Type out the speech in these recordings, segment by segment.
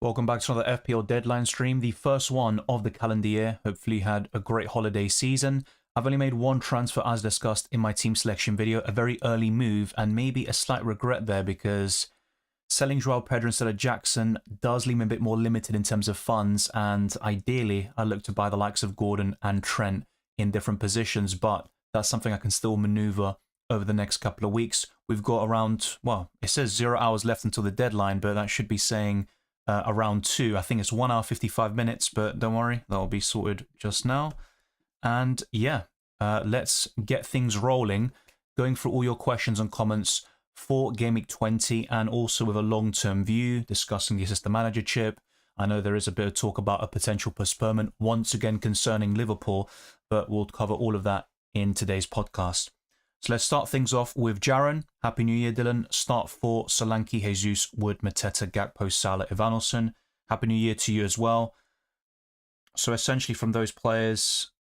Welcome back to another FPL deadline stream, the first one of the calendar year. Hopefully you had a great holiday season. I've only made one transfer as discussed in my team selection video, a very early move and maybe a slight regret there because selling Joao Pedro instead of Jackson does leave me a bit more limited in terms of funds, and ideally I look to buy the likes of Gordon and Trent in different positions, but that's something I can still maneuver over the next couple of weeks. We've got around, well, it says 0 hours left until the deadline, but that should be saying around 2. I think it's 1 hour 55 minutes, but don't worry, that'll be sorted just now. And yeah, let's get things rolling, going through all your questions and comments for Game Week 20 and also with a long-term view, discussing the assistant manager chip. I know there is a bit of talk about a potential postponement once again concerning Liverpool, but we'll cover all of that in today's podcast. So let's start things off with Jaron. Happy New Year, Dylan. Start for Solanke, Jesus, Wood, Mateta, Gakpo, Salah, Evanilson. Happy New Year to you as well. So essentially from those players,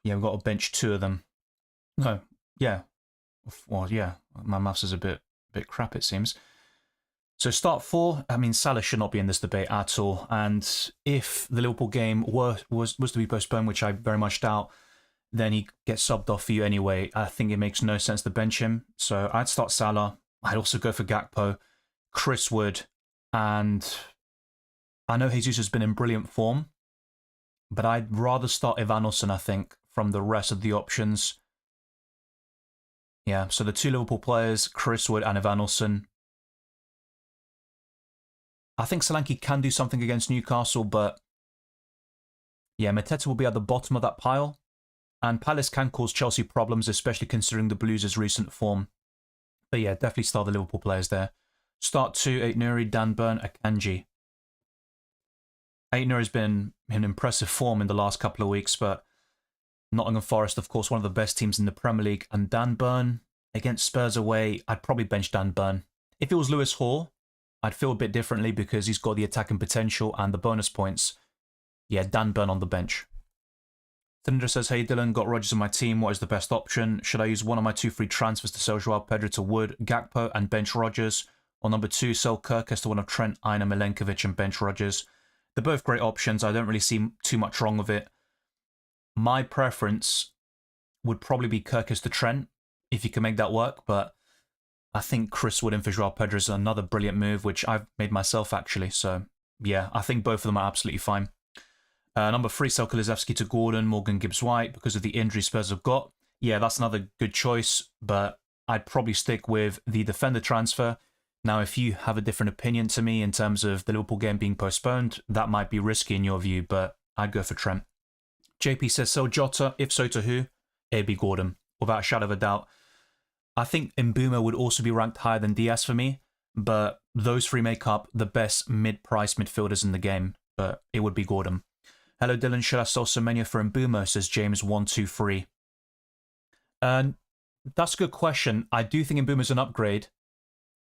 yeah, we've got to bench 2 of them. No, yeah. Well, yeah, my maths is a bit crap, it seems. So start 4, I mean, Salah should not be in this debate at all. And if the Liverpool game was to be postponed, which I very much doubt, then he gets subbed off for you anyway. I think it makes no sense to bench him. So I'd start Salah. I'd also go for Gakpo, Chris Wood, and I know Jesus has been in brilliant form, but I'd rather start Evanilson, I think, from the rest of the options. Yeah, so the 2 Liverpool players, Chris Wood and Evanilson. I think Solanke can do something against Newcastle, but yeah, Mateta will be at the bottom of that pile. And Palace can cause Chelsea problems, especially considering the Blues' recent form. But yeah, definitely start the Liverpool players there. Start 2, Aït-Nouri, Dan Burn, Akanji. Aït-Nouri's been in impressive form in the last couple of weeks, but Nottingham Forest, of course, one of the best teams in the Premier League. And Dan Burn, against Spurs away, I'd probably bench Dan Burn. If it was Lewis Hall, I'd feel a bit differently because he's got the attacking potential and the bonus points. Yeah, Dan Burn on the bench. Thindra says, hey Dylan, got Rodgers on my team. What is the best option? Should I use one of my 2 free transfers to sell Joao Pedro to Wood, Gakpo and bench Rodgers? Or number 2, sell Kirkes to one of Trent, Aina, Milenkovic and bench Rodgers? They're both great options. I don't really see too much wrong with it. My preference would probably be Kirkes to Trent, if you can make that work, but I think Chris Wood in for Joao Pedro is another brilliant move, which I've made myself actually. So yeah, I think both of them are absolutely fine. Number 3, sell Kulusevski to Gordon, Morgan Gibbs-White, because of the injury Spurs have got. Yeah, that's another good choice, but I'd probably stick with the defender transfer. Now, if you have a different opinion to me in terms of the Liverpool game being postponed, that might be risky in your view, but I'd go for Trent. JP says, sell Jota, if so to who? It'd be Gordon, without a shadow of a doubt. I think Mbeumo would also be ranked higher than Diaz for me, but those 3 make up the best mid-price midfielders in the game, but it would be Gordon. Hello Dylan, should I sell Semenyo for Mbeumo, says James123. That's a good question. I do think Mbeumo's an upgrade,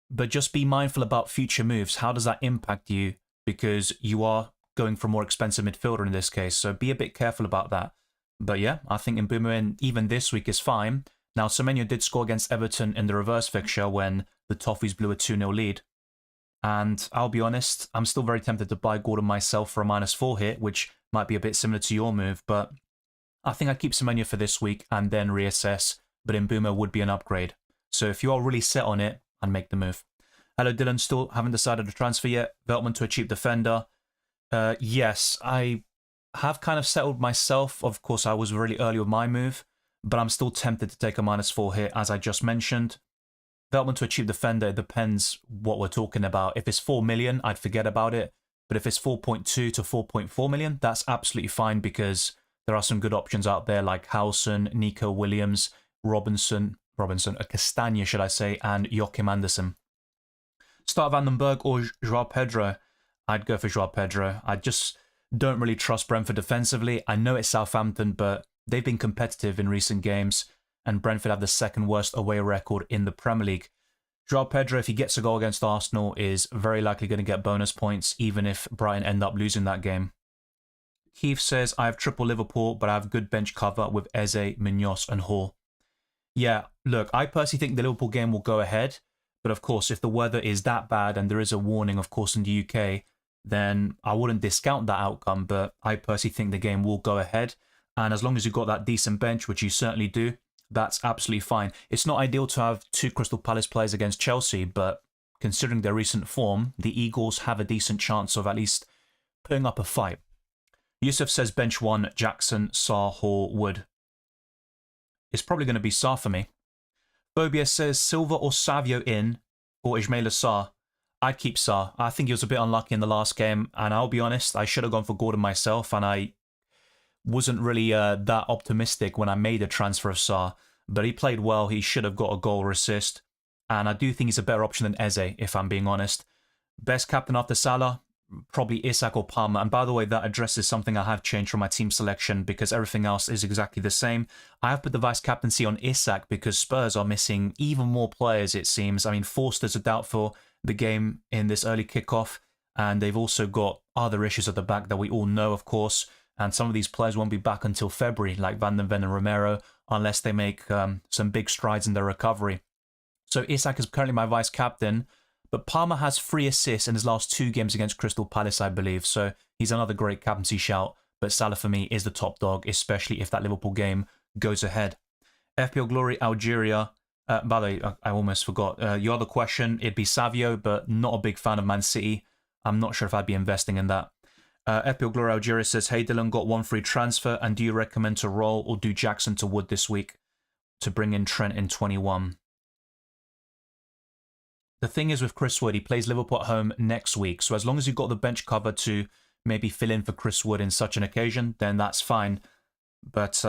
but just be mindful about future moves. How does that impact you? Because you are going for a more expensive midfielder in this case, so be a bit careful about that. But yeah, I think Mbeumo even this week is fine. Now, Semenyo did score against Everton in the reverse fixture when the Toffees blew a 2-0 lead. And I'll be honest, I'm still very tempted to buy Gordon myself for a -4 hit, which might be a bit similar to your move, but I think I'd keep Semenyo for this week and then reassess, but Mbeumo would be an upgrade. So if you are really set on it, I'd make the move. Hello Dylan, still haven't decided to transfer yet. Veltman to a cheap defender. Yes, I have kind of settled myself. Of course, I was really early with my move, but I'm still tempted to take a -4 hit, as I just mentioned. Veltman to a cheap defender, it depends what we're talking about. If it's 4 million, I'd forget about it. But if it's 4.2 to 4.4 million, that's absolutely fine because there are some good options out there like Howson, Nico Williams, Castagna, should I say, and Joachim Andersen. Start Van den Berg or Joao Pedro? I'd go for Joao Pedro. I just don't really trust Brentford defensively. I know it's Southampton, but they've been competitive in recent games, and Brentford have the 2nd worst away record in the Premier League. Joao Pedro, if he gets a goal against Arsenal, is very likely going to get bonus points, even if Brighton end up losing that game. Keith says, I have triple Liverpool, but I have good bench cover with Eze, Munoz and Hall. Yeah, look, I personally think the Liverpool game will go ahead, but of course, if the weather is that bad and there is a warning, of course, in the UK, then I wouldn't discount that outcome, but I personally think the game will go ahead. And as long as you've got that decent bench, which you certainly do, that's absolutely fine. It's not ideal to have two Crystal Palace players against Chelsea, but considering their recent form, the Eagles have a decent chance of at least putting up a fight. Yusuf says bench 1, Jackson, Sarr, Hall, Wood. It's probably going to be Sarr for me. Phobia says Silva or Savio in, or Ismaila Sarr. I'd keep Sarr. I think he was a bit unlucky in the last game, and I'll be honest, I should have gone for Gordon myself, and I wasn't really that optimistic when I made a transfer of Sarr, but he played well. He should have got a goal or assist, and I do think he's a better option than Eze, if I'm being honest. Best captain after Salah? Probably Isak or Palmer. And by the way, that addresses something I have changed from my team selection because everything else is exactly the same. I have put the vice captaincy on Isak because Spurs are missing even more players, it seems. I mean, Forster's a doubt for the game in this early kickoff, and they've also got other issues at the back that we all know, of course. And some of these players won't be back until February, like Van den Ven and Romero, unless they make some big strides in their recovery. So Isak is currently my vice captain. But Palmer has 3 assists in his last 2 games against Crystal Palace, I believe. So he's another great captaincy shout. But Salah for me is the top dog, especially if that Liverpool game goes ahead. FPL Glory Algeria. By the way, I almost forgot. Your other question, it'd be Savio, but not a big fan of Man City. I'm not sure if I'd be investing in that. FPL Glory Algeria says, hey Dylan, got 1 free transfer. And do you recommend to roll or do Jackson to Wood this week to bring in Trent in 21? The thing is with Chris Wood, he plays Liverpool at home next week. So as long as you've got the bench cover to maybe fill in for Chris Wood in such an occasion, then that's fine. But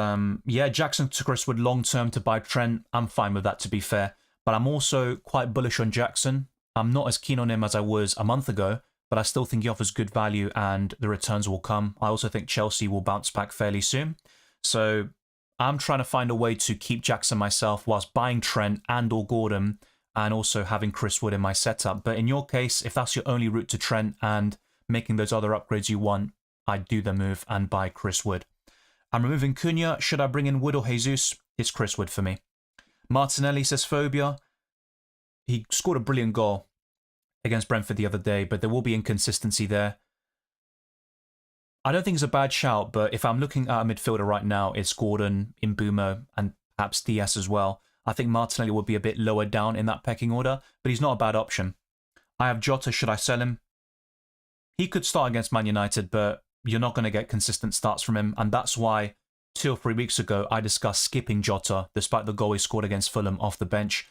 yeah, Jackson to Chris Wood long-term to buy Trent, I'm fine with that, to be fair. But I'm also quite bullish on Jackson. I'm not as keen on him as I was a month ago, but I still think he offers good value and the returns will come. I also think Chelsea will bounce back fairly soon. So I'm trying to find a way to keep Jackson myself whilst buying Trent and or Gordon, and also having Chris Wood in my setup. But in your case, if that's your only route to Trent and making those other upgrades you want, I'd do the move and buy Chris Wood. I'm removing Cunha. Should I bring in Wood or Jesus? It's Chris Wood for me. Martinelli says Phobia. He scored a brilliant goal against Brentford the other day, but there will be inconsistency there. I don't think it's a bad shout, but if I'm looking at a midfielder right now, it's Gordon, Mbeumo, and perhaps Diaz as well. I think Martinelli would be a bit lower down in that pecking order, but he's not a bad option. I have Jota. Should I sell him? He could start against Man United, but you're not going to get consistent starts from him, and that's why 2 or 3 weeks ago I discussed skipping Jota, despite the goal he scored against Fulham off the bench.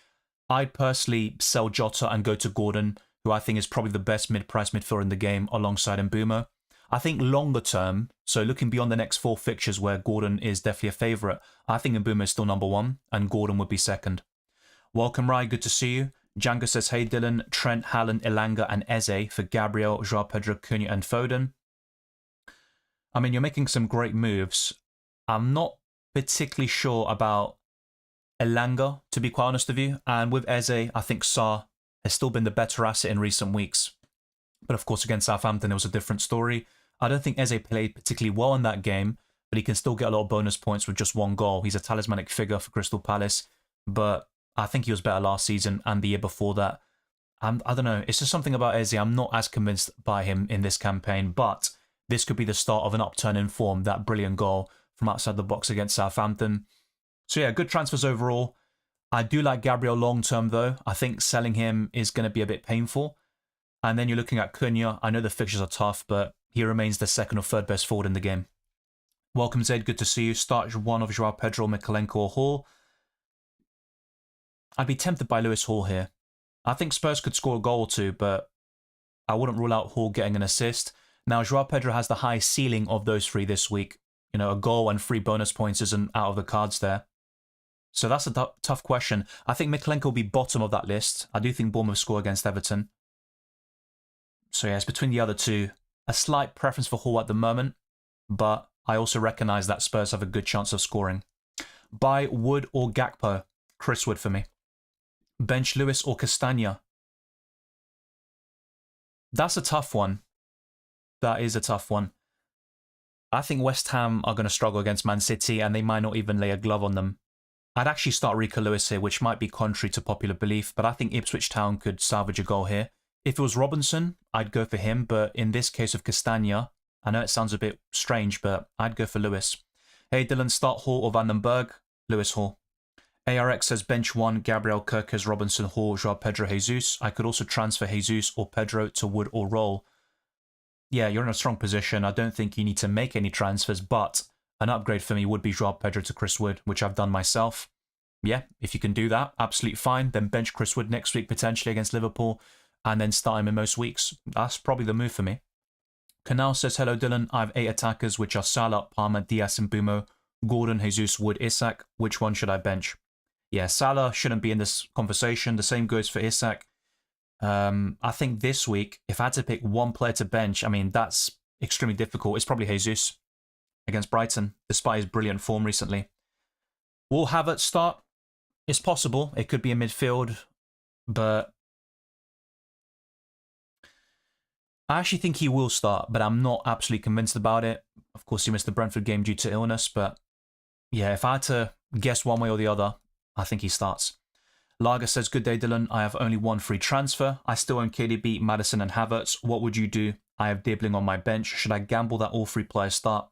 I'd personally sell Jota and go to Gordon, who I think is probably the best mid-price midfielder in the game, alongside Mbeumo. I think longer term, so looking beyond the next 4 fixtures where Gordon is definitely a favourite, I think Mbeumo is still number 1 and Gordon would be second. Welcome, Rai. Good to see you. Django says, hey Dylan, Trent, Haaland, Elanga and Eze for Gabriel, Joao Pedro, Cunha and Foden. I mean, you're making some great moves. I'm not particularly sure about Elanga, to be quite honest with you. And with Eze, I think Sarr has still been the better asset in recent weeks. But of course, against Southampton, it was a different story. I don't think Eze played particularly well in that game, but he can still get a lot of bonus points with just 1 goal. He's a talismanic figure for Crystal Palace, but I think he was better last season and the year before that. I don't know. It's just something about Eze. I'm not as convinced by him in this campaign, but this could be the start of an upturn in form, that brilliant goal from outside the box against Southampton. So yeah, good transfers overall. I do like Gabriel long-term though. I think selling him is going to be a bit painful. And then you're looking at Cunha. I know the fixtures are tough, but he remains the 2nd or 3rd best forward in the game. Welcome, Zed. Good to see you. Start 1 of Joao Pedro, Mikalenko or Hall. I'd be tempted by Lewis Hall here. I think Spurs could score a goal or 2, but I wouldn't rule out Hall getting an assist. Now, Joao Pedro has the high ceiling of those 3 this week. You know, a goal and 3 bonus points isn't out of the cards there. So that's a tough question. I think Mikalenko will be bottom of that list. I do think Bournemouth score against Everton. So yeah, it's between the other 2. A slight preference for Hall at the moment, but I also recognise that Spurs have a good chance of scoring. Buy Wood or Gakpo? Chris Wood for me. Bench Lewis or Castagna? That's a tough one. That is a tough one. I think West Ham are going to struggle against Man City and they might not even lay a glove on them. I'd actually start Rico Lewis here, which might be contrary to popular belief, but I think Ipswich Town could salvage a goal here. If it was Robinson, I'd go for him, but in this case of Castagna, I know it sounds a bit strange, but I'd go for Lewis. Hey Dylan, start Hall or Van den Berg? Lewis Hall. ARX says bench 1, Gabriel, Kirkes, Robinson, Hall, Joao Pedro, Jesus. I could also transfer Jesus or Pedro to Wood or Roll. Yeah, you're in a strong position. I don't think you need to make any transfers, but an upgrade for me would be Joao Pedro to Chris Wood, which I've done myself. Yeah, if you can do that, absolutely fine. Then bench Chris Wood next week, potentially against Liverpool, and then start him in most weeks. That's probably the move for me. Canal says, hello Dylan, I have 8 attackers, which are Salah, Palmer, Diaz and Bumo, Gordon, Jesus, Wood, Isak. Which one should I bench? Yeah, Salah shouldn't be in this conversation. The same goes for Isak. I think this week, if I had to pick one player to bench, I mean, that's extremely difficult. It's probably Jesus against Brighton, despite his brilliant form recently. Will Havertz start? It's possible. It could be a midfield, but I actually think he will start, but I'm not absolutely convinced about it. Of course, he missed the Brentford game due to illness, but yeah, if I had to guess one way or the other, I think he starts. Lager says, good day, Dylan. I have only one free transfer. I still own KDB, Maddison and Havertz. What would you do? I have Dibbling on my bench. Should I gamble that all 3 players start?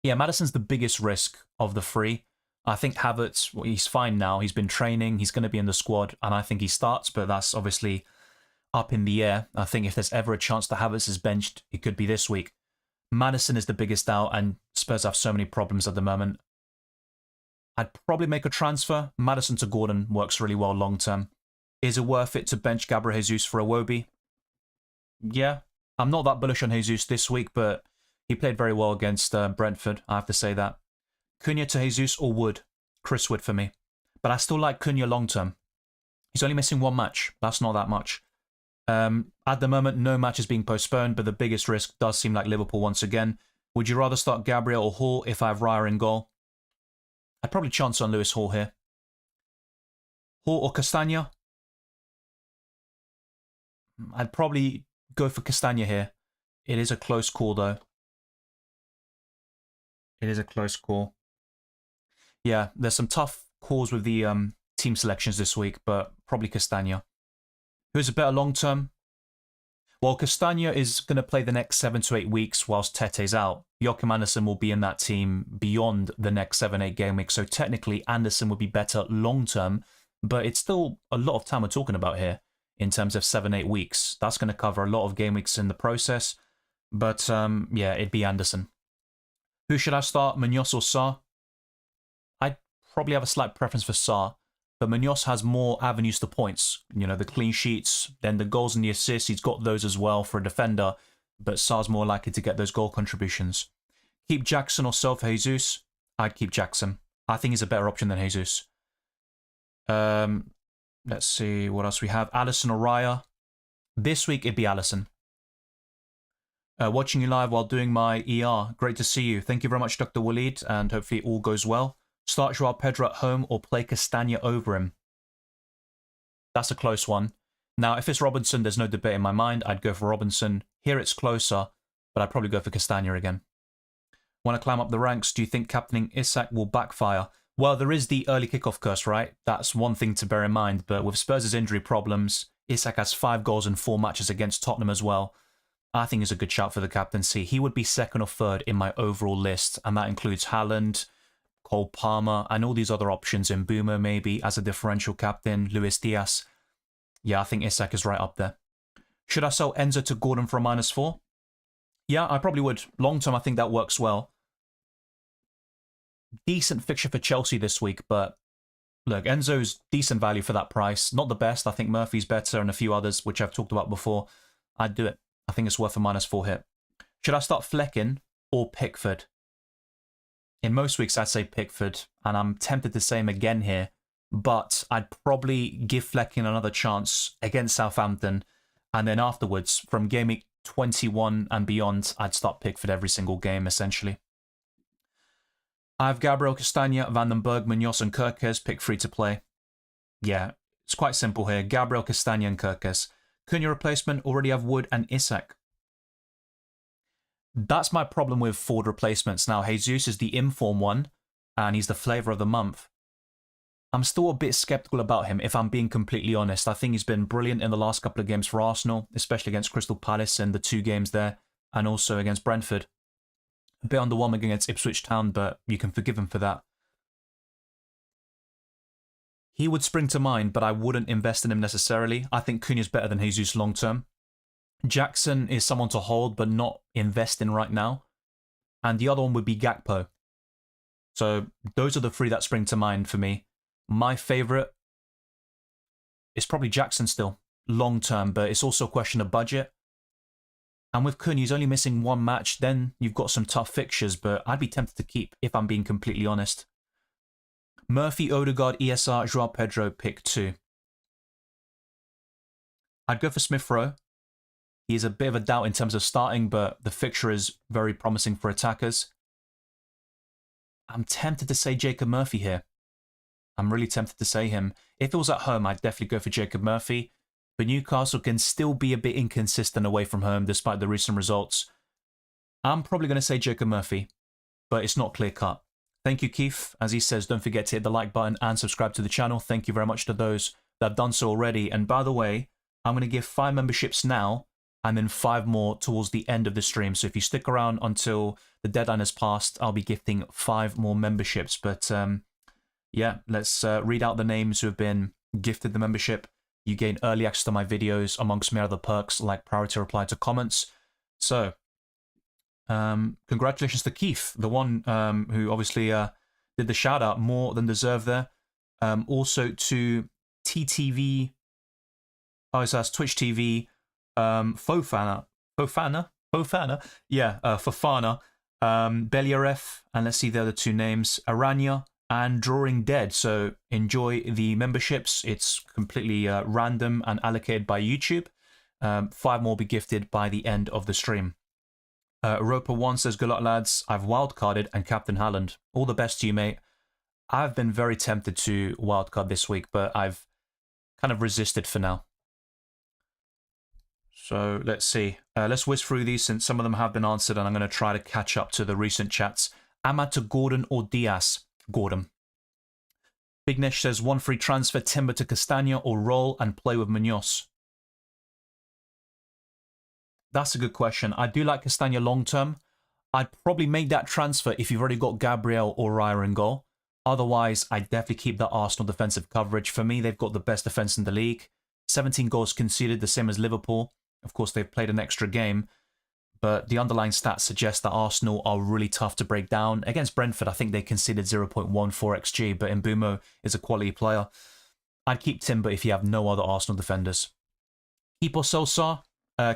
Yeah, Maddison's the biggest risk of the 3. I think Havertz, well, he's fine now. He's been training. He's going to be in the squad, and I think he starts, but that's obviously up in the air. I think if there's ever a chance that Havertz is benched, it could be this week. Maddison is the biggest doubt, and Spurs have so many problems at the moment. I'd probably make a transfer. Maddison to Gordon works really well long term. Is it worth it to bench Gabriel Jesus for Iwobi? Yeah, I'm not that bullish on Jesus this week, but he played very well against Brentford, I have to say that. Cunha to Jesus or Wood? Chris Wood for me. But I still like Cunha long term. He's only missing 1 match. That's not that much. At the moment, no match is being postponed, but the biggest risk does seem like Liverpool once again. Would you rather start Gabriel or Hall if I have Raya in goal? I'd probably chance on Lewis Hall here. Hall or Castagna? I'd probably go for Castagna here. It is a close call, though. It is a close call. Yeah, there's some tough calls with the team selections this week, but probably Castagna. Who's a better long-term? Well, Castagna is going to play the next 7 to 8 weeks whilst Tete's out. Joachim Andersen will be in that team beyond the next 7-8 game week, so technically Andersen would be better long-term, but it's still a lot of time we're talking about here in terms of 7-8 weeks. That's going to cover a lot of game weeks in the process, but yeah, it'd be Andersen. Who should I start, Munoz or Sarr? I'd probably have a slight preference for Sarr, but Munoz has more avenues to points. You know, the clean sheets, then the goals and the assists, he's got those as well for a defender, but Sarr's more likely to get those goal contributions. Keep Jackson or sell for Jesus? I'd keep Jackson. I think he's a better option than Jesus. Let's see what else we have. Alisson or Raya? This week it'd be Alisson. Watching you live while doing my ER. Great to see you. Thank you very much, Dr. Waleed, and hopefully all goes well. Start Joao Pedro at home or play Castagna over him? That's a close one. Now, if it's Robinson, there's no debate in my mind. I'd go for Robinson. Here it's closer, but I'd probably go for Castagna again. Want to climb up the ranks? Do you think captaining Isak will backfire? Well, there is the early kickoff curse, right? That's one thing to bear in mind, but with Spurs' injury problems, Isak has 5 goals in 4 matches against Tottenham as well. I think is a good shout for the captaincy. He would be 2nd or 3rd in my overall list, and that includes Haaland, Cole Palmer, and all these other options in Boomer maybe as a differential captain, Luis Diaz. Yeah, I think Isak is right up there. Should I sell Enzo to Gordon for a -4? Yeah, I probably would. Long term, I think that works well. Decent fixture for Chelsea this week, but look, Enzo's decent value for that price. Not the best. I think Murphy's better and a few others, which I've talked about before. I'd do it. I think it's worth a -4 hit. Should I start Fleckin or Pickford? In most weeks, I'd say Pickford, and I'm tempted to say him again here, but I'd probably give Fleckin another chance against Southampton, and then afterwards, from game week 21 and beyond, I'd start Pickford every single game, essentially. I have Gabriel, Castagna, Van den Berg, Munoz, and Kirkes. Pick 3 to play. Yeah, it's quite simple here. Gabriel, Castagna, and Kirkes. Cunha replacement, already have Wood and Isak. That's my problem with forward replacements. Now, Jesus is the inform one, and he's the flavour of the month. I'm still a bit skeptical about him, if I'm being completely honest. I think he's been brilliant in the last couple of games for Arsenal, especially against Crystal Palace and the 2 games there, and also against Brentford. A bit underwhelming against Ipswich Town, but you can forgive him for that. He would spring to mind, but I wouldn't invest in him necessarily. I think Cunha's better than Jesus long term. Jackson is someone to hold, but not invest in right now. And the other one would be Gakpo. So those are the 3 that spring to mind for me. My favourite is probably Jackson still, long term, but it's also a question of budget. And with Cunha, he's only missing 1 match, then you've got some tough fixtures, but I'd be tempted to keep, if I'm being completely honest. Murphy, Odegaard, ESR, Joao Pedro, pick 2. I'd go for Smith Rowe. He's a bit of a doubt in terms of starting, but the fixture is very promising for attackers. I'm tempted to say Jacob Murphy here. I'm really tempted to say him. If it was at home, I'd definitely go for Jacob Murphy. But Newcastle can still be a bit inconsistent away from home despite the recent results. I'm probably going to say Jacob Murphy, but it's not clear-cut. Thank you, Keith. As he says, don't forget to hit the like button and subscribe to the channel. Thank you very much to those that have done so already. And by the way, I'm going to give 5 memberships now and then 5 more towards the end of the stream. So if you stick around until the deadline has passed, I'll be gifting 5 more memberships. But yeah, let's read out the names who have been gifted the membership. You gain early access to my videos, amongst many other perks like priority reply to comments. So, congratulations to Keith, the one who obviously did the shout out, more than deserved there. Also to TTV, oh, it says Twitch TV, Fofana, yeah, Fofana, Beliaref, and let's see the other 2 names, Aranya and Drawing Dead. So enjoy the memberships. It's completely random and allocated by YouTube. 5 more will be gifted by the end of the stream. Roper1 says, good luck, lads. I've wildcarded and Captain Haaland. All the best to you, mate. I've been very tempted to wildcard this week, but I've kind of resisted for now. So let's see. Let's whiz through these since some of them have been answered, and I'm going to try to catch up to the recent chats. Ahmad to Gordon or Diaz? Gordon. Big Nesh says 1 free transfer, Timber to Castagna, or roll and play with Munoz. That's a good question. I do like Castagna long term. I'd probably make that transfer if you've already got Gabriel or Raya in goal. Otherwise, I'd definitely keep that Arsenal defensive coverage. For me, they've got the best defence in the league. 17 goals conceded, the same as Liverpool. Of course, they've played an extra game. But the underlying stats suggest that Arsenal are really tough to break down. Against Brentford, I think they conceded 0.14 XG, but Mbeumo is a quality player. I'd keep Timber if you have no other Arsenal defenders. Keep or sell Sarr?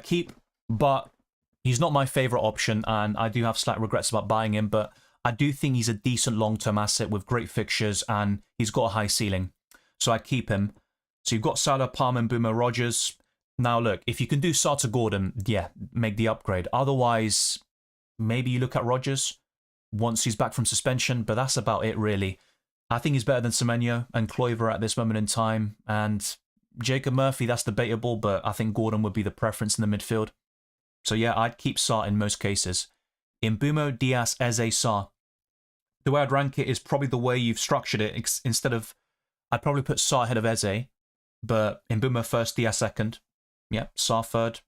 Keep, but he's not my favourite option, and I do have slight regrets about buying him, but I do think he's a decent long-term asset with great fixtures, and he's got a high ceiling. So I'd keep him. So you've got Salah, Palmer, Mbeumo, Rodgers. Now, look, if you can do Sarr to Gordon, yeah, make the upgrade. Otherwise, maybe you look at Rodgers once he's back from suspension, but that's about it, really. I think he's better than Semenyo and Kluivert at this moment in time. And Jacob Murphy, that's debatable, but I think Gordon would be the preference in the midfield. So, yeah, I'd keep Sarr in most cases. Mbeumo, Diaz, Eze, Sarr. The way I'd rank it is probably the way you've structured it. Instead of, I'd probably put Sarr ahead of Eze, but Mbeumo first, Diaz second. Yeah, Sarr third,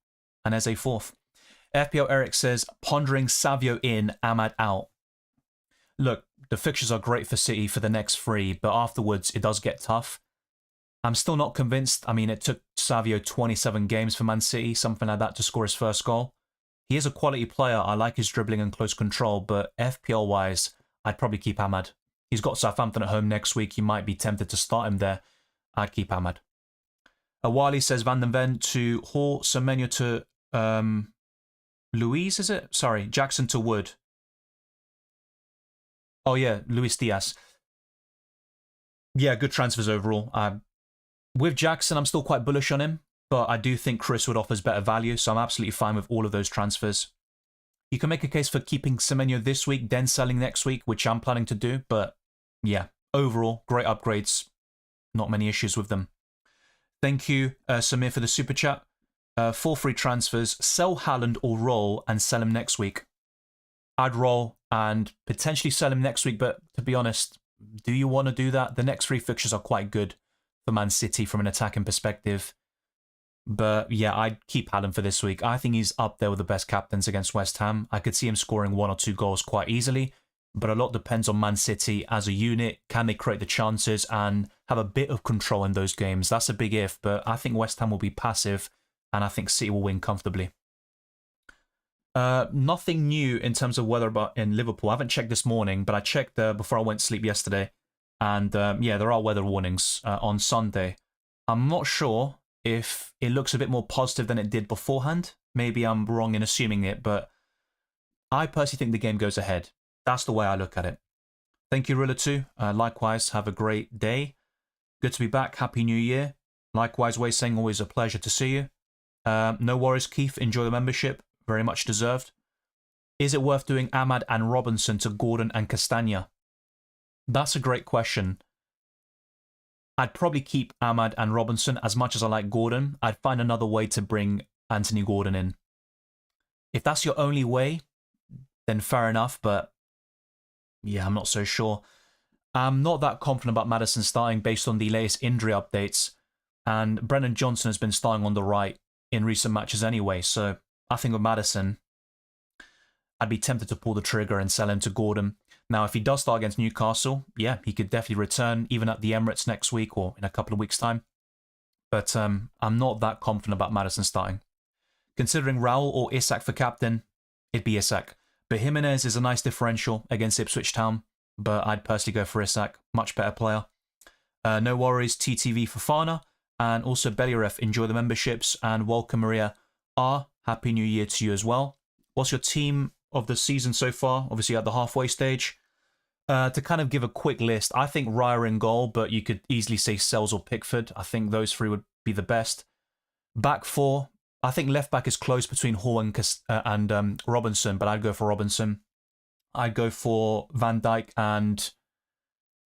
and Eze fourth. FPL Eric says, pondering Savio in, Ahmad out. Look, the fixtures are great for City for the next 3, but afterwards it does get tough. I'm still not convinced. I mean, it took Savio 27 games for Man City, something like that, to score his first goal. He is a quality player. I like his dribbling and close control, but FPL-wise, I'd probably keep Ahmad. He's got Southampton at home next week. You might be tempted to start him there. I'd keep Ahmad. Awali says Van den Ven to Hall, Semenyo to Luis, is it? Sorry, Jackson to Wood. Oh yeah, Luis Diaz. Yeah, good transfers overall. With Jackson, I'm still quite bullish on him, but I do think Chris Wood offers better value, so I'm absolutely fine with all of those transfers. You can make a case for keeping Semenyo this week, then selling next week, which I'm planning to do, but yeah, overall, great upgrades. Not many issues with them. Thank you, Samir, for the super chat. 4 free transfers, sell Haaland or roll and sell him next week. I'd roll and potentially sell him next week, but to be honest, do you want to do that? The next 3 fixtures are quite good for Man City from an attacking perspective. But yeah, I'd keep Haaland for this week. I think he's up there with the best captains against West Ham. I could see him scoring 1 or 2 goals quite easily, but a lot depends on Man City as a unit. Can they create the chances and have a bit of control in those games? That's a big if, but I think West Ham will be passive, and I think City will win comfortably. Nothing new in terms of weather in Liverpool. I haven't checked this morning, but I checked before I went to sleep yesterday, and yeah, there are weather warnings on Sunday. I'm not sure if it looks a bit more positive than it did beforehand. Maybe I'm wrong in assuming it, but I personally think the game goes ahead. That's the way I look at it. Thank you, Rilla, too. Likewise, have a great day. Good to be back. Happy New Year. Likewise, Wei saying always a pleasure to see you. No worries, Keith. Enjoy the membership. Very much deserved. Is it worth doing Ahmad and Robinson to Gordon and Castagna? That's a great question. I'd probably keep Ahmad and Robinson as much as I like Gordon. I'd find another way to bring Anthony Gordon in. If that's your only way, then fair enough, but yeah, I'm not so sure. I'm not that confident about Maddison starting based on the latest injury updates, and Brennan Johnson has been starting on the right in recent matches anyway, so I think with Maddison, I'd be tempted to pull the trigger and sell him to Gordon. Now, if he does start against Newcastle, yeah, he could definitely return even at the Emirates next week or in a couple of weeks' time. But I'm not that confident about Maddison starting. Considering Raul or Isak for captain, it'd be Isak. But Jimenez is a nice differential against Ipswich Town, but I'd personally go for Isak. Much better player. No worries, TTV for Fana. And also Belyref, enjoy the memberships. And welcome Maria R. Happy New Year to you as well. What's your team of the season so far? Obviously at the halfway stage. To kind of give a quick list, I think Raya in goal, but you could easily say Sells or Pickford. I think those 3 would be the best. Back 4, I think left back is close between Hall and Robinson, but I'd go for Robinson. I'd go for Van Dijk, and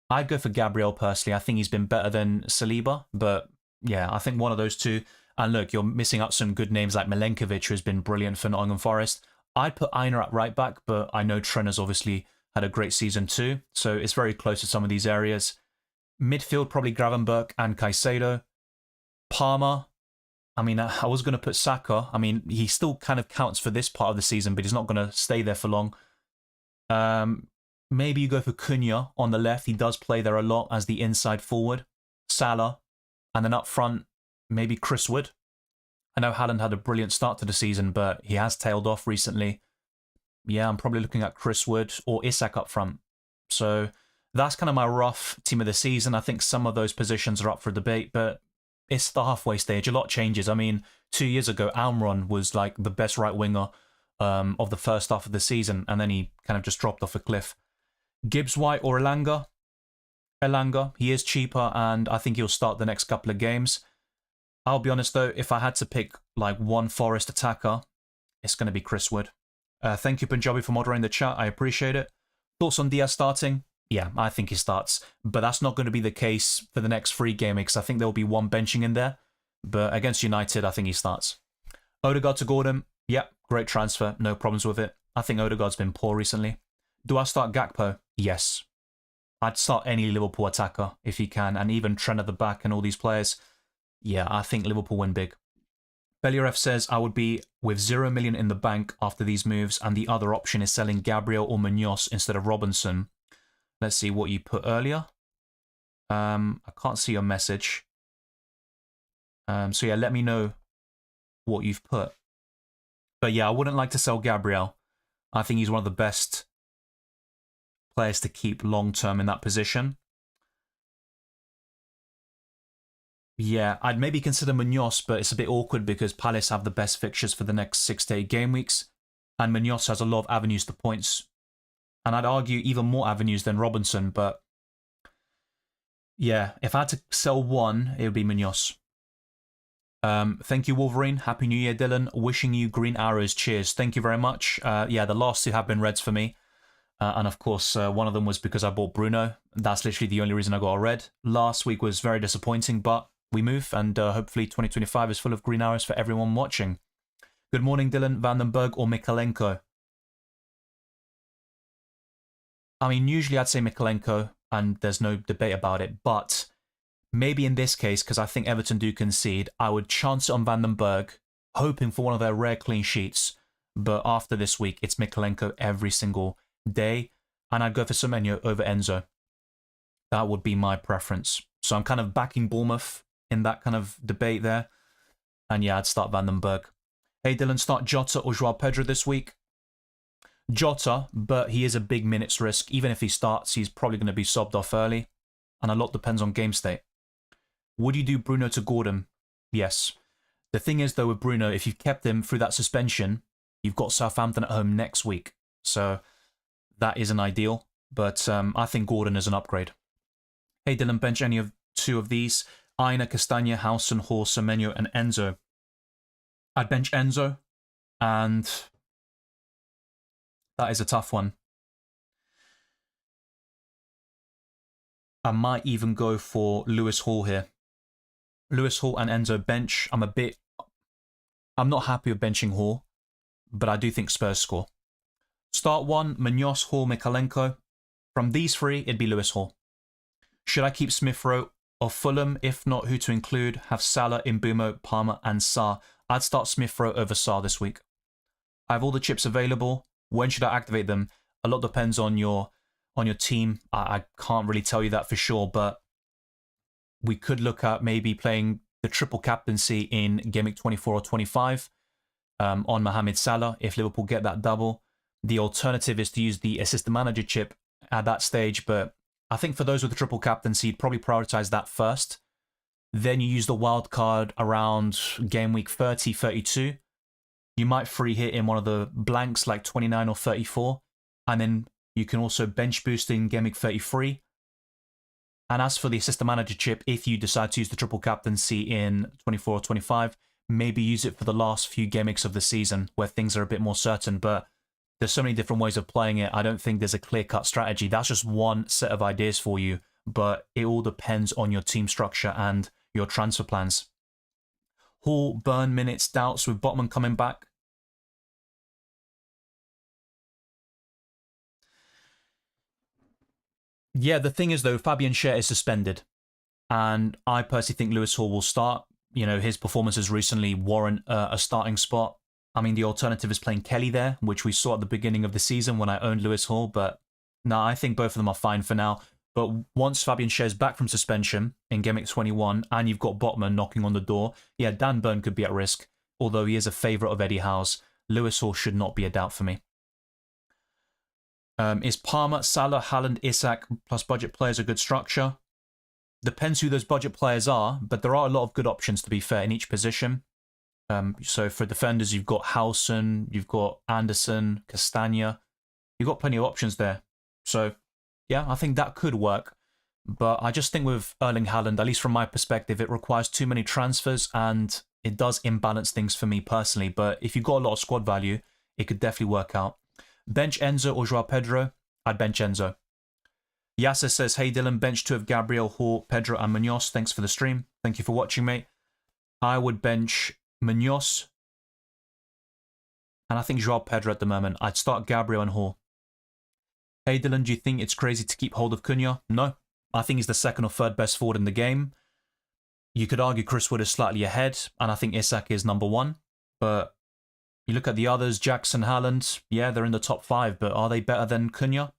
I'd go for Gabriel personally. I think he's been better than Saliba, but yeah, I think one of those 2. And look, you're missing out some good names like Milenkovic, who's been brilliant for Nottingham Forest. I'd put Aina at right back, but I know Trent has obviously had a great season too, so it's very close to some of these areas. Midfield, probably Gravenberch and Caicedo. Palmer, I mean, I was going to put Saka. I mean, he still kind of counts for this part of the season, but he's not going to stay there for long. Maybe you go for Cunha on the left. He does play there a lot as the inside forward. Salah, and then up front, maybe Chris Wood. I know Haaland had a brilliant start to the season, but he has tailed off recently. Yeah, I'm probably looking at Chris Wood or Isak up front. So that's kind of my rough team of the season. I think some of those positions are up for debate, but it's the halfway stage. A lot changes. I mean, 2 years ago, Almiron was like the best right winger of the first half of the season, and then he kind of just dropped off a cliff. Gibbs White or Elanga? Elanga, he is cheaper, and I think he'll start the next couple of games. I'll be honest though, if I had to pick like one Forest attacker, it's going to be Chris Wood. Thank you, Punjabi, for moderating the chat. I appreciate it. Thoughts on Diaz starting? Yeah, I think he starts. But that's not going to be the case for the next 3 game weeks. I think there will be one benching in there. But against United, I think he starts. Odegaard to Gordon. Yeah, great transfer. No problems with it. I think Odegaard's been poor recently. Do I start Gakpo? Yes. I'd start any Liverpool attacker if he can. And even Trent at the back and all these players. Yeah, I think Liverpool win big. Belyref says, I would be with 0 million in the bank after these moves, and the other option is selling Gabriel or Munoz instead of Robinson. Let's see what you put earlier. I can't see your message. So yeah, let me know what you've put. But yeah, I wouldn't like to sell Gabriel. I think he's one of the best players to keep long-term in that position. Yeah, I'd maybe consider Munoz, but it's a bit awkward because Palace have the best fixtures for the next 6 to 8 game weeks, and Munoz has a lot of avenues to points. And I'd argue even more avenues than Robinson, but yeah, if I had to sell one, it would be Munoz. Thank you, Wolverine. Happy New Year, Dylan. Wishing you green arrows. Cheers. Thank you very much. Yeah, the last 2 have been reds for me. And of course, one of them was because I bought Bruno. That's literally the only reason I got a red. Last week was very disappointing, but we move, and hopefully 2025 is full of green arrows for everyone watching. Good morning, Dylan. Vandenberg or Mikalenko? I mean, usually I'd say Mikalenko, and there's no debate about it, but maybe in this case, because I think Everton do concede, I would chance it on Van den Berg, hoping for one of their rare clean sheets. But after this week, it's Mikalenko every single day, and I'd go for Semenyo over Enzo. That would be my preference. So I'm kind of backing Bournemouth in that kind of debate there. And yeah, I'd start Van den Berg. Hey Dylan, start Jota or Joao Pedro this week? Jota, but he is a big minutes risk. Even if he starts, he's probably going to be subbed off early. And a lot depends on game state. Would you do Bruno to Gordon? Yes. The thing is, though, with Bruno, if you've kept him through that suspension, you've got Southampton at home next week. So that isn't ideal. But I think Gordon is an upgrade. Hey Dylan, bench any of two of these. Aina, Castagna, Howson, Hall, Semenyo, and Enzo. I'd bench Enzo, and that is a tough one. I might even go for Lewis Hall here. Lewis Hall and Enzo bench. I'm not happy with benching Hall, but I do think Spurs score. Start one, Munoz, Hall, Mikalenko. From these three, it'd be Lewis Hall. Should I keep Smith Rowe or Fulham? If not, who to include? Have Salah, Mbeumo, Palmer, and Sarr. I'd start Smith Rowe over Sarr this week. I have all the chips available. When should I activate them? A lot depends on your team. I can't really tell you that for sure, but we could look at maybe playing the triple captaincy in Gameweek 24 or 25 on Mohamed Salah if Liverpool get that double. The alternative is to use the assistant manager chip at that stage, but I think for those with the triple captaincy, you'd probably prioritize that first. Then you use the wild card around game week 30, 32. You might free hit in one of the blanks like 29 or 34. And then you can also bench boost in game week 33. And as for the assistant manager chip, if you decide to use the triple captaincy in 24 or 25, maybe use it for the last few game weeks of the season where things are a bit more certain. But there's so many different ways of playing it. I don't think there's a clear-cut strategy. That's just one set of ideas for you. But it all depends on your team structure and your transfer plans. Hall, Burn minutes, doubts with Botman coming back. Yeah, the thing is, though, Fabian Schär is suspended. And I personally think Lewis Hall will start. You know, his performances recently warrant a starting spot. I mean, the alternative is playing Kelly there, which we saw at the beginning of the season when I owned Lewis Hall. But no, I think both of them are fine for now. But once Fabian Schär's back from suspension in Game Week 21 and you've got Botman knocking on the door, yeah, Dan Burn could be at risk. Although he is a favourite of Eddie Howe's, Lewis Hall should not be a doubt for me. Is Palmer, Salah, Haaland, Isak plus budget players a good structure? Depends who those budget players are, but there are a lot of good options, to be fair, in each position. So for defenders, you've got Howson, you've got Anderson, Castagna. You've got plenty of options there. So, yeah, I think that could work. But I just think with Erling Haaland, at least from my perspective, it requires too many transfers and it does imbalance things for me personally. But if you've got a lot of squad value, it could definitely work out. Bench Enzo or Joao Pedro? I'd bench Enzo. Yasser says, hey Dylan, bench two of Gabriel, Hall, Pedro and Munoz. Thanks for the stream. Thank you for watching, mate. I would bench Munoz. And I think Joao Pedro at the moment. I'd start Gabriel and Hall. Hey Dylan, do you think it's crazy to keep hold of Cunha? No. I think he's the second or third best forward in the game. You could argue Chris Wood is slightly ahead, and I think Isak is number one. But you look at the others, Jackson, Haaland, yeah, they're in the top five, but are they better than Cunha?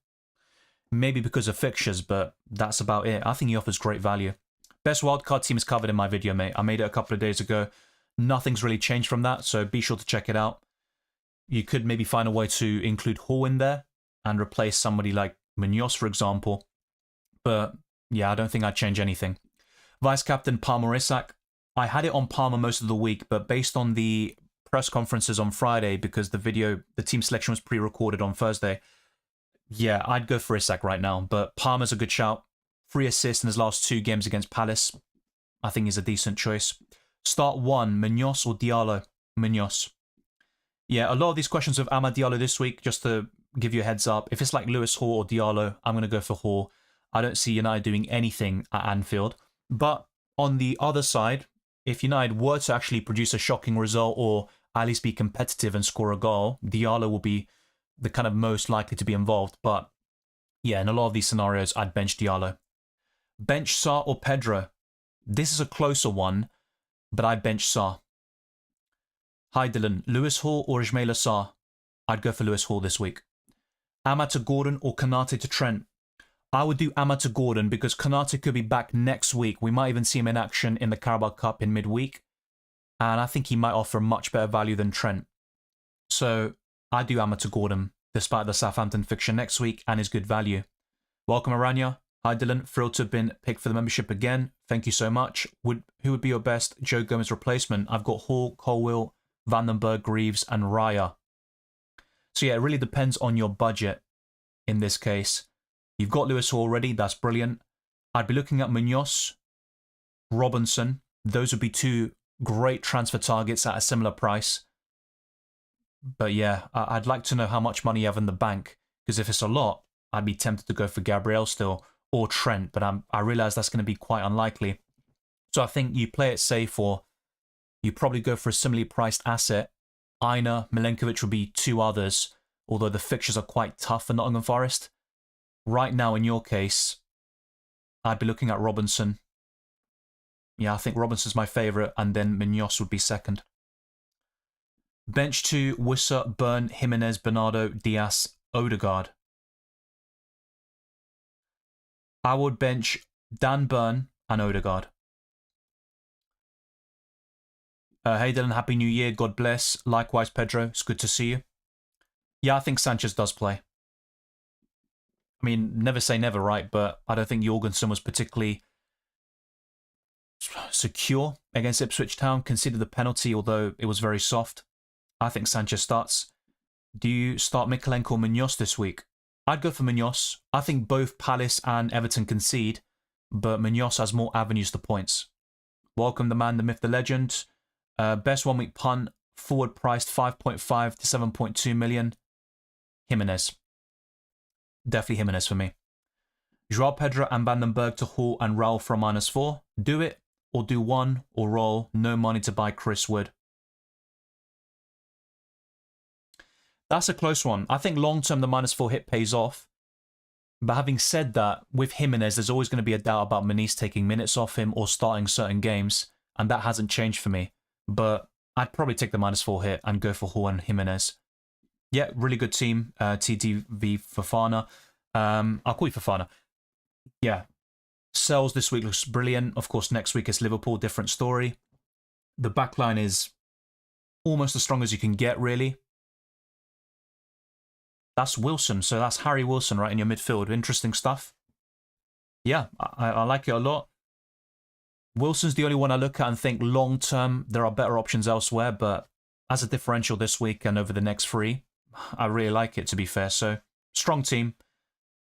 Maybe because of fixtures, but that's about it. I think he offers great value. Best wildcard team is covered in my video, mate. I made it a couple of days ago. Nothing's really changed from that, so be sure to check it out. You could maybe find a way to include Hall in there and replace somebody like Munoz, for example. But yeah, I don't think I'd change anything. Vice captain Palmer Isak. I had it on Palmer most of the week, but based on the press conferences on Friday, because the team selection was pre-recorded on Thursday, yeah, I'd go for Isak right now. But Palmer's a good shout. 3 assists in his last 2 games against Palace. I think he's a decent choice. Start 1, Munoz or Diallo? Munoz. Yeah, a lot of these questions with Amad Diallo this week, just to give you a heads up. If it's like Lewis Hall or Diallo, I'm going to go for Hall. I don't see United doing anything at Anfield. But on the other side, if United were to actually produce a shocking result or at least be competitive and score a goal, Diallo will be the kind of most likely to be involved. But Yeah, in a lot of these scenarios, I'd bench Diallo. Bench Sarr or Pedro? This is a closer one, but I'd bench Sarr. Hi Dylan, Lewis Hall or Ismaila Sarr? I'd go for Lewis Hall this week. Amad to Gordon or Konate to Trent? I would do Amad to Gordon because Konate could be back next week. We might even see him in action in the Carabao Cup in midweek. And I think he might offer much better value than Trent. So I do Amad to Gordon, despite the Southampton fixture next week and his good value. Welcome Aranya. Hi Dylan, thrilled to have been picked for the membership again. Thank you so much. Who would be your best Joe Gomez replacement? I've got Hall, Colwill, Vandenberg, Greaves and Raya. So yeah, it really depends on your budget in this case. You've got Lewis Hall already, that's brilliant. I'd be looking at Munoz, Robinson. Those would be two great transfer targets at a similar price. But yeah, I'd like to know how much money you have in the bank, because if it's a lot, I'd be tempted to go for Gabriel still, or Trent, but I realise that's going to be quite unlikely. So I think you play it safe, or you probably go for a similarly priced asset. Aina, Milenkovic would be two others, although the fixtures are quite tough for Nottingham Forest. Right now, in your case, I'd be looking at Robinson. Yeah, I think Robinson's my favourite, and then Munoz would be second. Bench 2, Wissa, Burn, Jimenez, Bernardo, Diaz, Odegaard. I would bench Dan Burn and Odegaard. Hey Dylan, Happy New Year, God bless. Likewise, Pedro, it's good to see you. Yeah, I think Sanchez does play. I mean, never say never, right? But I don't think Jorgensen was particularly secure against Ipswich Town. Conceded the penalty, although it was very soft. I think Sanchez starts. Do you start Mikolenko or Munoz this week? I'd go for Munoz. I think both Palace and Everton concede, but Munoz has more avenues to points. Welcome the man, the myth, the legend. Best 1 week punt, forward priced 5.5 to 7.2 million. Jimenez. Definitely Jimenez for me. Joao Pedro and Vandenberg to Hall and Raul for a -4. Do it, or do one, or roll. No money to buy Chris Wood. That's a close one. I think long-term the -4 hit pays off. But having said that, with Jimenez, there's always going to be a doubt about Maniz taking minutes off him or starting certain games, and that hasn't changed for me. But I'd probably take the -4 hit and go for Hall and Jimenez. Yeah, really good team. TTV Fofana. I'll call you Fofana. Yeah. Sells this week looks brilliant. Of course, next week is Liverpool, different story. The backline is almost as strong as you can get, really. That's Wilson, so that's Harry Wilson right in your midfield. Interesting stuff. Yeah, I like it a lot. Wilson's the only one I look at and think long-term there are better options elsewhere, but as a differential this week and over the next 3, I really like it, to be fair. So, strong team.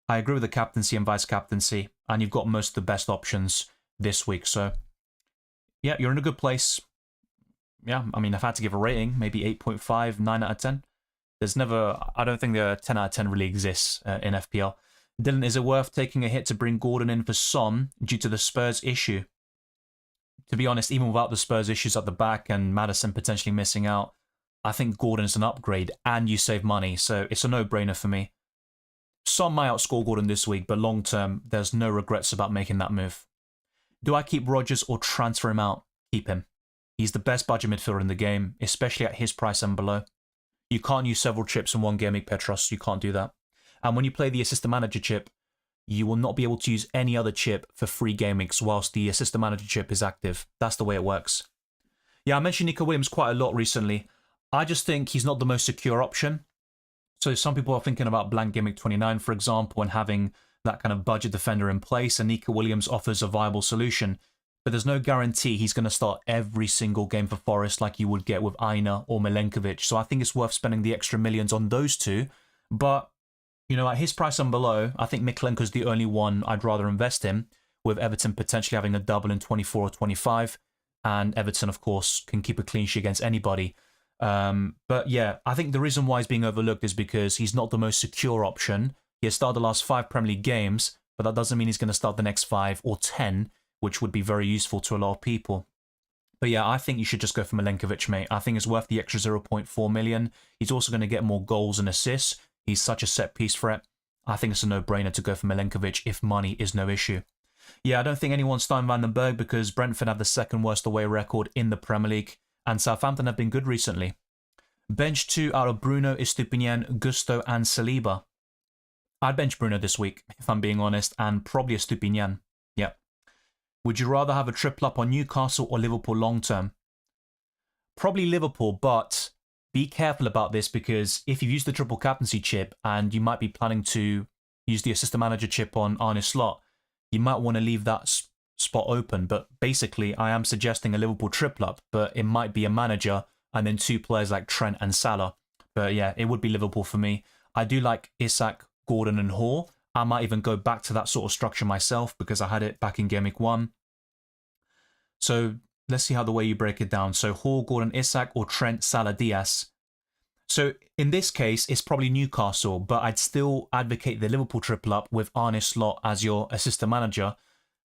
I agree with the captaincy and vice-captaincy, and you've got most of the best options this week. So, yeah, you're in a good place. Yeah, I mean, if I had to give a rating, maybe 8.5, 9 out of 10. There's never, I don't think the 10 out of 10 really exists in FPL. Dylan, is it worth taking a hit to bring Gordon in for Son due to the Spurs issue? To be honest, even without the Spurs issues at the back and Maddison potentially missing out, I think Gordon's an upgrade and you save money, so it's a no-brainer for me. Son might outscore Gordon this week, but long-term, there's no regrets about making that move. Do I keep Rodgers or transfer him out? Keep him. He's the best budget midfielder in the game, especially at his price and below. You can't use several chips in one game, Petros. You can't do that. And when you play the assistant manager chip, you will not be able to use any other chip for free game weeks whilst the assistant manager chip is active. That's the way it works. Yeah, I mentioned Nico Williams quite a lot recently. I just think he's not the most secure option. So some people are thinking about blank game week 29, for example, and having that kind of budget defender in place, and Nico Williams offers a viable solution. But there's no guarantee he's going to start every single game for Forest like you would get with Aina or Milenkovic. So I think it's worth spending the extra millions on those two. But, you know, at his price and below, I think Mikolenko's the only one I'd rather invest in, with Everton potentially having a double in 24 or 25. And Everton, of course, can keep a clean sheet against anybody. But yeah, I think the reason why he's being overlooked is because he's not the most secure option. He has started the last 5 Premier League games, but that doesn't mean he's going to start the next 5 or 10, which would be very useful to a lot of people. But yeah, I think you should just go for Milenkovic, mate. I think it's worth the extra 0.4 million. He's also going to get more goals and assists. He's such a set-piece threat. I think it's a no-brainer to go for Milenkovic if money is no issue. Yeah, I don't think anyone's starting Van den Berg because Brentford have the second worst away record in the Premier League, and Southampton have been good recently. Bench 2 out of Bruno, Estupiñán, Gusto, and Saliba. I'd bench Bruno this week, if I'm being honest, and probably Estupiñán. Yeah. Would you rather have a triple up on Newcastle or Liverpool long term? Probably Liverpool, but be careful about this because if you've used the triple captaincy chip and you might be planning to use the assistant manager chip on Arne Slot, you might want to leave that spot open. But basically, I am suggesting a Liverpool triple up, but it might be a manager and then 2 players like Trent and Salah. But yeah, it would be Liverpool for me. I do like Isak, Gordon and Hall. I might even go back to that sort of structure myself because I had it back in Gameweek 1. So let's see how the way you break it down. So Hall, Gordon, Isak or Trent, Salah, Diaz. So in this case, it's probably Newcastle, but I'd still advocate the Liverpool triple up with Arne Slot as your assistant manager,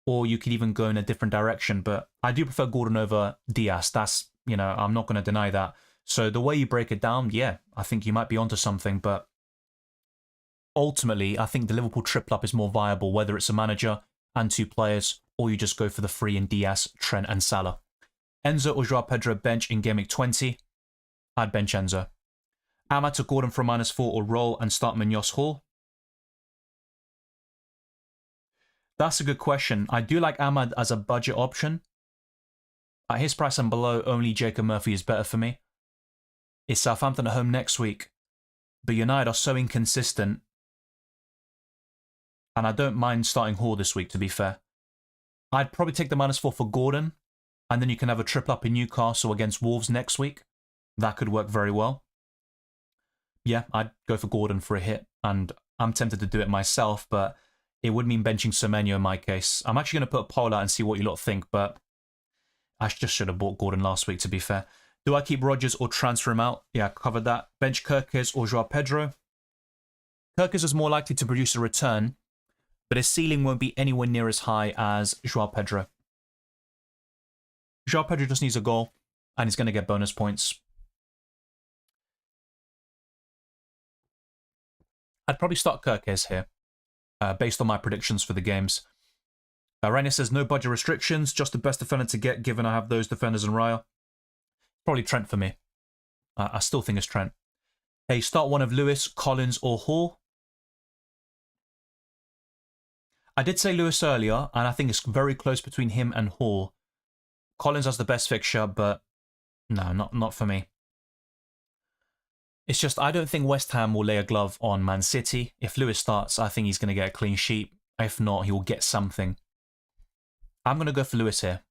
or you could even go in a different direction. But I do prefer Gordon over Diaz. That's, you know, I'm not going to deny that. So the way you break it down, yeah, I think you might be onto something, but ultimately, I think the Liverpool triple up is more viable, whether it's a manager and 2 players, or you just go for the 3 in Diaz, Trent and Salah. Enzo or João Pedro bench in Gameweek 20. I'd bench Enzo. Ahmad to Gordon for a -4 or roll and start Munoz Hall. That's a good question. I do like Ahmad as a budget option. At his price and below, only Jacob Murphy is better for me. It's Southampton at home next week, but United are so inconsistent, and I don't mind starting Hall this week, to be fair. I'd probably take the -4 for Gordon, and then you can have a triple up in Newcastle against Wolves next week. That could work very well. Yeah, I'd go for Gordon for a hit, and I'm tempted to do it myself, but it would mean benching Semenyo in my case. I'm actually going to put a poll out and see what you lot think, but I just should have bought Gordon last week, to be fair. Do I keep Rodgers or transfer him out? Yeah, I covered that. Bench Kirkes or João Pedro? Kirkes is more likely to produce a return, but his ceiling won't be anywhere near as high as João Pedro. João Pedro just needs a goal, and he's going to get bonus points. I'd probably start Kirkes here, based on my predictions for the games. Rainer says, no budget restrictions, just the best defender to get, given I have those defenders in Raya. Probably Trent for me. I still think it's Trent. Hey, start one of Lewis, Collins, or Hall. I did say Lewis earlier, and I think it's very close between him and Hall. Collins has the best fixture, but no, not for me. It's just I don't think West Ham will lay a glove on Man City. If Lewis starts, I think he's going to get a clean sheet. If not, he will get something. I'm going to go for Lewis here.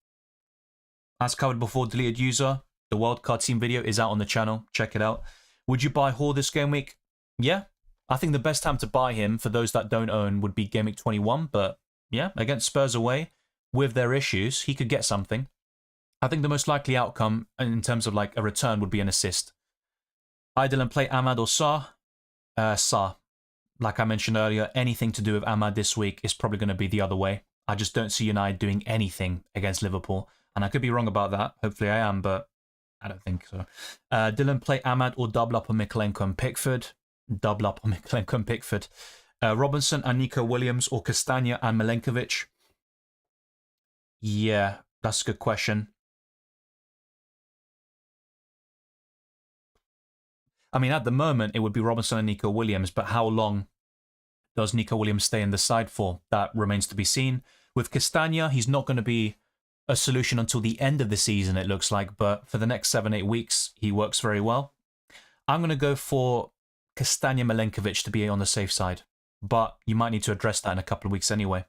As covered before, deleted user, the wildcard team video is out on the channel. Check it out. Would you buy Hall this game week? Yeah. I think the best time to buy him, for those that don't own, would be Game Week 21. But yeah, against Spurs away, with their issues, he could get something. I think the most likely outcome, in terms of like a return, would be an assist. Idle and play Ahmad or Sarr? Sarr. Like I mentioned earlier, anything to do with Ahmad this week is probably going to be the other way. I just don't see United doing anything against Liverpool. And I could be wrong about that. Hopefully I am, but I don't think so. Dylan, play Ahmad or double up on Mikalenko and Pickford? Double up on Mikalenko and Pickford. Robinson and Nico Williams or Castagna and Milenkovic? Yeah, that's a good question. I mean, at the moment, it would be Robinson and Nico Williams, but how long does Nico Williams stay in the side for? That remains to be seen. With Castagna, he's not going to be a solution until the end of the season, it looks like, but for the next 7-8 weeks, he works very well. I'm going to go for Castagna Milenkovic to be on the safe side, but you might need to address that in a couple of weeks anyway.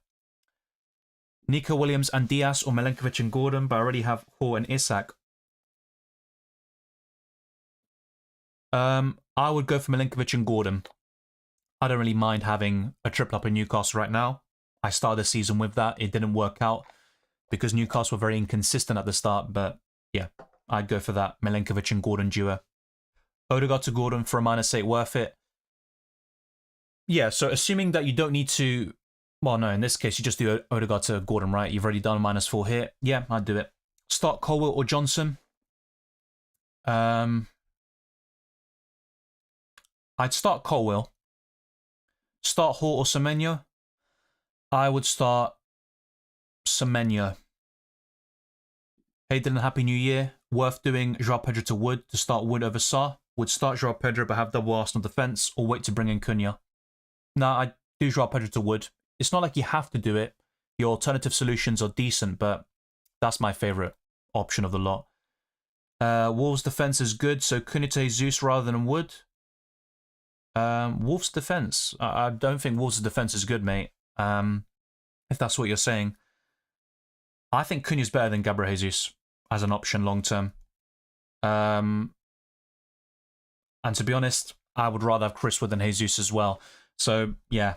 Nico Williams and Diaz or Milenkovic and Gordon, but I already have Hall and Isak. I would go for Milenkovic and Gordon. I don't really mind having a triple up in Newcastle right now. I started the season with that. It didn't work out because Newcastle were very inconsistent at the start, but yeah, I'd go for that Milenkovic and Gordon duo. Odegaard to Gordon for a -8, worth it. Yeah, so assuming that you don't need to... Well, no, in this case, you just do Odegaard to Gordon, right? You've already done -4 here. Yeah, I'd do it. Start Colwill or Johnson. I'd start Colwill. Start Hall or Semenyo? I would start Semenyo. Hey Dylan, Happy New Year. Worth doing Joao Pedro to Wood to start Wood over Sarr? Would start Joao Pedro but have double Arsenal defence, or wait to bring in Cunha? Nah, I do Joao Pedro to Wood. It's not like you have to do it. Your alternative solutions are decent, but that's my favourite option of the lot. Wolves' defence is good, so Cunha to Jesus rather than Wood. Wolves' defence. I don't think Wolves' defence is good, mate. If that's what you're saying. I think Cunha's better than Gabriel Jesus as an option long term. And to be honest, I would rather have Chris Wood than Jesus as well. So, yeah,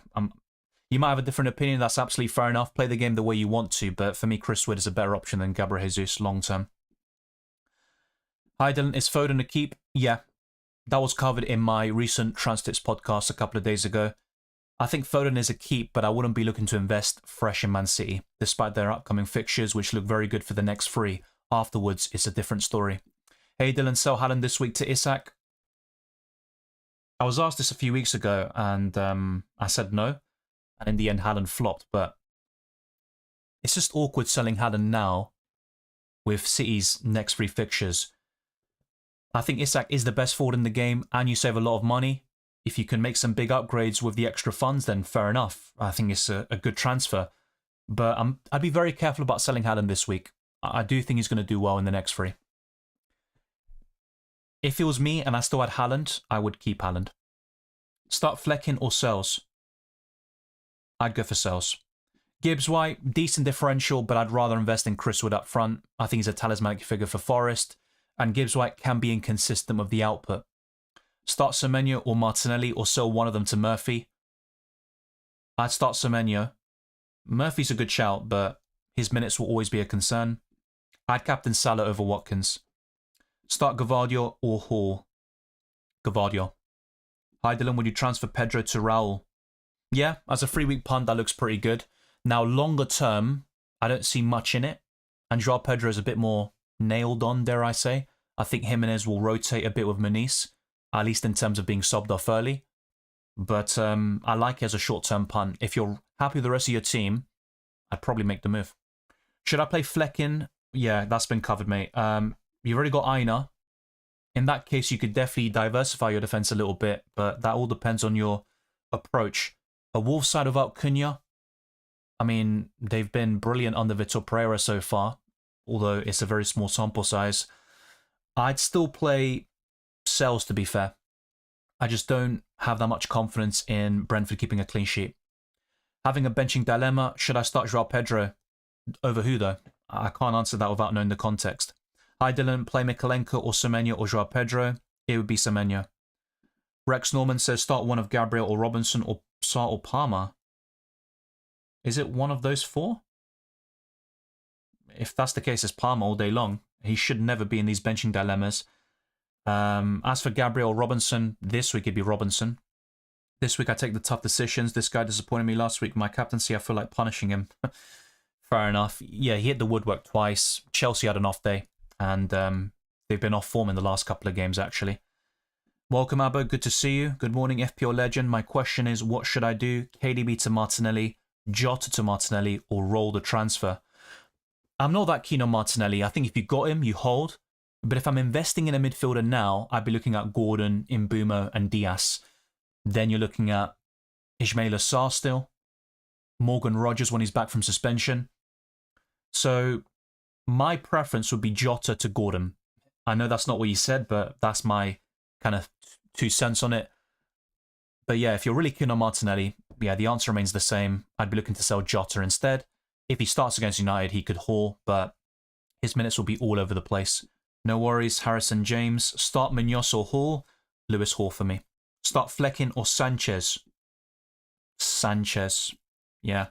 you might have a different opinion. That's absolutely fair enough. Play the game the way you want to. But for me, Chris Wood is a better option than Gabriel Jesus long term. Hi, Dylan. Is Foden a keep? Yeah. That was covered in my recent Transtips podcast a couple of days ago. I think Foden is a keep, but I wouldn't be looking to invest fresh in Man City, despite their upcoming fixtures, which look very good for the next 3. Afterwards, it's a different story. Hey Dylan, sell Haaland this week to Isak? I was asked this a few weeks ago, and I said no. And in the end, Haaland flopped, but it's just awkward selling Haaland now with City's next 3 fixtures. I think Isak is the best forward in the game, and you save a lot of money. If you can make some big upgrades with the extra funds, then fair enough. I think it's a good transfer. But I'd be very careful about selling Haaland this week. I do think he's going to do well in the next 3. If it was me and I still had Haaland, I would keep Haaland. Start Flecking or sells? I'd go for sells. Gibbs White, decent differential, but I'd rather invest in Chris Wood up front. I think he's a talismanic figure for Forest, and Gibbs White can be inconsistent with the output. Start Semenyo or Martinelli, or sell one of them to Murphy. I'd start Semenyo. Murphy's a good shout, but his minutes will always be a concern. I'd captain Salah over Watkins. Start Gvardiol or Hall. Gvardiol. Hi Dylan, would you transfer Pedro to Raul? Yeah, as a 3-week punt, that looks pretty good. Now, longer term, I don't see much in it. And Joao Pedro is a bit more nailed on, dare I say. I think Jimenez will rotate a bit with Muniz, at least in terms of being subbed off early. But I like it as a short-term punt. If you're happy with the rest of your team, I'd probably make the move. Should I play Fleckin? Yeah, that's been covered, mate. You've already got Aina. In that case, you could definitely diversify your defense a little bit, but that all depends on your approach. A Wolves side without Cunha, I mean, they've been brilliant under Vitor Pereira so far, although it's a very small sample size. I'd still play Sells, to be fair. I just don't have that much confidence in Brentford keeping a clean sheet. Having a benching dilemma, should I start Joao Pedro? Over who, though? I can't answer that without knowing the context. Hi Dylan, play Mikalenko or Semenyo or Joao Pedro? It would be Semenyo. Rex Norman says start one of Gabriel or Robinson or Sarr or Palmer. Is it one of those 4? If that's the case, it's Palmer all day long. He should never be in these benching dilemmas. As for Gabriel or Robinson, this week it'd be Robinson. This week I take the tough decisions. This guy disappointed me last week. My captaincy, I feel like punishing him. Fair enough. Yeah, he hit the woodwork twice. Chelsea had an off day. And they've been off form in the last couple of games, actually. Welcome, Abba. Good to see you. Good morning, FPL legend. My question is, what should I do? KDB to Martinelli, Jota to Martinelli, or roll the transfer? I'm not that keen on Martinelli. I think if you got him, you hold. But if I'm investing in a midfielder now, I'd be looking at Gordon, Mbeumo, and Diaz. Then you're looking at Ismaila Sarr still, Morgan Rogers when he's back from suspension. So my preference would be Jota to Gordon. I know that's not what you said, but that's my kind of 2 cents on it. But yeah, if you're really keen on Martinelli, yeah, the answer remains the same. I'd be looking to sell Jota instead. If he starts against United, he could haul, but his minutes will be all over the place. No worries, Harrison James. Start Munoz or Hall. Lewis Hall for me. Start Fleckin or Sanchez. Sanchez. Yeah.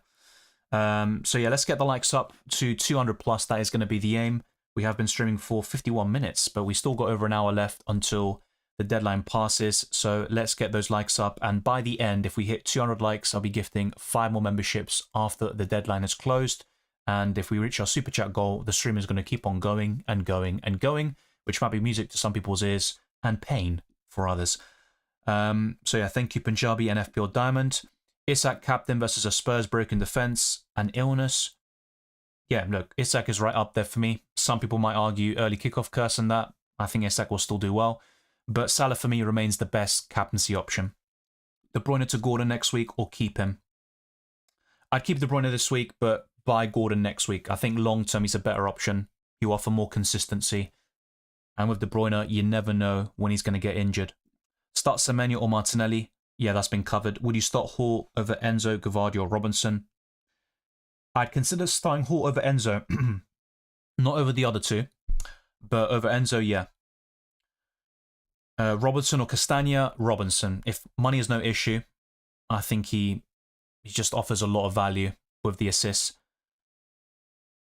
So yeah, let's get the likes up to 200 plus. That is going to be the aim. We have been streaming for 51 minutes, but we still got over an hour left until the deadline passes. So let's get those likes up. And by the end, if we hit 200 likes, I'll be gifting 5 more memberships after the deadline is closed. And if we reach our super chat goal, the stream is going to keep on going and going and going, which might be music to some people's ears and pain for others. So yeah, thank you Punjabi and FPL Diamond. Isak captain versus a Spurs broken defense and illness. Yeah, look, Isak is right up there for me. Some people might argue early kickoff curse and that. I think Isak will still do well. But Salah for me remains the best captaincy option. De Bruyne to Gordon next week or keep him. I'd keep De Bruyne this week, but buy Gordon next week. I think long term he's a better option. You offer more consistency. And with De Bruyne, you never know when he's going to get injured. Start Semenyo or Martinelli. Yeah, that's been covered. Would you start Hall over Enzo, Gavardi or Robinson? I'd consider starting Hall over Enzo. Not over the other two, but over Enzo, yeah. Robinson or Castagna? Robinson. If money is no issue, I think he just offers a lot of value with the assists.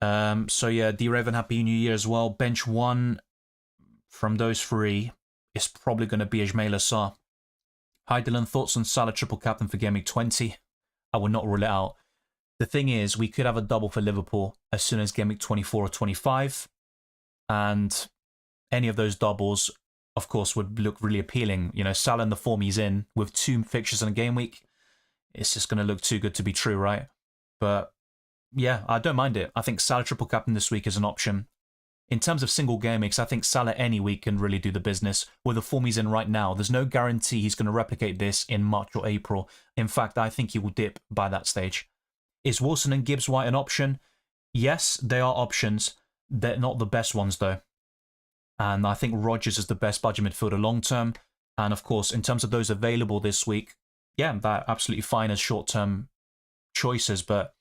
So yeah, D-Raven, Happy New Year as well. Bench one from those three is probably going to be Ismaila Sarr. Hi Dylan, thoughts on Salah triple captain for Gameweek 20? I would not rule it out. The thing is, we could have a double for Liverpool as soon as Gameweek 24 or 25. And any of those doubles, of course, would look really appealing. You know, Salah in the form he's in with 2 fixtures in a game week, it's just going to look too good to be true, right? But yeah, I don't mind it. I think Salah triple captain this week is an option. In terms of single game weeks, I think Salah any week can really do the business. With the form he's in right now, there's no guarantee he's going to replicate this in March or April. In fact, I think he will dip by that stage. Is Wilson and Gibbs White an option? Yes, they are options. They're not the best ones, though. And I think Rodgers is the best budget midfielder long term. And of course, in terms of those available this week, yeah, they're absolutely fine as short-term choices, but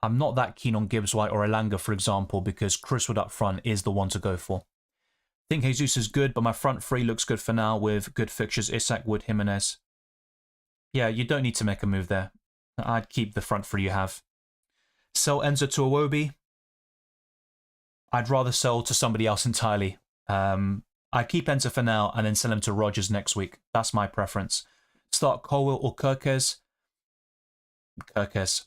I'm not that keen on Gibbs White or Elanga, for example, because Chris Wood up front is the one to go for. I think Jesus is good, but my front three looks good for now with good fixtures, Isak, Wood, Jimenez. Yeah, you don't need to make a move there. I'd keep the front three you have. Sell Enzo to Iwobi. I'd rather sell to somebody else entirely. I'd keep Enzo for now and then sell him to Rodgers next week. That's my preference. Start Colwill or Kirkes. Kirkes.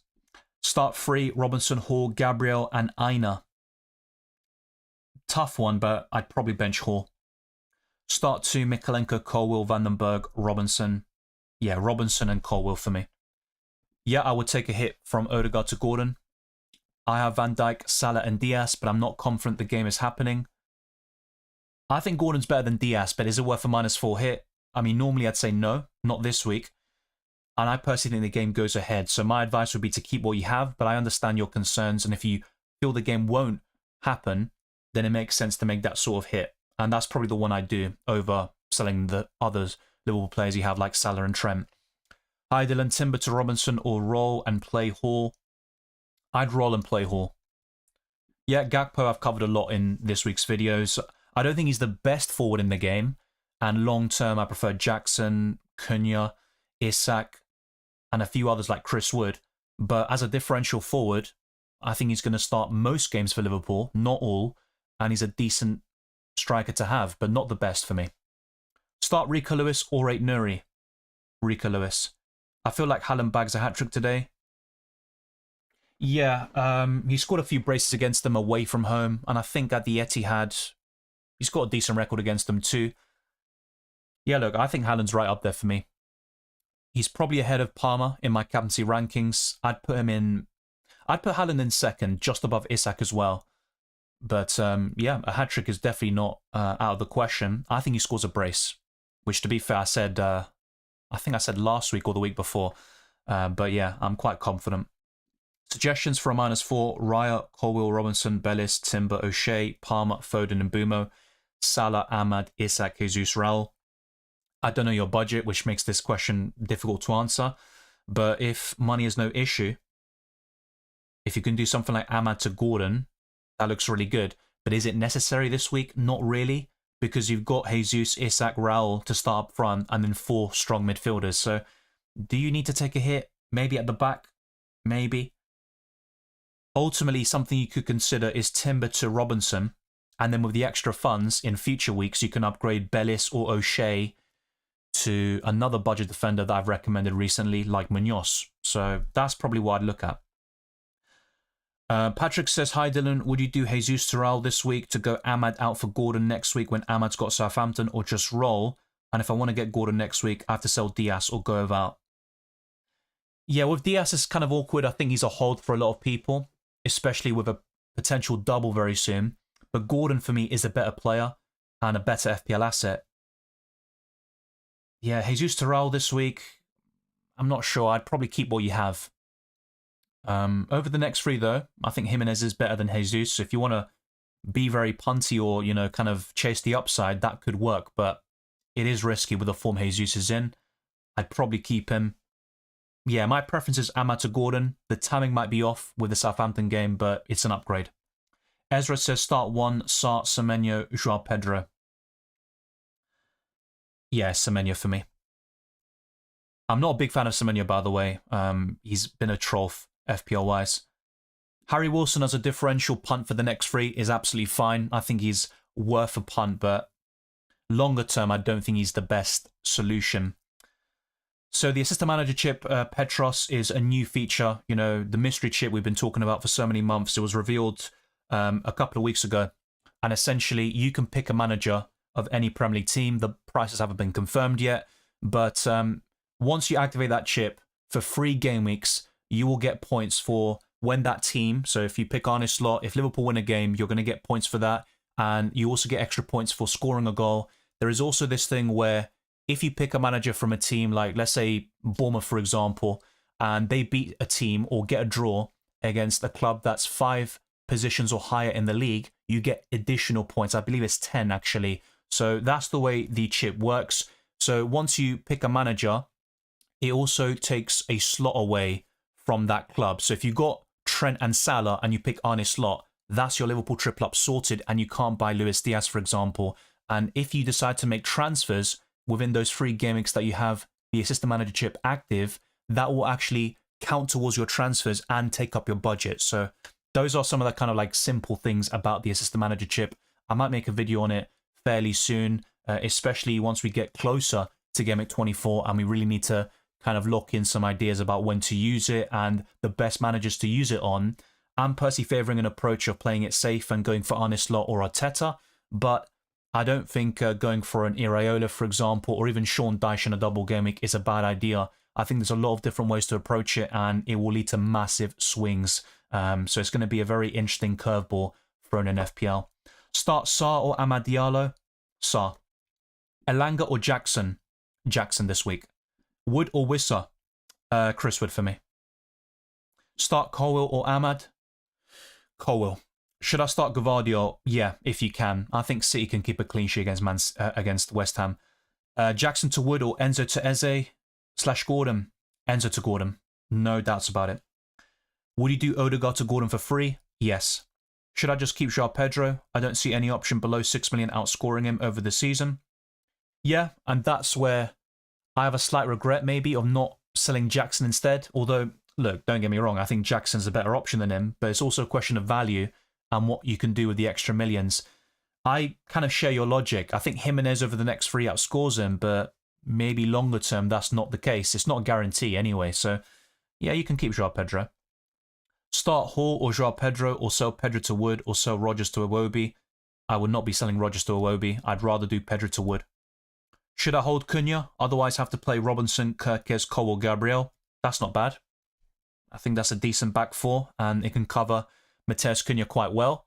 Start 3, Robinson, Hall, Gabriel, and Aina. Tough one, but I'd probably bench Hall. Start 2, Mikalenko, Colwill, Vandenberg, Robinson. Yeah, Robinson and Colwill for me. Yeah, I would take a hit from Odegaard to Gordon. I have Van Dijk, Salah, and Diaz, but I'm not confident the game is happening. I think Gordon's better than Diaz, but is it worth a -4 hit? I mean, normally I'd say no, not this week. And I personally think the game goes ahead. So my advice would be to keep what you have, but I understand your concerns. And if you feel the game won't happen, then it makes sense to make that sort of hit. And that's probably the one I'd do over selling the others Liverpool players you have like Salah and Trent. Hi Dylan, Timber to Robinson or roll and play Hall. I'd roll and play Hall. Yeah, Gakpo I've covered a lot in this week's videos. I don't think he's the best forward in the game. And long term, I prefer Jackson, Cunha, Isak, and a few others like Chris Wood. But as a differential forward, I think he's going to start most games for Liverpool, not all, and he's a decent striker to have, but not the best for me. Start Rico Lewis or Ait Nuri. Rico Lewis. I feel like Haaland bags a hat-trick today. Yeah, he scored a few braces against them away from home, and I think at the Etihad, he's got a decent record against them too. Yeah, look, I think Haaland's right up there for me. He's probably ahead of Palmer in my captaincy rankings. I'd put Haaland in second, just above Isak as well. But yeah, a hat-trick is definitely not out of the question. I think he scores a brace, which to be fair, I think I said last week or the week before. But yeah, I'm quite confident. Suggestions for a -4, Raya, Colwill, Robinson, Bellis, Timber, O'Shea, Palmer, Foden and Bumo, Salah, Ahmad, Isak, Jesus, Raul. I don't know your budget, which makes this question difficult to answer. But if money is no issue, if you can do something like Ahmad to Gordon, that looks really good. But is it necessary this week? Not really, because you've got Jesus, Isak, Raul to start up front and then 4 strong midfielders. So do you need to take a hit? Maybe at the back? Maybe. Ultimately, something you could consider is Timber to Robinson. And then with the extra funds in future weeks, you can upgrade Bellis or O'Shea to another budget defender that I've recommended recently, like Munoz. So that's probably what I'd look at. Patrick says, hi Dylan, would you do Jesus Tural this week to go Ahmad out for Gordon next week when Ahmad's got Southampton, or just roll? And if I want to get Gordon next week, I have to sell Diaz or go out. Yeah, with Diaz, it's kind of awkward. I think he's a hold for a lot of people, especially with a potential double very soon. But Gordon, for me, is a better player and a better FPL asset. Yeah, Jesus Terrell this week, I'm not sure. I'd probably keep what you have. Over the next three, though, I think Jimenez is better than Jesus. So if you want to be very punty or, you know, kind of chase the upside, that could work. But it is risky with the form Jesus is in. I'd probably keep him. Yeah, my preference is Ahmad to Gordon. The timing might be off with the Southampton game, but it's an upgrade. Ezra says start one, Sarr, Semenyo, Joao Pedro. Yeah, Semenyo for me. I'm not a big fan of Semenyo, by the way. He's been a trough, FPL-wise. Harry Wilson as a differential punt for the next three is absolutely fine. I think he's worth a punt, but longer term, I don't think he's the best solution. So the assistant manager chip, Petros, is a new feature. You know, the mystery chip we've been talking about for so many months. It was revealed a couple of weeks ago. And essentially, you can pick a manager of any Premier League team. The prices haven't been confirmed yet. But once you activate that chip, for 3 game weeks, you will get points for when that team, so if you pick Arne Slot, if Liverpool win a game, you're going to get points for that. And you also get extra points for scoring a goal. There is also this thing where if you pick a manager from a team, like let's say Bournemouth, for example, and they beat a team or get a draw against a club that's 5 positions or higher in the league, you get additional points. I believe it's 10 actually. So that's the way the chip works. So once you pick a manager, it also takes a slot away from that club. So if you got Trent and Salah and you pick Arne Slot, that's your Liverpool triple up sorted, and you can't buy Luis Diaz, for example. And if you decide to make transfers within those 3 game weeks that you have the assistant manager chip active, that will actually count towards your transfers and take up your budget. So those are some of the kind of like simple things about the assistant manager chip. I might make a video on it fairly soon, especially once we get closer to Game Week 24 and we really need to kind of lock in some ideas about when to use it and the best managers to use it on. I'm personally favouring an approach of playing it safe and going for Arne Slot or Arteta, but I don't think going for an Iraola, for example, or even Sean Dyche in a double game week is a bad idea. I think there's a lot of different ways to approach it, and it will lead to massive swings. So it's going to be a very interesting curveball thrown in FPL. Start Sarr or Amad Diallo? Sarr. Elanga or Jackson? Jackson this week. Wood or Wissa? Chris Wood for me. Start Colwill or Ahmad? Colwill. Should I start Gvardiol? Yeah, if you can. I think City can keep a clean sheet against West Ham. Jackson to Wood or Enzo to Eze / Gordon? Enzo to Gordon. No doubts about it. Would you do Odegaard to Gordon for free? Yes. Should I just keep Joao Pedro? I don't see any option below 6 million outscoring him over the season. Yeah, and that's where I have a slight regret maybe of not selling Jackson instead. Although, look, don't get me wrong, I think Jackson's a better option than him, but it's also a question of value and what you can do with the extra millions. I kind of share your logic. I think Jimenez over the next 3 outscores him, but maybe longer term that's not the case. It's not a guarantee anyway, so yeah, you can keep Joao Pedro. Start Hall or Joao Pedro, or sell Pedro to Wood, or sell Rodgers to Iwobi. I would not be selling Rodgers to Iwobi. I'd rather do Pedro to Wood. Should I hold Cunha? Otherwise have to play Robinson, Kirkes, Cole or Gabriel? That's not bad. I think that's a decent back 4, and it can cover Mateus Cunha quite well.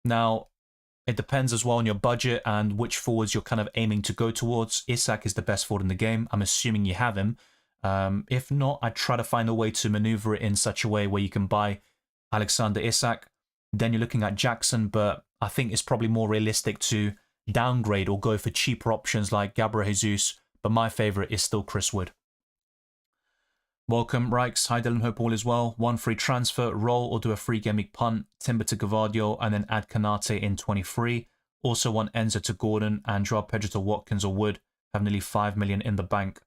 Now, it depends as well on your budget and which forwards you're kind of aiming to go towards. Isak is the best forward in the game. I'm assuming you have him. If not, I'd try to find a way to maneuver it in such a way where you can buy Alexander Isak. Then you're looking at Jackson, but I think it's probably more realistic to downgrade or go for cheaper options like Gabriel Jesus, but my favourite is still Chris Wood. Welcome, Rikes. Hi, Dylan. Hope all is well. 1 free transfer, roll or do a free game week punt, Timber to Gvardiol, and then add Kanate in 23. Also want Enzo to Gordon and Joao Pedro to Watkins or Wood. Have nearly 5 million in the bank.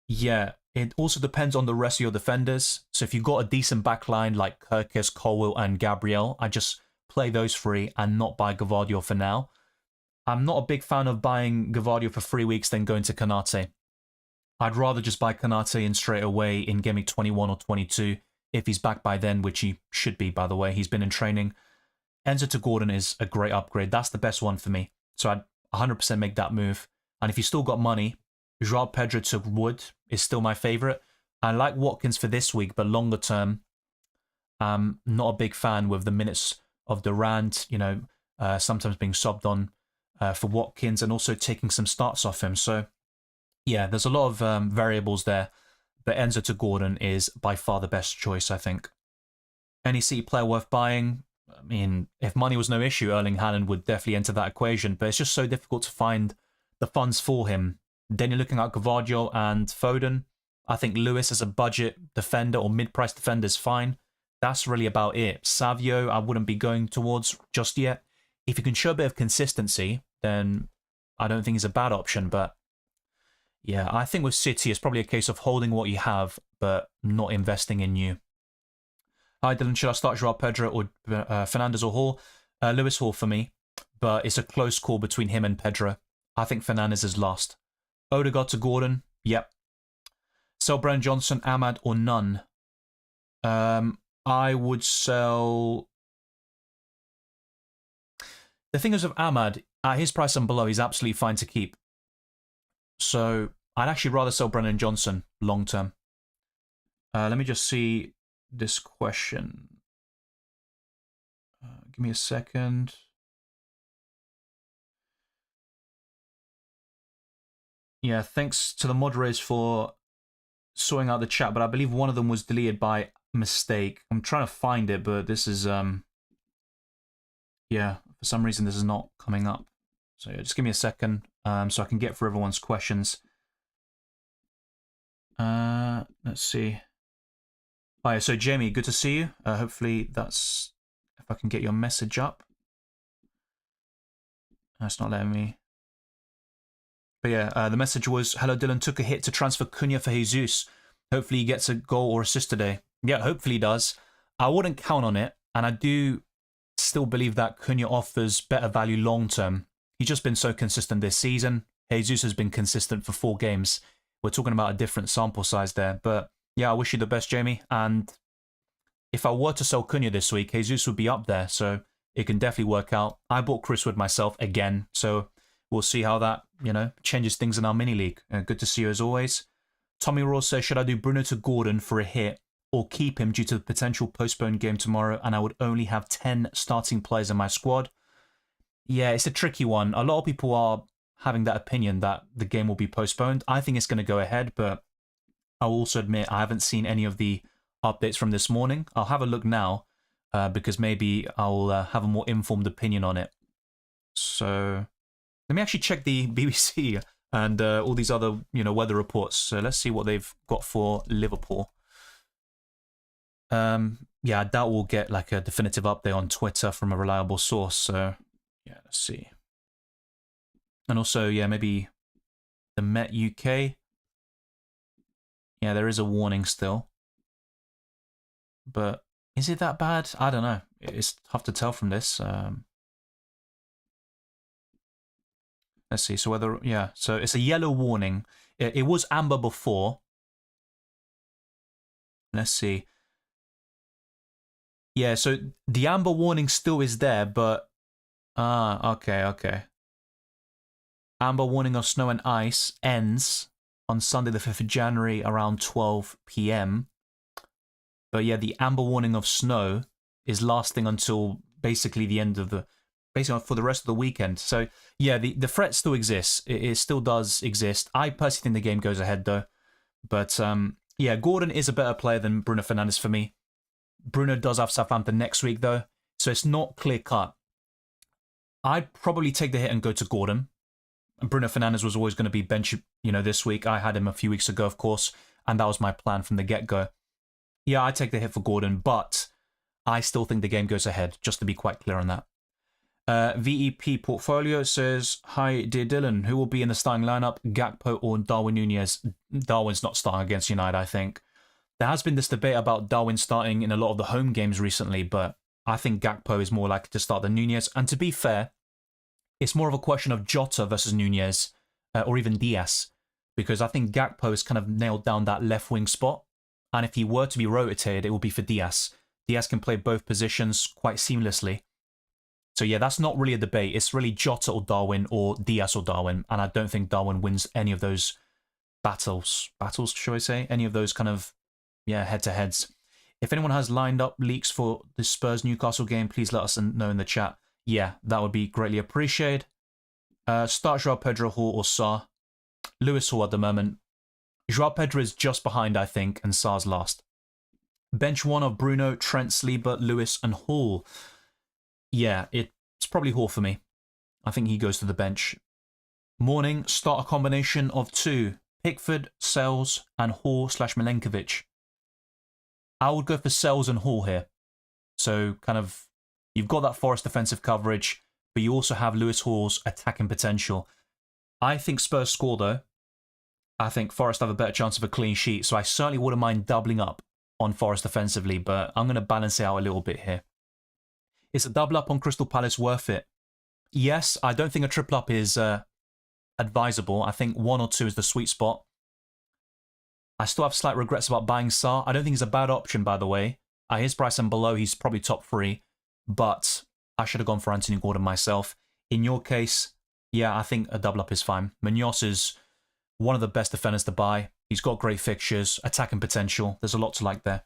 Yeah, it also depends on the rest of your defenders. So if you've got a decent backline like Kirkes, Colwill, and Gabriel, I just play those 3 and not buy Gvardiol for now. I'm not a big fan of buying Gvardiol for 3 weeks then going to Kanate. I'd rather just buy Kanate in straight away in Game Week 21 or 22 if he's back by then, which he should be, by the way. He's been in training. Enzo to Gordon is a great upgrade. That's the best one for me. So I'd 100% make that move. And if you still got money, Joao Pedro to Wood is still my favourite. I like Watkins for this week, but longer term, I'm not a big fan with the minutes of Durant, sometimes being subbed on for Watkins and also taking some starts off him. So, yeah, there's a lot of variables there, but Enzo to Gordon is by far the best choice, I think. Any City player worth buying? I mean, if money was no issue, Erling Haaland would definitely enter that equation, but it's just so difficult to find the funds for him. Then you're looking at Gvardiol and Foden. I think Lewis as a budget defender or mid-price defender is fine. That's really about it. Savio, I wouldn't be going towards just yet. If you can show a bit of consistency, then I don't think he's a bad option. But yeah, I think with City, it's probably a case of holding what you have, but not investing in new. Hi, Dylan. Should I start Joao Pedro or Fernandes or Hall? Lewis Hall for me, but it's a close call between him and Pedro. I think Fernandes is last. Odegaard to Gordon, yep. Sell Brennan Johnson, Ahmad, or none? I would sell... The thing is with Ahmad, at his price and below, he's absolutely fine to keep. So I'd actually rather sell Brennan Johnson long term. Let me just see this question. Give me a second. Yeah, thanks to the moderators for sorting out the chat, but I believe one of them was deleted by mistake. I'm trying to find it, but this is, yeah, for some reason this is not coming up. So yeah, just give me a second so I can get through everyone's questions. Let's see. Oh yeah, so Jamie, good to see you. Hopefully that's, if I can get your message up. That's not letting me. But yeah, the message was, hello Dylan, took a hit to transfer Cunha for Jesus. Hopefully he gets a goal or assist today. Yeah, hopefully he does. I wouldn't count on it, and I do still believe that Cunha offers better value long term. He's just been so consistent this season. Jesus has been consistent for 4 games. We're talking about a different sample size there. But yeah, I wish you the best, Jamie. And if I were to sell Cunha this week, Jesus would be up there, so it can definitely work out. I bought Chris Wood myself again, so we'll see how that, changes things in our mini league. Good to see you as always. Tommy Raw says, should I do Bruno to Gordon for a hit or keep him due to the potential postponed game tomorrow and I would only have 10 starting players in my squad? Yeah, it's a tricky one. A lot of people are having that opinion that the game will be postponed. I think it's going to go ahead, but I'll also admit I haven't seen any of the updates from this morning. I'll have a look now because maybe I'll have a more informed opinion on it. So let me actually check the BBC and all these other, weather reports. So let's see what they've got for Liverpool. Yeah, I doubt we'll get like a definitive update on Twitter from a reliable source. So yeah, let's see. And also, yeah, maybe the Met UK. Yeah, there is a warning still. But is it that bad? I don't know. It's tough to tell from this. Let's see. So whether, yeah, so it's a yellow warning. It was amber before. Let's see. Yeah, so the amber warning still is there, but okay. Amber warning of snow and ice ends on Sunday the 5th of January around 12 p.m. But yeah, the amber warning of snow is lasting until basically the end of basically for the rest of the weekend. So yeah, the threat still exists. It still does exist. I personally think the game goes ahead though. But yeah, Gordon is a better player than Bruno Fernandes for me. Bruno does have Southampton next week though, so it's not clear cut. I'd probably take the hit and go to Gordon. Bruno Fernandes was always going to be bench, this week. I had him a few weeks ago, of course, and that was my plan from the get-go. Yeah, I'd take the hit for Gordon, but I still think the game goes ahead, just to be quite clear on that. VEP Portfolio says, hi, dear Dylan, who will be in the starting lineup, Gakpo or Darwin Nunez? Darwin's not starting against United, I think. There has been this debate about Darwin starting in a lot of the home games recently, but I think Gakpo is more likely to start than Nunez. And to be fair, it's more of a question of Jota versus Nunez, or even Diaz, because I think Gakpo has kind of nailed down that left wing spot. And if he were to be rotated, it will be for Diaz. Diaz can play both positions quite seamlessly. So yeah, that's not really a debate. It's really Jota or Darwin or Diaz or Darwin. And I don't think Darwin wins any of those battles, should I say? Any of those kind of, yeah, head-to-heads. If anyone has lined up leaks for the Spurs-Newcastle game, please let us know in the chat. Yeah, that would be greatly appreciated. Start Joao Pedro, Hall, or Sarr. Lewis Hall at the moment. Joao Pedro is just behind, I think, and Sarr's last. Bench one of Bruno, Trent, Saliba, Lewis, and Hall. Yeah, it's probably Hall for me. I think he goes to the bench. Morning, start a combination of two. Pickford, Sells, and Hall/Milenkovic. I would go for Sells and Hall here. So, kind of, you've got that Forest defensive coverage, but you also have Lewis Hall's attacking potential. I think Spurs score, though. I think Forest have a better chance of a clean sheet, so I certainly wouldn't mind doubling up on Forest defensively, but I'm going to balance it out a little bit here. Is a double up on Crystal Palace worth it? Yes, I don't think a triple up is advisable. I think 1 or 2 is the sweet spot. I still have slight regrets about buying Sarr. I don't think he's a bad option, by the way. At his price and below, he's probably top 3, but I should have gone for Anthony Gordon myself. In your case, yeah, I think a double up is fine. Munoz is one of the best defenders to buy. He's got great fixtures, attacking potential. There's a lot to like there.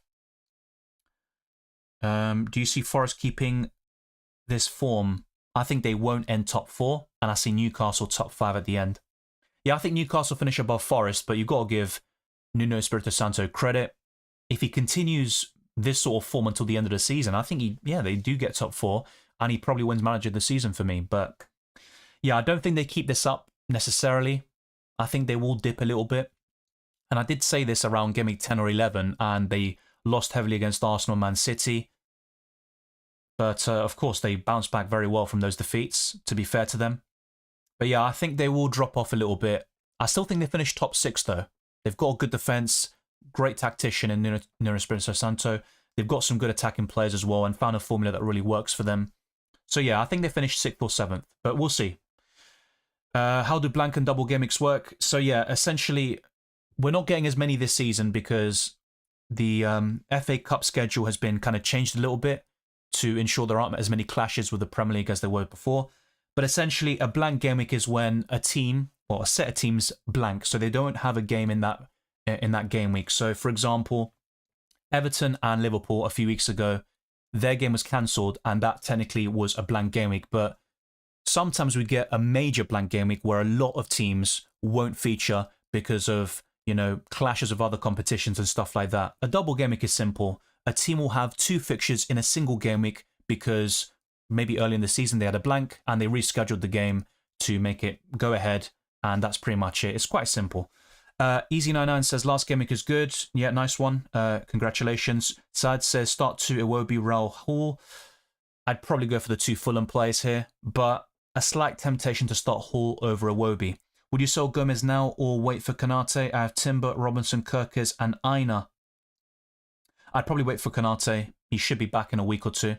Do you see Forest keeping this form? I think they won't end top 4, and I see Newcastle top 5 at the end. Yeah, I think Newcastle finish above Forest, but you've got to give Nuno Espirito Santo credit. If he continues this sort of form until the end of the season, I think they do get top 4, and he probably wins manager of the season for me. But yeah, I don't think they keep this up necessarily. I think they will dip a little bit. And I did say this around Game Week 10 or 11, and they lost heavily against Arsenal and Man City. But of course, they bounced back very well from those defeats, to be fair to them. But yeah, I think they will drop off a little bit. I still think they finish top 6, though. They've got a good defence, great tactician in Nuno Espirito Santo. They've got some good attacking players as well and found a formula that really works for them. So yeah, I think they finished 6th or 7th, but we'll see. How do blank and double game weeks work? So yeah, essentially, we're not getting as many this season because the FA Cup schedule has been kind of changed a little bit to ensure there aren't as many clashes with the Premier League as there were before. But essentially, a blank game week is when a team, or a set of teams, blank, so they don't have a game in that game week. So, for example, Everton and Liverpool a few weeks ago, their game was cancelled, and that technically was a blank game week. But sometimes we get a major blank game week where a lot of teams won't feature because of, clashes of other competitions and stuff like that. A double game week is simple. A team will have 2 fixtures in a single game week because maybe early in the season they had a blank and they rescheduled the game to make it go ahead, and that's pretty much it. It's quite simple. Easy99 says last game week is good. Yeah, nice one. Congratulations. Sad says start 2 Iwobi, Raul, Hall. I'd probably go for the 2 Fulham players here, but a slight temptation to start Hall over Iwobi. Would you sell Gomez now or wait for Konate? I have Timber, Robinson, Kirkes, and Aina. I'd probably wait for Konate. He should be back in a week or 2.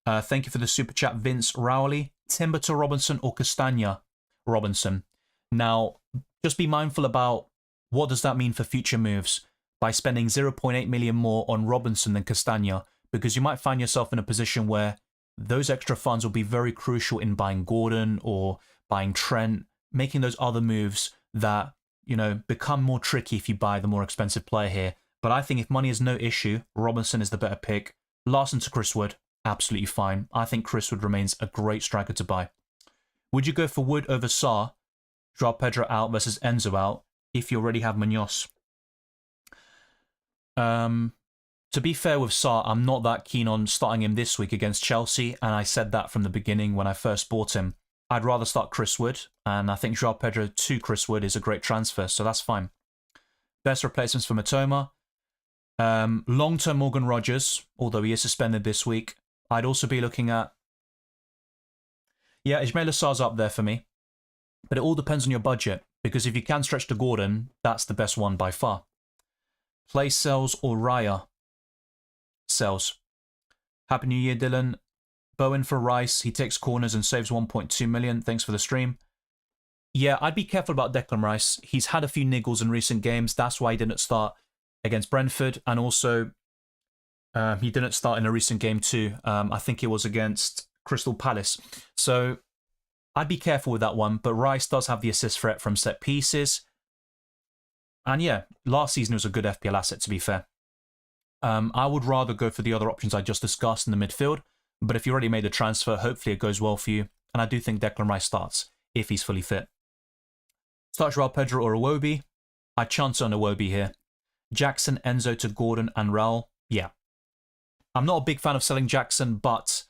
Thank you for the super chat, Vince Rowley. Timber to Robinson or Castagna? Robinson. Now, just be mindful about what does that mean for future moves by spending 0.8 million more on Robinson than Castagna, because you might find yourself in a position where those extra funds will be very crucial in buying Gordon or buying Trent, making those other moves that, become more tricky if you buy the more expensive player here. But I think if money is no issue, Robinson is the better pick. Larson to Chris Wood, absolutely fine. I think Chris Wood remains a great striker to buy. Would you go for Wood over Sarr, Joao Pedro out versus Enzo out, if you already have Munoz? To be fair with Sarr, I'm not that keen on starting him this week against Chelsea, and I said that from the beginning when I first bought him. I'd rather start Chris Wood, and I think Joao Pedro to Chris Wood is a great transfer, so that's fine. Best replacements for Matoma. Long-term Morgan Rogers, although he is suspended this week. I'd also be looking at... Yeah, Ismail Assar's up there for me. But it all depends on your budget, because if you can stretch to Gordon, that's the best one by far. Play Sells or Raya? Sells. Happy New Year, Dylan. Bowen for Rice. He takes corners and saves 1.2 million. Thanks for the stream. Yeah, I'd be careful about Declan Rice. He's had a few niggles in recent games. That's why he didn't start against Brentford, and also he didn't start in a recent game too. I think it was against Crystal Palace. So I'd be careful with that one, but Rice does have the assist threat from set pieces. And yeah, last season was a good FPL asset, to be fair. I would rather go for the other options I just discussed in the midfield, but if you already made the transfer, hopefully it goes well for you. And I do think Declan Rice starts, if he's fully fit. Start Joao Pedro or Iwobi. I chance on Iwobi here. Jackson, Enzo to Gordon and Raul. Yeah. I'm not a big fan of selling Jackson, but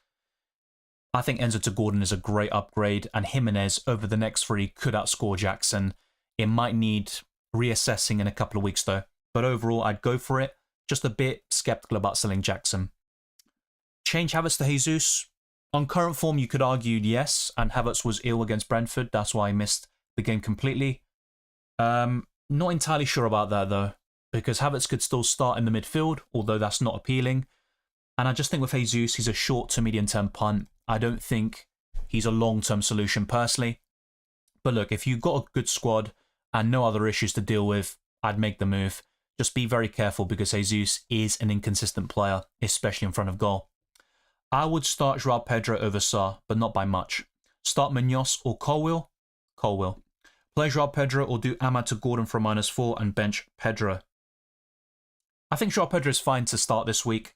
I think Enzo to Gordon is a great upgrade, and Jimenez over the next 3 could outscore Jackson. It might need reassessing in a couple of weeks though, but overall I'd go for it. Just a bit skeptical about selling Jackson. Change Havertz to Jesus. On current form, you could argue yes, and Havertz was ill against Brentford. That's why I missed the game completely. Not entirely sure about that though, because Havertz could still start in the midfield, although that's not appealing. And I just think with Jesus, he's a short to medium term punt. I don't think he's a long-term solution personally. But look, if you've got a good squad and no other issues to deal with, I'd make the move. Just be very careful because Jesus is an inconsistent player, especially in front of goal. I would start Joao Pedro over Sarr, but not by much. Start Munoz or Colwill? Colwill. Play Joao Pedro or do Ahmad to Gordon for a -4 and bench Pedro. I think Joao Pedro is fine to start this week,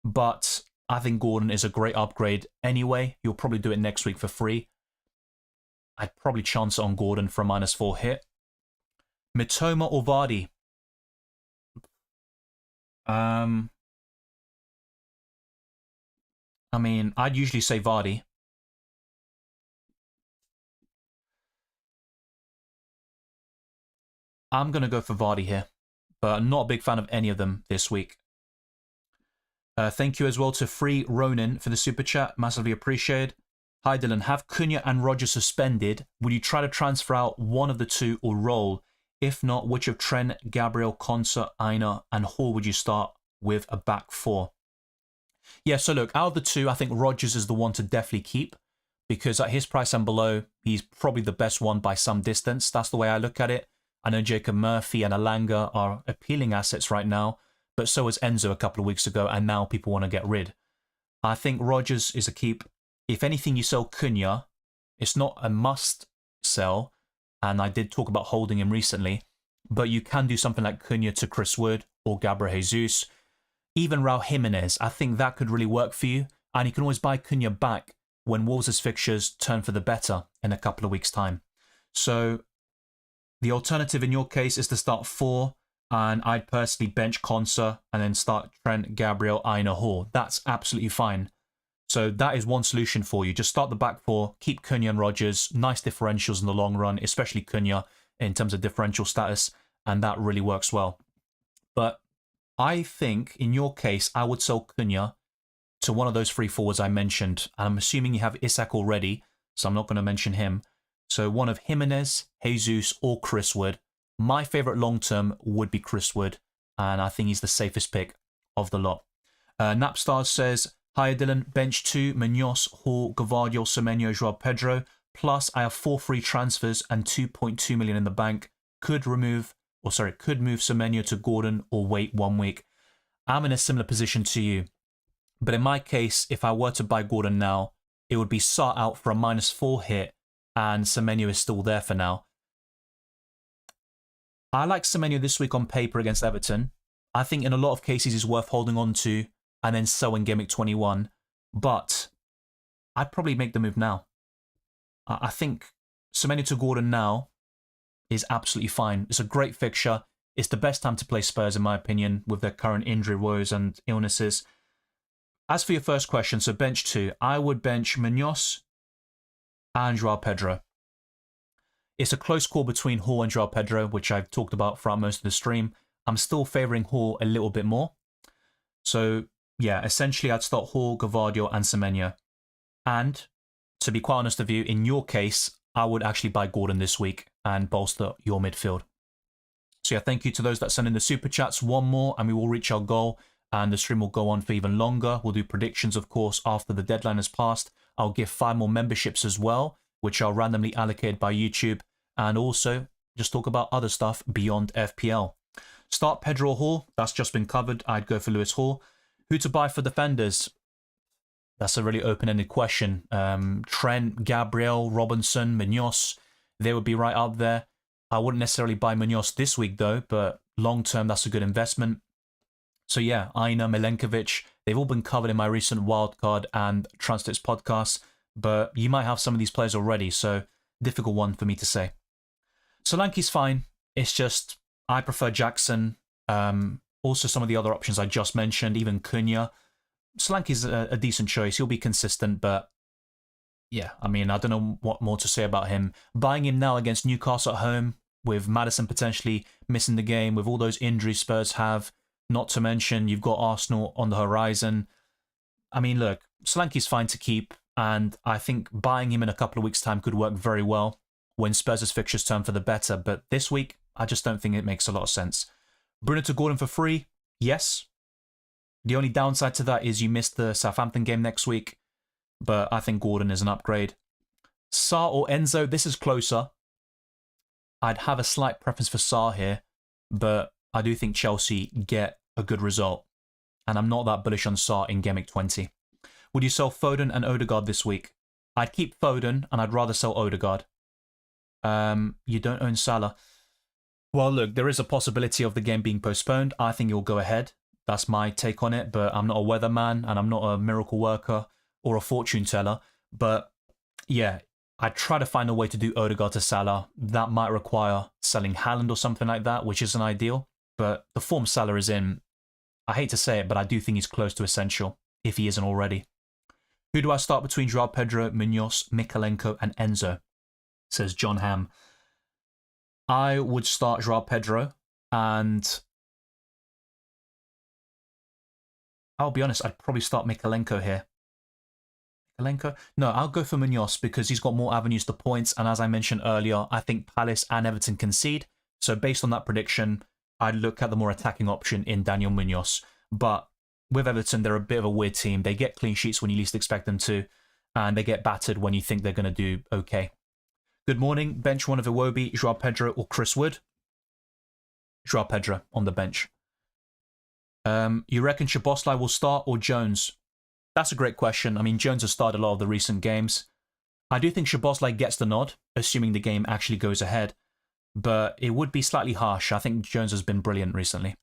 but I think Gordon is a great upgrade anyway. You'll probably do it next week for free. I'd probably chance it on Gordon for a -4 hit. Mitoma or Vardy? I mean, I'd usually say Vardy. I'm going to go for Vardy here, but I'm not a big fan of any of them this week. Thank you as well to Free Ronin for the super chat. Massively appreciated. Hi Dylan, have Cunha and Rodgers suspended? Will you try to transfer out one of the two or roll? If not, which of Trent, Gabriel, Konsa, Aina, and Hall would you start with a back 4? Yeah, so look, out of the two, I think Rodgers is the one to definitely keep, because at his price and below, he's probably the best one by some distance. That's the way I look at it. I know Jacob Murphy and Alanga are appealing assets right now, but so was Enzo a couple of weeks ago, and now people want to get rid. I think Rodgers is a keep. If anything, you sell Cunha. It's not a must sell, and I did talk about holding him recently, but you can do something like Cunha to Chris Wood or Gabriel Jesus. Even Raul Jimenez, I think that could really work for you, and you can always buy Cunha back when Wolves' fixtures turn for the better in a couple of weeks' time. So the alternative in your case is to start 4, and I'd personally bench Konsa and then start Trent, Gabriel, Aina, Hall. That's absolutely fine. So that is one solution for you. Just start the back 4, keep Cunha and Rodgers, nice differentials in the long run, especially Cunha in terms of differential status, and that really works well. But I think in your case, I would sell Cunha to one of those 3 forwards I mentioned. And I'm assuming you have Isak already, so I'm not going to mention him. So one of Jimenez, Jesus, or Chris Wood. My favourite long-term would be Chris Wood, and I think he's the safest pick of the lot. Napstar says, hi Dylan, bench 2, Munoz, Hall, Gavardio, Semenyo, Joao Pedro. Plus, I have 4 free transfers and 2.2 million in the bank. Could move Semenyo to Gordon or wait 1 week. I'm in a similar position to you. But in my case, if I were to buy Gordon now, it would be Sarr out for a -4 hit, and Semenyo is still there for now. I like Semenyo this week on paper against Everton. I think in a lot of cases he's worth holding on to and then selling Gameweek 21. But I'd probably make the move now. I think Semenyo to Gordon now is absolutely fine. It's a great fixture. It's the best time to play Spurs, in my opinion, with their current injury woes and illnesses. As for your first question, so bench 2, I would bench Munoz and Joao Pedro. It's a close call between Hall and Joao Pedro, which I've talked about throughout most of the stream. I'm still favouring Hall a little bit more. So, yeah, essentially I'd start Hall, Gavardio and Semenyo. And, to be quite honest with you, in your case, I would actually buy Gordon this week and bolster your midfield. So yeah, thank you to those that sent in the super chats. One more and we will reach our goal, and the stream will go on for even longer. We'll do predictions, of course, after the deadline has passed. I'll give 5 more memberships as well, which are randomly allocated by YouTube, and also just talk about other stuff beyond FPL. Start Pedro Hall, that's just been covered. I'd go for Lewis Hall. Who to buy for defenders? That's a really open-ended question. Trent, Gabriel, Robinson, Munoz, they would be right up there. I wouldn't necessarily buy Munoz this week though, but long term that's a good investment. So yeah, Aina, Milenkovic, they've all been covered in my recent wildcard and Transfits podcasts, but you might have some of these players already, so difficult one for me to say. Solanke's fine. It's just I prefer Jackson. Also some of the other options I just mentioned, even Cunha. Solanke's a decent choice. He'll be consistent, but yeah, I mean, I don't know what more to say about him. Buying him now against Newcastle at home, with Maddison potentially missing the game, with all those injuries Spurs have, not to mention you've got Arsenal on the horizon. I mean, look, Solanke's fine to keep, and I think buying him in a couple of weeks' time could work very well when Spurs' fixtures turn for the better, but this week, I just don't think it makes a lot of sense. Bruno to Gordon for free? Yes. The only downside to that is you missed the Southampton game next week, but I think Gordon is an upgrade. Sarr or Enzo, this is closer. I'd have a slight preference for Sarr here, but I do think Chelsea get a good result, and I'm not that bullish on Sarr in Gameweek 20. Would you sell Foden and Odegaard this week? I'd keep Foden, and I'd rather sell Odegaard. You don't own Salah. Well, look, there is a possibility of the game being postponed. I think you'll go ahead. That's my take on it, but I'm not a weatherman, and I'm not a miracle worker or a fortune teller. But yeah, I'd try to find a way to do Odegaard to Salah. That might require selling Haaland or something like that, which isn't ideal. But the form Salah is in, I hate to say it, but I do think he's close to essential, if he isn't already. Who do I start between Joao Pedro, Munoz, Mykolenko, and Enzo? Says John Ham. I would start Joao Pedro, and I'll be honest, I'd probably start Mykolenko here. Mykolenko? No, I'll go for Munoz because he's got more avenues to points, and as I mentioned earlier, I think Palace and Everton concede. So based on that prediction, I'd look at the more attacking option in Daniel Munoz. But with Everton, they're a bit of a weird team. They get clean sheets when you least expect them to, and they get battered when you think they're going to do okay. Good morning. Bench one of Iwobi, Joao Pedro, or Chris Wood? Joao Pedro on the bench. You reckon Szoboszlai will start or Jones? That's a great question. I mean, Jones has started a lot of the recent games. I do think Szoboszlai gets the nod, assuming the game actually goes ahead. But it would be slightly harsh. I think Jones has been brilliant recently.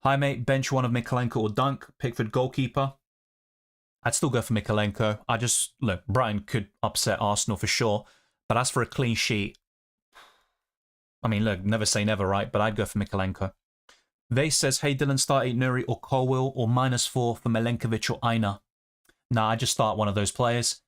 Hi mate, bench one of Mykolenko or Dunk, Pickford goalkeeper. I'd still go for Mykolenko. Look, Brighton could upset Arsenal for sure. But as for a clean sheet, I mean, look, never say never, right? But I'd go for Mykolenko. Vase says, hey Dylan, start 8 Nuri or Colwill or -4 for Milenkovic or Aina. Nah, I just start one of those players.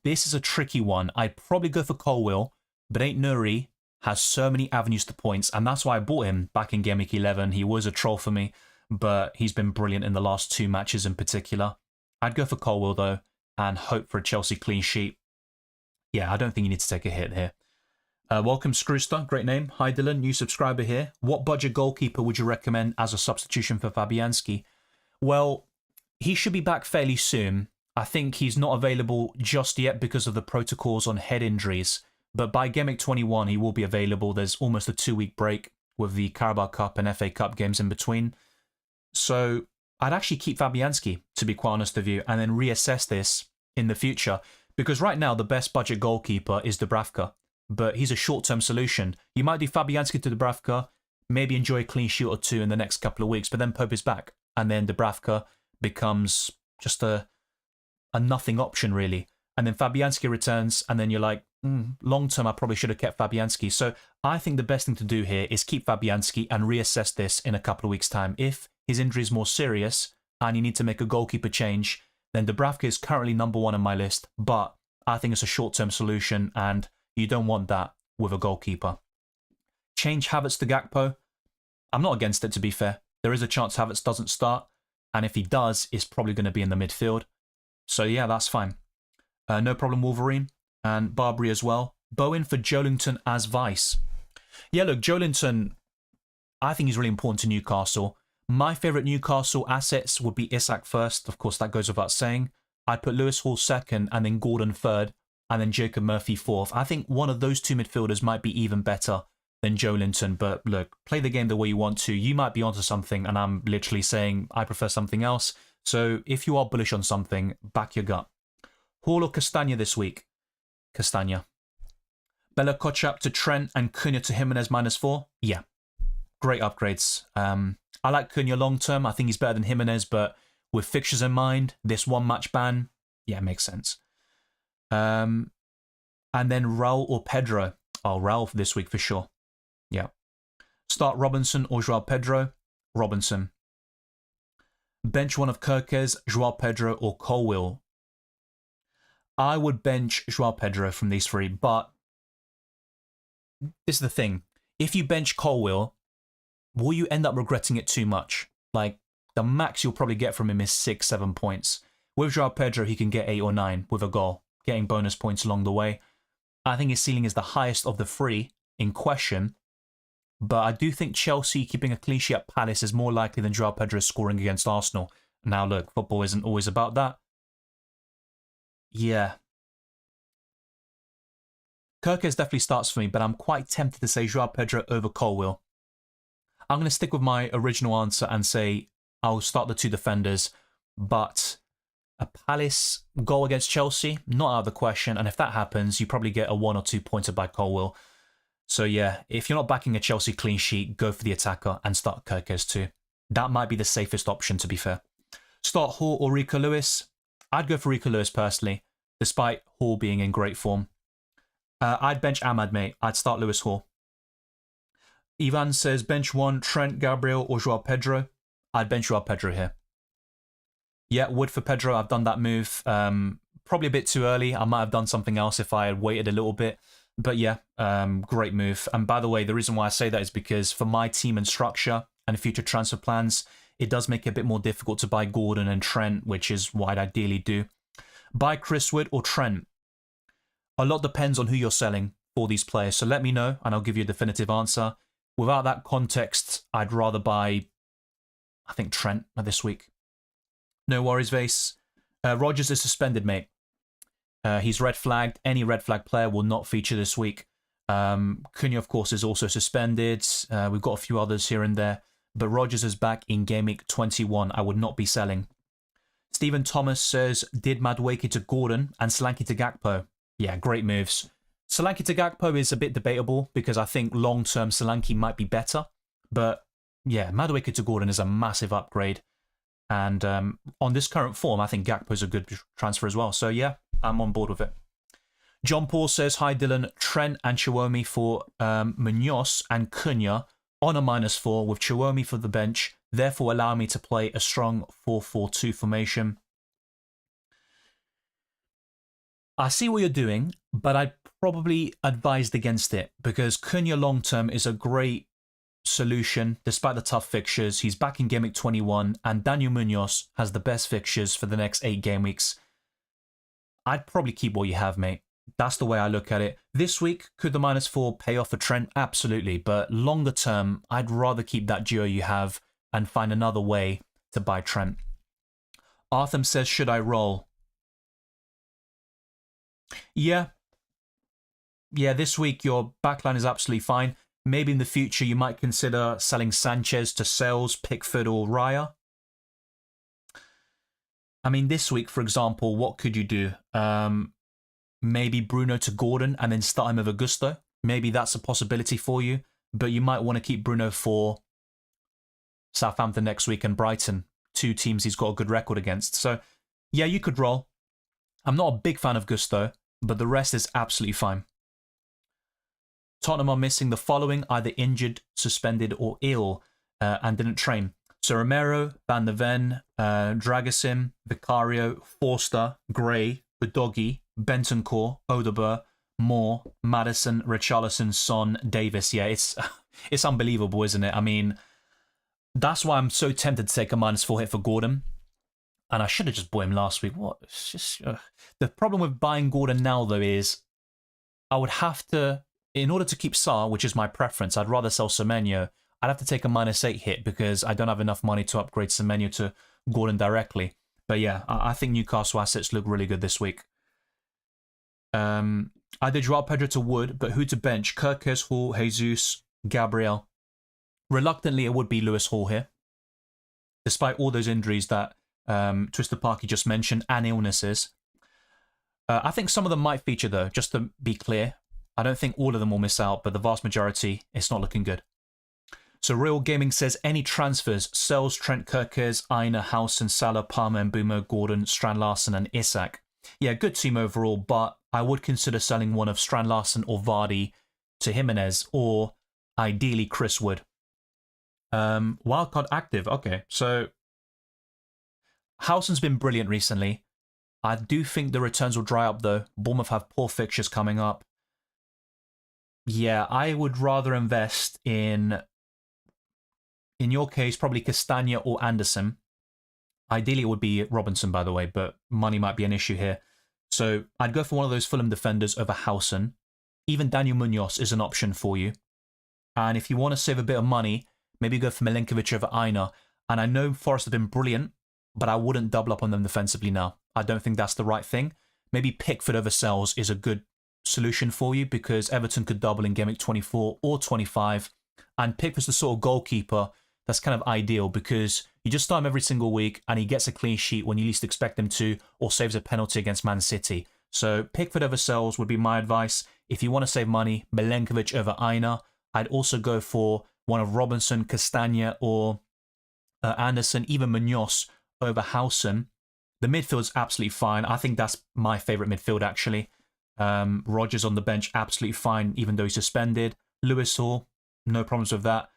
This is a tricky one. I'd probably go for Colwill, but 8 Nuri has so many avenues to points, and that's why I bought him back in Game Week 11. He was a troll for me, but he's been brilliant in the last 2 matches in particular. I'd go for Colwill, though, and hope for a Chelsea clean sheet. Yeah, I don't think you need to take a hit here. Welcome, Screwster. Great name. Hi, Dylan. New subscriber here. What budget goalkeeper would you recommend as a substitution for Fabianski? Well, he should be back fairly soon. I think he's not available just yet because of the protocols on head injuries. But by Game Week 21, he will be available. There's almost a 2-week break with the Carabao Cup and FA Cup games in between. So I'd actually keep Fabianski, to be quite honest with you, and then reassess this in the future. Because right now, the best budget goalkeeper is Dubravka, but he's a short-term solution. You might do Fabianski to Dubravka, maybe enjoy a clean sheet or 2 in the next couple of weeks, but then Pope is back, and then Dubravka becomes just a nothing option, really. And then Fabianski returns, and then you're like, long-term, I probably should have kept Fabianski. So I think the best thing to do here is keep Fabianski and reassess this in a couple of weeks' time. If his injury is more serious and you need to make a goalkeeper change, then Dubravka is currently number 1 on my list, but I think it's a short-term solution, and you don't want that with a goalkeeper. Change Havertz to Gakpo. I'm not against it, to be fair. There is a chance Havertz doesn't start, and if he does, it's probably going to be in the midfield. So yeah, that's fine. No problem, Wolverine, and Barbary as well. Bowen for Joelinton as vice. Yeah, look, Joelinton, I think he's really important to Newcastle. My favourite Newcastle assets would be Isak first. Of course, that goes without saying. I'd put Lewis Hall second, and then Gordon third, and then Jacob Murphy fourth. I think one of those 2 midfielders might be even better than Joelinton. But look, play the game the way you want to. You might be onto something, and I'm literally saying I prefer something else. So if you are bullish on something, back your gut. Hall or Castagna this week? Castagna. Bella Kotchap to Trent and Cunha to Jimenez -4. Yeah, great upgrades. I like Cunha long term. I think he's better than Jimenez, but with fixtures in mind, this one match ban, yeah, makes sense. And then Raul or Pedro. Oh, Raul for this week for sure. Yeah. Start Robinson or Joao Pedro. Robinson. Bench one of Kirkes, Joao Pedro or Colwill. I would bench Joao Pedro from these three, but this is the thing. If you bench Colwill, will you end up regretting it too much? Like, the max you'll probably get from him is 6-7 points. With Joao Pedro, he can get 8 or 9 with a goal, getting bonus points along the way. I think his ceiling is the highest of the three in question, but I do think Chelsea keeping a clean sheet at Palace is more likely than Joao Pedro scoring against Arsenal. Now look, football isn't always about that. Yeah. Kirkes definitely starts for me, but I'm quite tempted to say Joao Pedro over Colwill. I'm going to stick with my original answer and say I'll start the two defenders, but a Palace goal against Chelsea, not out of the question, and if that happens, you probably get a 1 or 2 pointer by Colwill. So yeah, if you're not backing a Chelsea clean sheet, go for the attacker and start Kirkes too. That might be the safest option, to be fair. Start Hall or Rico Lewis? I'd go for Rico Lewis personally, despite Hall being in great form. I'd bench Ahmad, mate. I'd start Lewis Hall. Ivan says bench one, Trent, Gabriel or Joao Pedro. I'd bench Joao Pedro here. Yeah, wood for Pedro. I've done that move. Probably a bit too early. I might have done something else if I had waited a little bit. But yeah, great move. And by the way, the reason why I say that is because for my team and structure and future transfer plans, it does make it a bit more difficult to buy Gordon and Trent, which is what I'd ideally do. Buy Chris Wood or Trent? A lot depends on who you're selling for these players. So let me know and I'll give you a definitive answer. Without that context, I'd rather buy, I think, Trent this week. No worries, Vase. Rodgers is suspended, mate. He's red flagged. Any red flag player will not feature this week. Cunha, of course, is also suspended. We've got a few others here and there. But Rodgers is back in Gameweek 21. I would not be selling. Stephen Thomas says, did Madueke to Gordon and Solanke to Gakpo? Yeah, great moves. Solanke to Gakpo is a bit debatable because I think long-term Solanke might be better. But yeah, Madueke to Gordon is a massive upgrade. And on this current form, I think Gakpo is a good transfer as well. So yeah, I'm on board with it. John Paul says, hi Dylan, Trent and Chiwomi for Munoz and Cunha on a -4 with Chiwomi for the bench, therefore allow me to play a strong 4-4-2 formation. I see what you're doing, but I'd probably advised against it because Cunha long-term is a great solution despite the tough fixtures. He's back in Gameweek 21 and Daniel Munoz has the best fixtures for the next 8 game weeks. I'd probably keep what you have, mate. That's the way I look at it. This week, could the -4 pay off for Trent? Absolutely. But longer term, I'd rather keep that duo you have and find another way to buy Trent. Artham says, should I roll? Yeah. Yeah, this week your backline is absolutely fine. Maybe in the future you might consider selling Sanchez to Sales, Pickford or Raya. I mean, this week, for example, what could you do? Maybe Bruno to Gordon and then start him with Augusto. Maybe that's a possibility for you. But you might want to keep Bruno for Southampton next week and Brighton. 2 teams he's got a good record against. So, yeah, you could roll. I'm not a big fan of Gusto, but the rest is absolutely fine. Tottenham are missing the following, either injured, suspended or ill, and didn't train. So Romero, Van der Ven, Dragosin, Vicario, Forster, Gray, Udogi, Bentancur, Odegaard, Moore, Maddison, Richarlison, Son, Davis. Yeah, it's unbelievable, isn't it? I mean, that's why I'm so tempted to take a -4 hit for Gordon. And I should have just bought him last week. What? It's just the problem with buying Gordon now, though, is I would have to, in order to keep Sarr, which is my preference, I'd rather sell Semenyo. I'd have to take a -8 hit because I don't have enough money to upgrade Semenyo to Gordon directly. But yeah, I think Newcastle assets look really good this week. I did Joao Pedro to Wood, but who to bench? Kirkes, Hall, Jesus, Gabriel. Reluctantly, it would be Lewis Hall here. Despite all those injuries that Twister Parky just mentioned and illnesses. I think some of them might feature though, just to be clear. I don't think all of them will miss out, but the vast majority, it's not looking good. So Real Gaming says, any transfers, sells Trent Kirkes, Aina, Howson, Salah, Palmer, Mbumo, Gordon, Strand Larsen and Isak. Yeah, good team overall, but I would consider selling one of Strand Larsen or Vardy to Jimenez, or ideally Chris Wood. Wildcard active, okay. So Howson's been brilliant recently. I do think the returns will dry up though. Bournemouth have poor fixtures coming up. Yeah, I would rather invest in your case, probably Castagna or Anderson. Ideally, it would be Robinson, by the way, but money might be an issue here. So I'd go for one of those Fulham defenders over Howson. Even Daniel Munoz is an option for you. And if you want to save a bit of money, maybe go for Milenkovic over Aina. And I know Forest have been brilliant, but I wouldn't double up on them defensively now. I don't think that's the right thing. Maybe Pickford over Sells is a good solution for you because Everton could double in Gameweek 24 or 25. And Pickford's the sort of goalkeeper that's kind of ideal because you just start him every single week and he gets a clean sheet when you least expect him to, or saves a penalty against Man City. So Pickford over Sells would be my advice. If you want to save money, Milenkovic over Aina. I'd also go for one of Robinson, Castagna, or Anderson, even Munoz over Howson. The midfield's absolutely fine. I think that's my favourite midfield, actually. Rodgers on the bench, absolutely fine, even though he's suspended. Lewis Hall, no problems with that.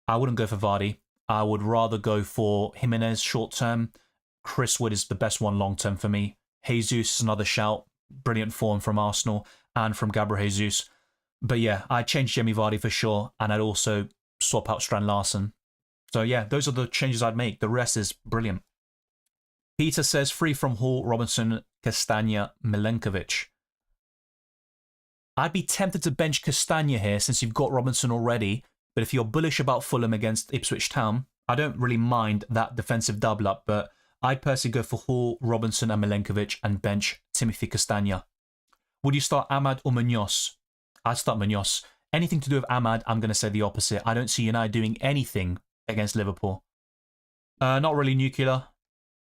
I wouldn't go for Vardy. I would rather go for Jimenez short term. Chris Wood is the best one long term for me. Jesus is another shout. Brilliant form from Arsenal and from Gabriel Jesus. But yeah, I'd change Jamie Vardy for sure, and I'd also swap out Strand Larsen. So yeah, those are the changes I'd make. The rest is brilliant. Peter says, free from Hall, Robinson, Castagna, Milenkovic. I'd be tempted to bench Castagna here since you've got Robinson already, but if you're bullish about Fulham against Ipswich Town, I don't really mind that defensive double-up, but I'd personally go for Hall, Robinson and Milenkovic and bench Timothy Castagna. Would you start Ahmad or Munoz? I'd start Munoz. Anything to do with Ahmad, I'm going to say the opposite. I don't see United doing anything against Liverpool. Not really nuclear.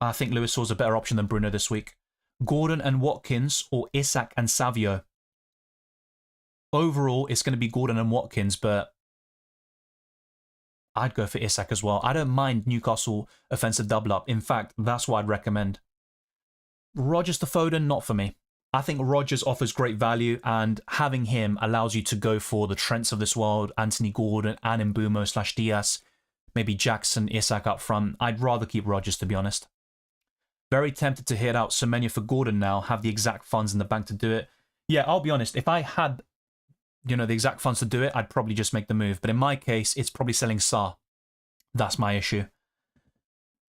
I think Lewis Hall's a better option than Bruno this week. Gordon and Watkins or Isak and Savio? Overall, it's going to be Gordon and Watkins, but I'd go for Isak as well. I don't mind Newcastle offensive double-up. In fact, that's what I'd recommend. Rodgers to Foden, not for me. I think Rodgers offers great value, and having him allows you to go for the Trents of this world, Anthony Gordon and Mbumo/Diaz, maybe Jackson, Isak up front. I'd rather keep Rodgers, to be honest. Very tempted to hit out Semenyo for Gordon now, have the exact funds in the bank to do it. Yeah, I'll be honest, if I had the exact funds to do it, I'd probably just make the move. But in my case, it's probably selling Sarr. That's my issue.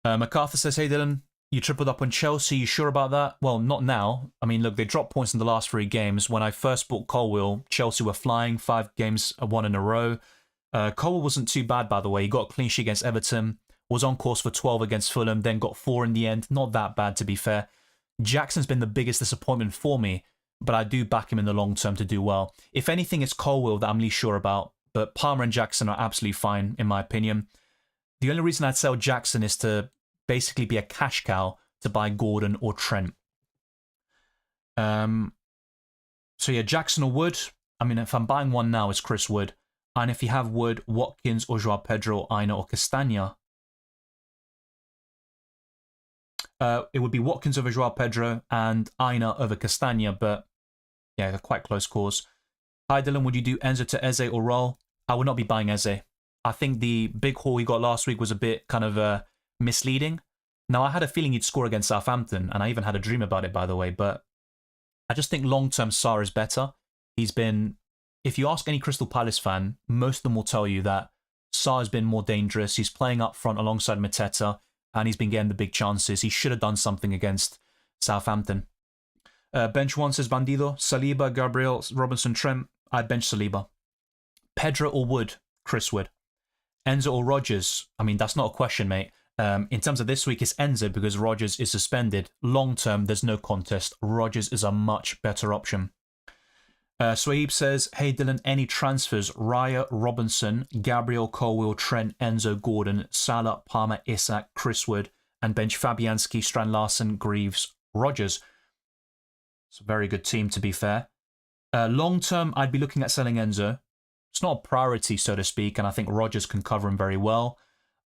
MacArthur says, hey Dylan, you tripled up on Chelsea, you sure about that? Well, not now. I mean, look, they dropped points in the last 3 games. When I first bought Colwill, Chelsea were flying, 5 games won in a row. Colwill wasn't too bad, by the way. He got a clean sheet against Everton, was on course for 12 against Fulham, then got 4 in the end. Not that bad, to be fair. Jackson's been the biggest disappointment for me, but I do back him in the long term to do well. If anything, it's Colwill that I'm least sure about, but Palmer and Jackson are absolutely fine, in my opinion. The only reason I'd sell Jackson is to basically be a cash cow to buy Gordon or Trent. So yeah, Jackson or Wood. I mean, if I'm buying one now, it's Chris Wood. And if you have Wood, Watkins or Joao Pedro, Aina or Castagna, it would be Watkins over Joao Pedro and Aina over Castagna, but yeah, they're quite close calls. Hi Dylan, would you do Enzo to Eze or Roll? I would not be buying Eze. I think the big haul he got last week was a bit kind of misleading. Now, I had a feeling he'd score against Southampton, and I even had a dream about it, by the way, but I just think long-term Sarr is better. He's been, if you ask any Crystal Palace fan, most of them will tell you that Sarr has been more dangerous. He's playing up front alongside Mateta, and he's been getting the big chances. He should have done something against Southampton. Bench 1 says Bandido, Saliba, Gabriel, Robinson, Trent. I'd bench Saliba. Pedro or Wood? Chris Wood. Enzo or Rodgers? I mean, that's not a question, mate. In terms of this week, it's Enzo because Rodgers is suspended. Long term, there's no contest. Rodgers is a much better option. Swaib says, hey Dylan, any transfers? Raya, Robinson, Gabriel, Colwill, Trent, Enzo, Gordon, Salah, Palmer, Isak, Chris Wood, and bench Fabianski, Strand Larsen, Greaves, Rodgers. It's a very good team, to be fair. Long term, I'd be looking at selling Enzo. It's not a priority, so to speak, and I think Rodgers can cover him very well.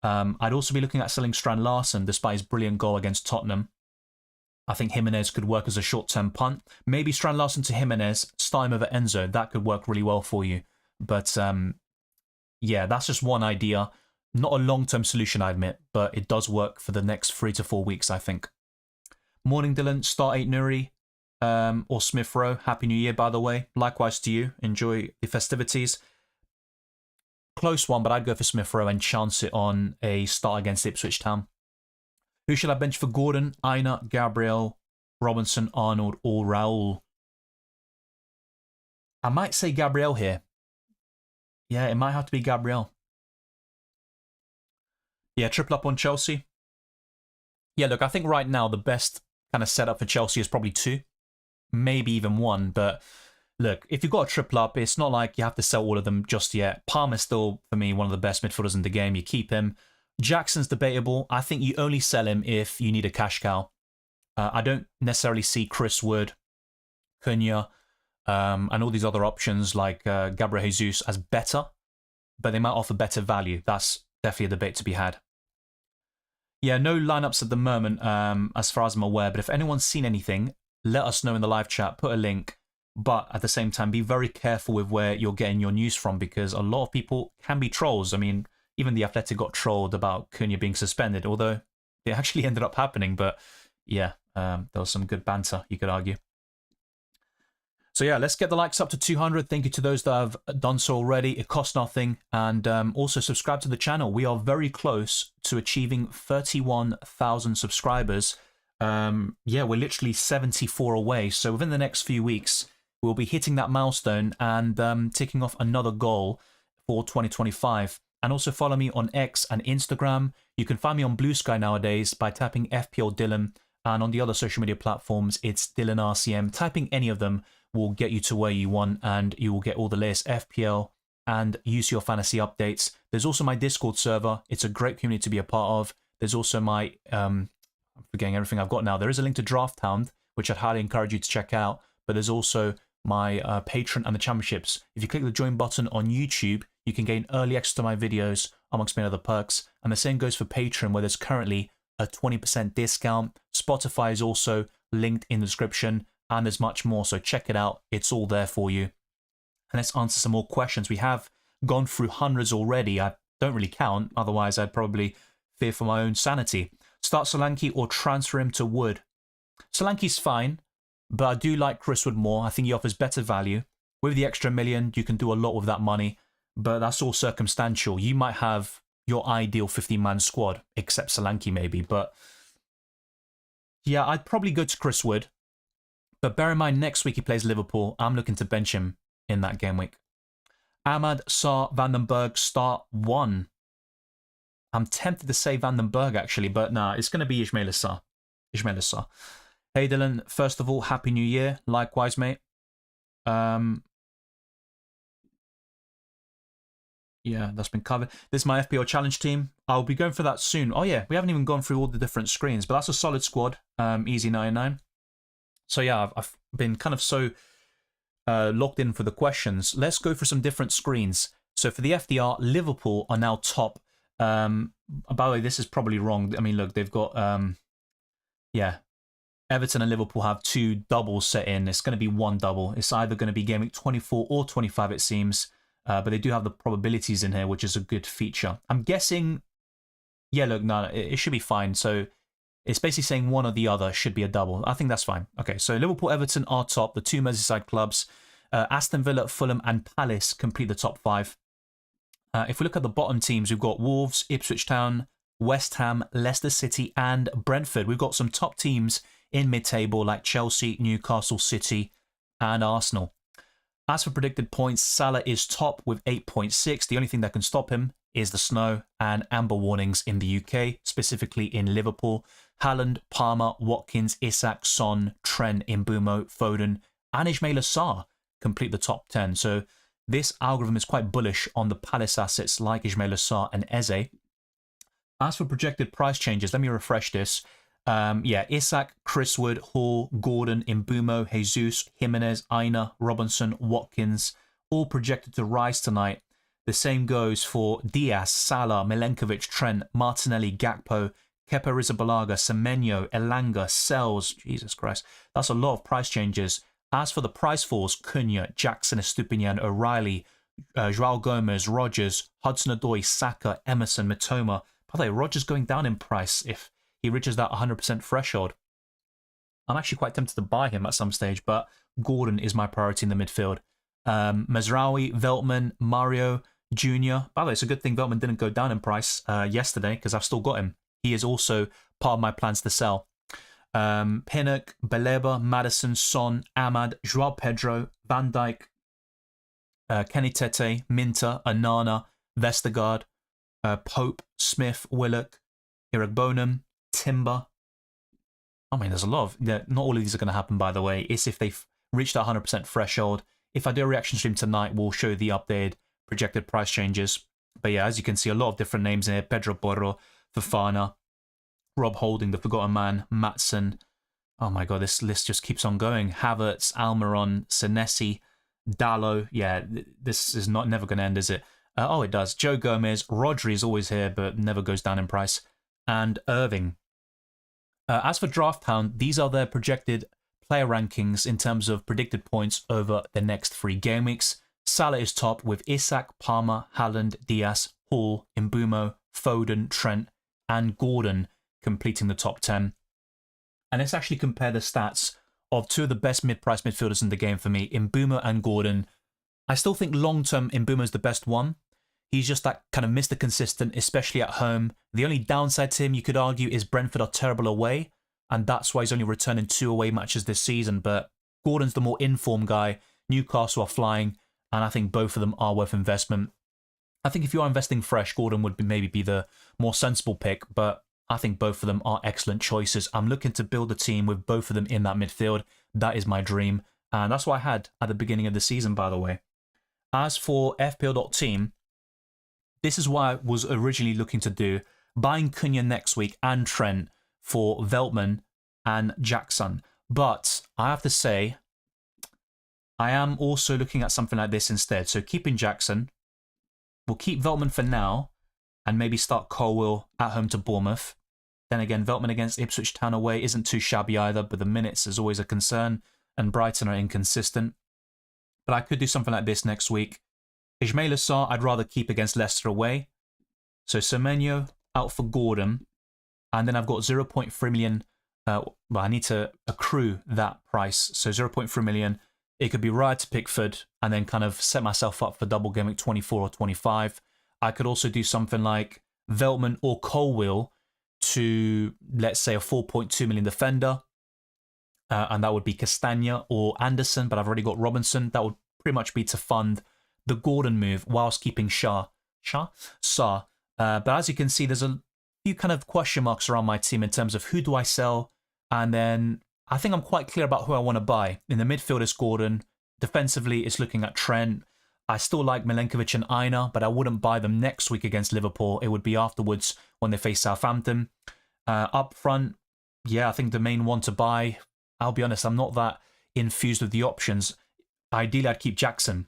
I'd also be looking at selling Strand Larsen, despite his brilliant goal against Tottenham. I think Jimenez could work as a short-term punt. Maybe Strand Larsen to Jimenez, start him over Enzo. That could work really well for you. But yeah, that's just one idea. Not a long-term solution, I admit, but it does work for the next 3 to 4 weeks, I think. Morning, Dylan. Start 8 Nuri or Smith Rowe. Happy New Year, by the way. Likewise to you. Enjoy the festivities. Close one, but I'd go for Smith Rowe and chance it on a start against Ipswich Town. Who should I bench for Gordon? Aina, Gabriel, Robinson, Arnold, or Raul? I might say Gabriel here. Yeah, it might have to be Gabriel. Yeah, triple up on Chelsea. Yeah, look, I think right now the best kind of setup for Chelsea is probably 2. Maybe even 1, but look, if you've got a triple up, it's not like you have to sell all of them just yet. Palmer's still, for me, one of the best midfielders in the game. You keep him. Jackson's debatable. I think you only sell him if you need a cash cow. I don't necessarily see Chris Wood, Cunha, and all these other options like Gabriel Jesus as better, but they might offer better value. That's definitely a debate to be had. Yeah, no lineups at the moment, as far as I'm aware, but if anyone's seen anything, let us know in the live chat, put a link. But at the same time, be very careful with where you're getting your news from, because a lot of people can be trolls. I mean, even The Athletic got trolled about Cunha being suspended, although it actually ended up happening. But yeah, there was some good banter, you could argue. So yeah, let's get the likes up to 200. Thank you to those that have done so already. It costs nothing. And also subscribe to the channel. We are very close to achieving 31,000 subscribers. Yeah, we're literally 74 away. So within the next few weeks, we'll be hitting that milestone and ticking off another goal for 2025. And also follow me on X and Instagram. You can find me on Blue Sky nowadays by tapping FPL Dylan. And on the other social media platforms, it's Dylan RCM. Typing any of them will get you to where you want, and you will get all the latest FPL and use your fantasy updates. There's also my Discord server. It's a great community to be a part of. There's also my, I'm forgetting everything I've got now. There is a link to Drafthound, which I'd highly encourage you to check out. But there's also my Patreon and the championships. If you click the join button on YouTube, you can gain early access to my videos, amongst many other perks. And the same goes for Patreon, where there's currently a 20% discount. Spotify is also linked in the description, and there's much more, so check it out. It's all there for you. And let's answer some more questions. We have gone through hundreds already. I don't really count, otherwise I'd probably fear for my own sanity. Start Solanke or transfer him to Wood? Solanke's fine, but I do like Chris Wood more. I think he offers better value. With the extra million, you can do a lot with that money, but that's all circumstantial. You might have your ideal 15-man squad, except Solanke maybe, but yeah, I'd probably go to Chris Wood. But bear in mind, next week he plays Liverpool. I'm looking to bench him in that game week. Ahmad, Sarr, Vandenberg, start 1. I'm tempted to say Vandenberg, actually, but nah, it's going to be Ismaila Sarr. Ismaila Sarr. Hey, Dylan, first of all, Happy New Year. Likewise, mate. Yeah, that's been covered. This is my FPL challenge team. I'll be going for that soon. Oh, yeah, we haven't even gone through all the different screens, but that's a solid squad. Easy 99. So yeah, I've been kind of so locked in for the questions. Let's go for some different screens. So for the FDR, Liverpool are now top. By the way, this is probably wrong. I mean, look, they've got, yeah, Everton and Liverpool have 2 doubles set in. It's going to be 1 double. It's either going to be game week 24 or 25, it seems. But they do have the probabilities in here, which is a good feature. I'm guessing, yeah, look, no, it should be fine. So it's basically saying one or the other should be a double. I think that's fine. Okay, so Liverpool, Everton are top, the 2 Merseyside clubs. Aston Villa, Fulham, and Palace complete the top 5. If we look at the bottom teams, we've got Wolves, Ipswich Town, West Ham, Leicester City, and Brentford. We've got some top teams in mid-table like Chelsea, Newcastle City, and Arsenal. As for predicted points, Salah is top with 8.6. The only thing that can stop him is the snow and amber warnings in the UK, specifically in Liverpool. Haaland, Palmer, Watkins, Isak, Son, Trent, Mbumo, Foden, and Ismaila Sarr complete the top 10. So this algorithm is quite bullish on the Palace assets like Ismaila Sarr and Eze. As for projected price changes, let me refresh this. Yeah, Isak, Chris Wood, Hall, Gordon, Imbumo, Jesus, Jimenez, Aina, Robinson, Watkins, all projected to rise tonight. The same goes for Diaz, Salah, Milenkovic, Trent, Martinelli, Gakpo, Kepa Arrizabalaga, Semenyo, Elanga, Sells. Jesus Christ, that's a lot of price changes. As for the price falls, Cunha, Jackson, Estupinian, O'Reilly, Joao Gomez, Rogers, Hudson-Odoi, Saka, Emerson, Mitoma. By the way, Rogers going down in price if he reaches that 100% threshold. I'm actually quite tempted to buy him at some stage, but Gordon is my priority in the midfield. Mazraoui, Veltman, Mario, Jr. By the way, it's a good thing Veltman didn't go down in price yesterday because I've still got him. He is also part of my plans to sell. Pinnock, Baleba, Madison, Son, Ahmad, Joao Pedro, Van Dijk, Kenny Tete, Minter, Anana, Vestergaard, Pope, Smith, Willock, Eric Bonham, Timber. I mean, there's a lot of... Not all of these are going to happen, by the way. It's if they've reached that 100% threshold. If I do a reaction stream tonight, we'll show the updated projected price changes. But yeah, as you can see, a lot of different names in here. Pedro Porro, Fofana, Rob Holding, the Forgotten Man, Matson. Oh my god, this list just keeps on going. Havertz, Almiron, Senesi, Dallo. Yeah, this is never going to end, is it? Oh, it does. Joe Gomez, Rodri is always here, but never goes down in price. And Irving. As for Drafthound, these are their projected player rankings in terms of predicted points over the next 3 game weeks. Salah is top with Isak, Palmer, Haaland, Diaz, Hall, Imbumo, Foden, Trent, and Gordon completing the top 10. And let's actually compare the stats of 2 of the best mid-price midfielders in the game for me, Imbumo and Gordon. I still think long-term Imbumo is the best one. He's just that kind of Mr. Consistent, especially at home. The only downside to him, you could argue, is Brentford are terrible away, and that's why he's only returning 2 away matches this season. But Gordon's the more informed guy. Newcastle are flying, and I think both of them are worth investment. I think if you are investing fresh, Gordon would maybe be the more sensible pick, but I think both of them are excellent choices. I'm looking to build a team with both of them in that midfield. That is my dream, and that's what I had at the beginning of the season, by the way. As for FPL.team, this is what I was originally looking to do, buying Cunha next week and Trent for Veltman and Jackson. But I have to say, I am also looking at something like this instead. So keeping Jackson, we'll keep Veltman for now, and maybe start Colwill at home to Bournemouth. Then again, Veltman against Ipswich Town away isn't too shabby either, but the minutes is always a concern, and Brighton are inconsistent. But I could do something like this next week. Ismail Assar, I'd rather keep against Leicester away. So Semenyo out for Gordon. And then I've got 0.3 million. Well, I need to accrue that price. So 0.3 million. It could be Ryan to Pickford and then kind of set myself up for double game week 24 or 25. I could also do something like Veltman or Colwill to, let's say, a 4.2 million defender. And that would be Castagna or Anderson, but I've already got Robinson. That would pretty much be to fund the Gordon move whilst keeping Sa. But as you can see, there's a few kind of question marks around my team in terms of who do I sell, and then I think I'm quite clear about who I want to buy. In the midfield is Gordon. Defensively, it's looking at Trent. I still like Milenkovic and Aina, but I wouldn't buy them next week against Liverpool. It would be afterwards when they face Southampton. Up front, yeah, I think the main one to buy, I'll be honest, I'm not that infused with the options. Ideally, I'd keep Jackson,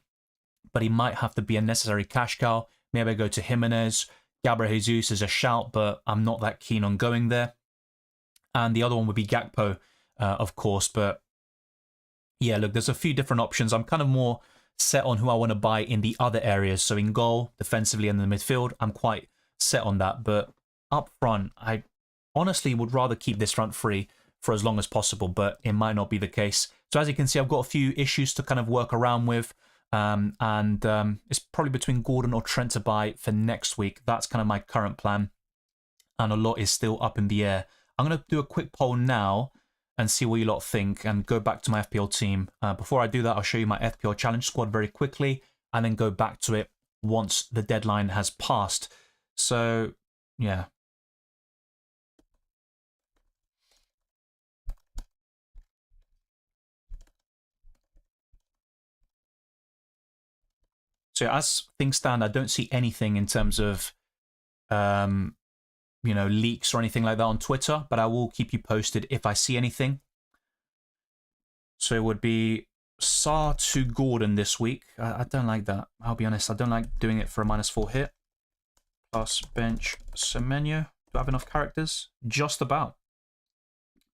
but he might have to be a necessary cash cow. Maybe I go to Jimenez. Gabriel Jesus is a shout, but I'm not that keen on going there. And the other one would be Gakpo, of course. But yeah, look, there's a few different options. I'm kind of more set on who I want to buy in the other areas. So in goal, defensively, and in the midfield, I'm quite set on that. But up front, I honestly would rather keep this front free for as long as possible, but it might not be the case. So as you can see, I've got a few issues to kind of work around with. It's probably between Gordon or Trent to buy for next week. That's kind of my current plan. And a lot is still up in the air. I'm going to do a quick poll now and see what you lot think and go back to my FPL team. Before I do that, I'll show you my FPL challenge squad very quickly and then go back to it once the deadline has passed. So, yeah. So as things stand, I don't see anything in terms of leaks or anything like that on Twitter, but I will keep you posted if I see anything. So it would be Sarr to Gordon this week. I don't like that. I'll be honest. I don't like doing it for a -4 hit. Plus bench Semenyo. Do I have enough characters? Just about.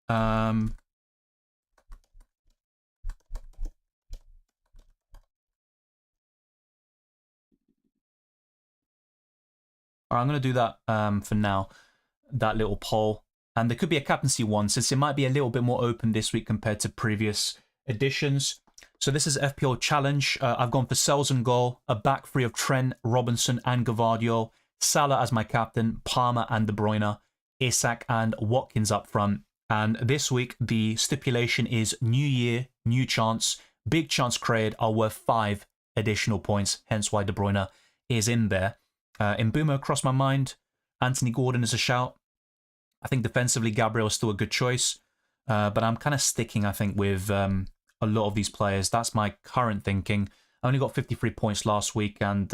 I'm going to do that for now, that little poll. And there could be a captaincy one, since it might be a little bit more open this week compared to previous editions. So this is FPL Challenge. I've gone for Sells and goal, a back three of Trent, Robinson and Gvardiol, Salah as my captain, Palmer and De Bruyne, Isak and Watkins up front. And this week, the stipulation is new year, new chance, big chance created are worth 5 additional points, hence why De Bruyne is in there. Mbeumo crossed my mind. Anthony Gordon is a shout. I think defensively, Gabriel is still a good choice. But I'm kind of sticking, I think, with a lot of these players. That's my current thinking. I only got 53 points last week, and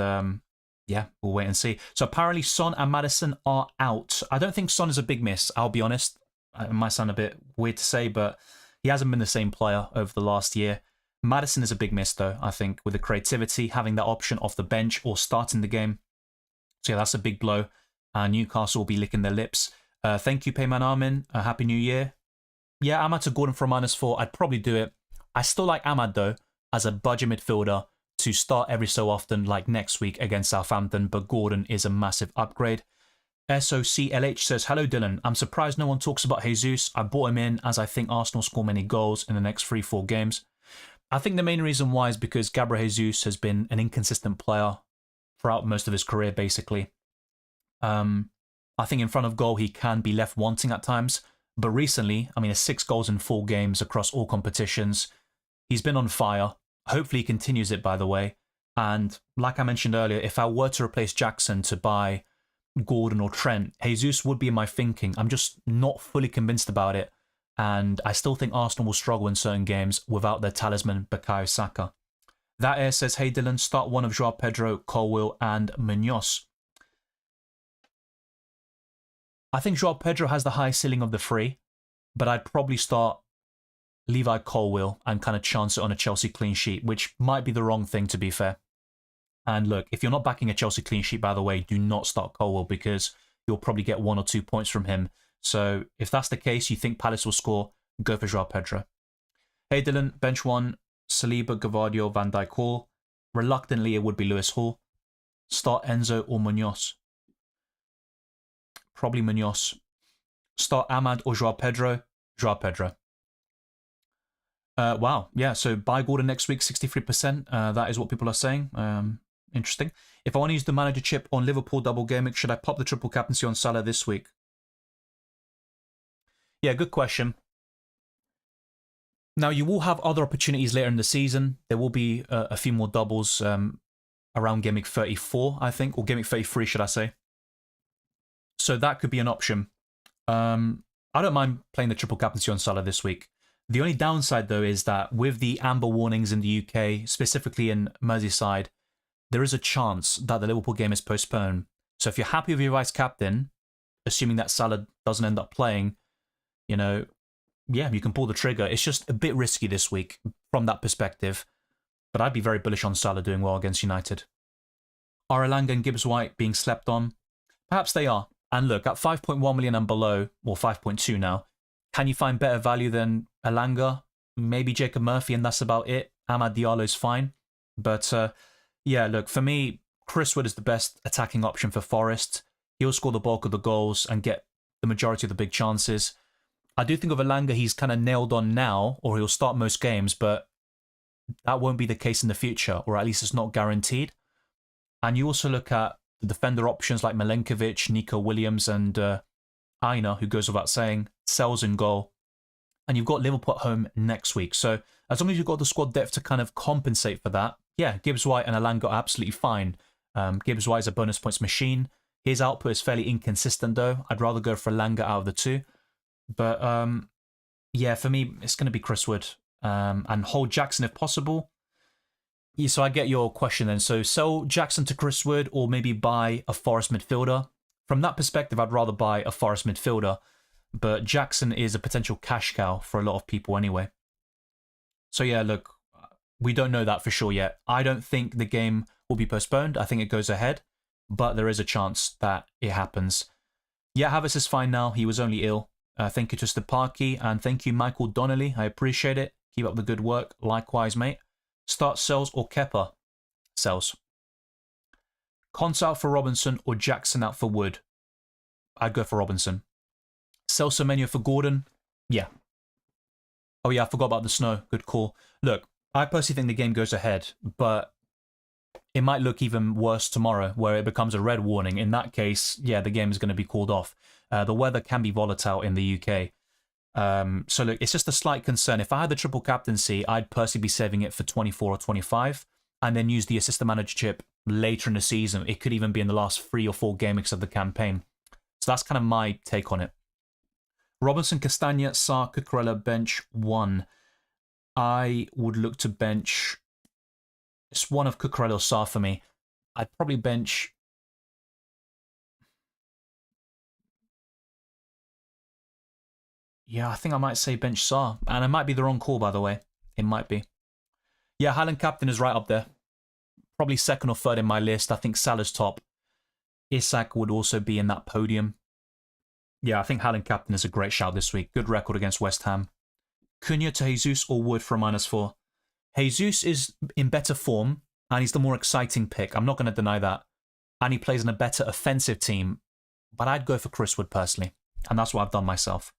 yeah, we'll wait and see. So apparently Son and Maddison are out. I don't think Son is a big miss, I'll be honest. It might sound a bit weird to say, but he hasn't been the same player over the last year. Maddison is a big miss, though, I think, with the creativity, having that option off the bench or starting the game. So yeah, that's a big blow. Newcastle will be licking their lips. Thank you, Payman Armin. Happy New Year. Yeah, Ahmad to Gordon for a -4. I'd probably do it. I still like Ahmad, though, as a budget midfielder to start every so often, like next week against Southampton, but Gordon is a massive upgrade. SOCLH says, hello Dylan, I'm surprised no one talks about Jesus. I bought him in as I think Arsenal score many goals in the next 3-4 games. I think the main reason why is because Gabriel Jesus has been an inconsistent player throughout most of his career, basically. I think in front of goal he can be left wanting at times, but recently, I mean, 6 goals in 4 games across all competitions. He's been on fire. Hopefully he continues it, by the way. And like I mentioned earlier, if I were to replace Jackson to buy Gordon or Trent, Jesus would be in my thinking. I'm just not fully convinced about it, and I still think Arsenal will struggle in certain games without their talisman Bukayo Saka. That air says, hey Dylan, start one of Joao Pedro, Colwill and Munoz. I think Joao Pedro has the high ceiling of the 3, but I'd probably start Levi Colwill and kind of chance it on a Chelsea clean sheet, which might be the wrong thing, to be fair. And look, if you're not backing a Chelsea clean sheet, by the way, do not start Colwill because you'll probably get 1 or 2 points from him. So if that's the case, you think Palace will score, go for Joao Pedro. Hey Dylan, bench 1, Saliba, Gvardiol, Van Dijk Hall. Reluctantly, it would be Lewis Hall. Start Enzo or Munoz. Probably Munoz. Start Ahmad or Joao Pedro. Joao Pedro. Wow, yeah, so buy Gordon next week, 63%. That is what people are saying. Interesting. If I want to use the manager chip on Liverpool double gaming, should I pop the triple captaincy on Salah this week? Yeah, good question. Now, you will have other opportunities later in the season. There will be a few more doubles around Game Week 34, I think, or Game Week 33, should I say. So that could be an option. I don't mind playing the triple captaincy on Salah this week. The only downside, though, is that with the amber warnings in the UK, specifically in Merseyside, there is a chance that the Liverpool game is postponed. So if you're happy with your vice captain, assuming that Salah doesn't end up playing, yeah, you can pull the trigger. It's just a bit risky this week from that perspective. But I'd be very bullish on Salah doing well against United. Are Elanga and Gibbs White being slept on? Perhaps they are. And look, at 5.1 million and below, or 5.2 now, can you find better value than Elanga? Maybe Jacob Murphy, and that's about it. Amad Diallo's fine. But yeah, look, for me, Chris Wood is the best attacking option for Forest. He'll score the bulk of the goals and get the majority of the big chances. I do think of Elanga, he's kind of nailed on now, or he'll start most games, but that won't be the case in the future, or at least it's not guaranteed. And you also look at the defender options like Milenkovic, Nico Williams, and Aina, who goes without saying, Sells in goal. And you've got Liverpool at home next week. So as long as you've got the squad depth to kind of compensate for that, yeah, Gibbs White and Elanga are absolutely fine. Gibbs White is a bonus points machine. His output is fairly inconsistent, though. I'd rather go for Elanga out of the 2. But yeah, for me, it's going to be Chris Wood. And hold Jackson if possible. Yeah, so I get your question then. So sell Jackson to Chris Wood, or maybe buy a Forest midfielder from that perspective, I'd rather buy a Forest midfielder, but Jackson is a potential cash cow for a lot of people anyway. So yeah, look, we don't know that for sure yet. I don't think the game will be postponed. I think it goes ahead, but there is a chance that it happens. Yeah, Havertz is fine now. He was only ill. Thank you to Steparky, and thank you, Michael Donnelly. I appreciate it. Keep up the good work. Likewise, mate. Start Sells or Kepa? Sells. Cons out for Robinson or Jackson out for Wood? I'd go for Robinson. Sell Semenyo for Gordon? Yeah. Oh yeah, I forgot about the snow. Good call. Look, I personally think the game goes ahead, but it might look even worse tomorrow where it becomes a red warning. In that case, yeah, the game is going to be called off. The weather can be volatile in the UK. So look, it's just a slight concern. If I had the triple captaincy, I'd personally be saving it for 24 or 25 and then use the assistant manager chip later in the season. It could even be in the last 3 or 4 game weeks of the campaign. So that's kind of my take on it. Robinson, Castagna, Sarr, Cucurella, bench 1. I would look to bench... It's one of Cucurella or Sarr for me. I'd probably bench... Yeah, I think I might say bench Sarr. And it might be the wrong call, by the way. It might be. Yeah, Highland captain is right up there. Probably second or third in my list. I think Salah's top. Isak would also be in that podium. Yeah, I think Highland captain is a great shout this week. Good record against West Ham. Cunha to Jesus or Wood for a -4. Jesus is in better form, and he's the more exciting pick. I'm not going to deny that. And he plays in a better offensive team. But I'd go for Chris Wood personally. And that's what I've done myself.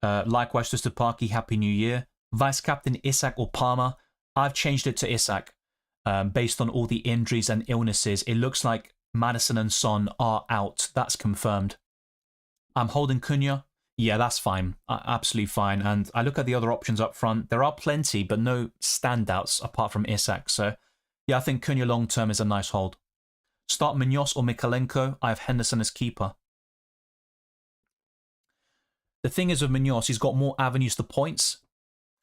Likewise, just to Parky, Happy New Year. Vice captain Isak or Palmer. I've changed it to Isak. Based on all the injuries and illnesses, it looks like Maddison and Son are out. That's confirmed. I'm holding Cunha. Yeah, that's fine. Absolutely fine. And I look at the other options up front. There are plenty, but no standouts apart from Isak. So, yeah, I think Cunha long-term is a nice hold. Start Munoz or Mikalenko. I have Henderson as keeper. The thing is with Munoz, he's got more avenues to points.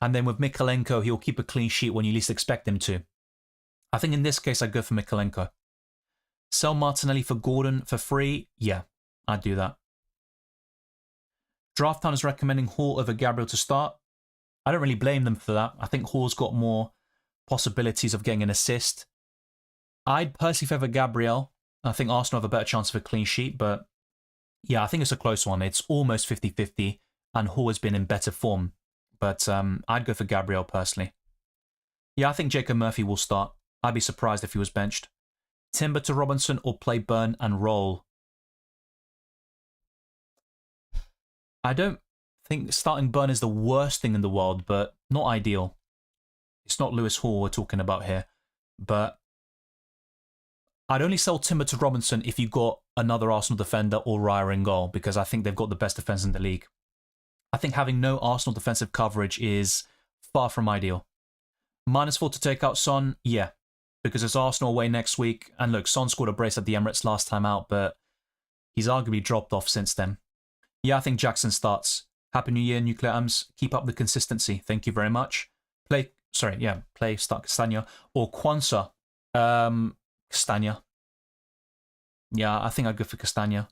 And then with Mikalenko, he'll keep a clean sheet when you least expect him to. I think in this case, I'd go for Mikalenko. Sell Martinelli for Gordon for free? Yeah, I'd do that. Drafthound is recommending Hall over Gabriel to start. I don't really blame them for that. I think Hall's got more possibilities of getting an assist. I'd personally favour Gabriel. I think Arsenal have a better chance of a clean sheet, but yeah, I think it's a close one. It's almost 50-50, and Hall has been in better form. But I'd go for Gabriel personally. Yeah, I think Jacob Murphy will start. I'd be surprised if he was benched. Timber to Robinson or play Burn and roll? I don't think starting Burn is the worst thing in the world, but not ideal. It's not Lewis Hall we're talking about here. But I'd only sell Timber to Robinson if you got another Arsenal defender or Raya in goal, because I think they've got the best defence in the league. I think having no Arsenal defensive coverage is far from ideal. -4 to take out Son, yeah, because it's Arsenal away next week. And look, Son scored a brace at the Emirates last time out, but he's arguably dropped off since then. Yeah, I think Jackson starts. Happy New Year, Nuclear Ums. Keep up the consistency. Thank you very much. Play start Castagna or Quansah. Castagna. Yeah, I think I'd go for Castagna.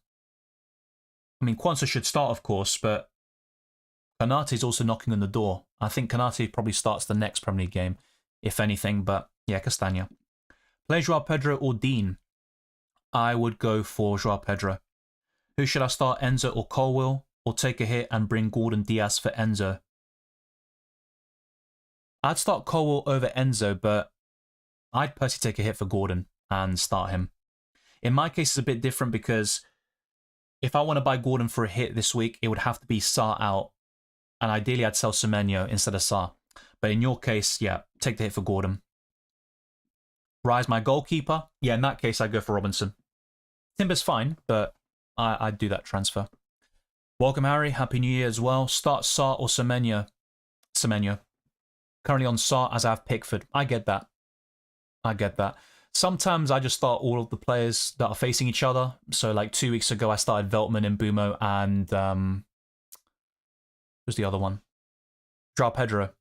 I mean, Quansah should start, of course, but Konate's also knocking on the door. I think Konate probably starts the next Premier League game, if anything, but yeah, Castagna. Play Joao Pedro or Dean? I would go for Joao Pedro. Who should I start, Enzo or Colwill? Or take a hit and bring Gordon Diaz for Enzo? I'd start Colwill over Enzo, but I'd personally take a hit for Gordon and start him. In my case, it's a bit different because if I want to buy Gordon for a hit this week, it would have to be Sarr out. And ideally, I'd sell Semenyo instead of Sarr. But in your case, yeah, take the hit for Gordon. Rise my goalkeeper? Yeah, in that case, I'd go for Robinson. Timber's fine, but I'd do that transfer. Welcome, Harry. Happy New Year as well. Start Sarr or Semenyo? Semenyo. Currently on Sarr as I have Pickford. I get that. I get that. Sometimes I just start all of the players that are facing each other. So like 2 weeks ago, I started Veltman and Bumo and... who's the other one? Joao Pedro.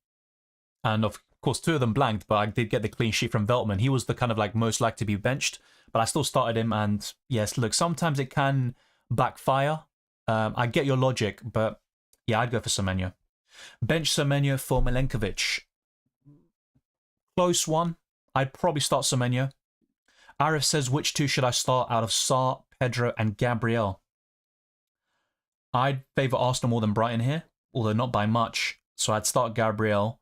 And of course, 2 of them blanked, but I did get the clean sheet from Veltman. He was the kind of like most likely to be benched, but I still started him. And yes, look, sometimes it can backfire. I get your logic, but yeah, I'd go for Semenyo. Bench Semenyo for Milenkovic. Close one. I'd probably start Semenyo. Arif says, which 2 should I start out of Sarr, Pedro, and Gabriel? I'd favour Arsenal more than Brighton here, although not by much. So I'd start Gabriel.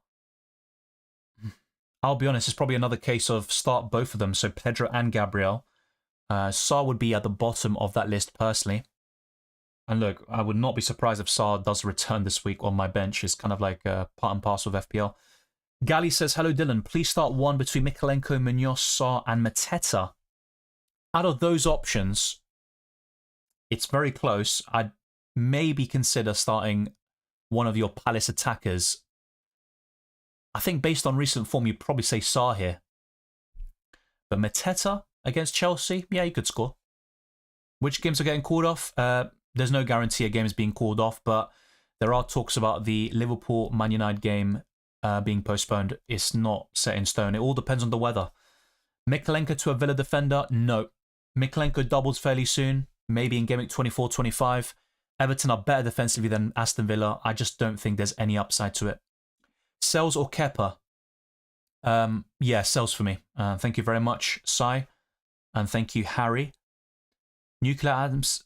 I'll be honest, it's probably another case of start both of them, so Pedro and Gabriel. Sarr would be at the bottom of that list personally. And look, I would not be surprised if Sarr does return this week on my bench. It's kind of like part and parcel of FPL. Gali says, hello Dylan, please start one between Mykolenko, Munoz, Sarr and Mateta. Out of those options, it's very close. I'd maybe consider starting one of your Palace attackers. I think based on recent form, you'd probably say Sarr here. But Mateta against Chelsea, yeah, he could score. Which games are getting called off? There's no guarantee a game is being called off, but there are talks about the Liverpool-Man United game being postponed. It's not set in stone. It all depends on the weather. Mykolenko to a Villa defender? No. Mykolenko doubles fairly soon, maybe in Gameweek 24-25. Everton are better defensively than Aston Villa. I just don't think there's any upside to it. Sells or Kepa? Yeah, sells for me. Thank you very much, Sai. And thank you, Harry. Nuclear Adams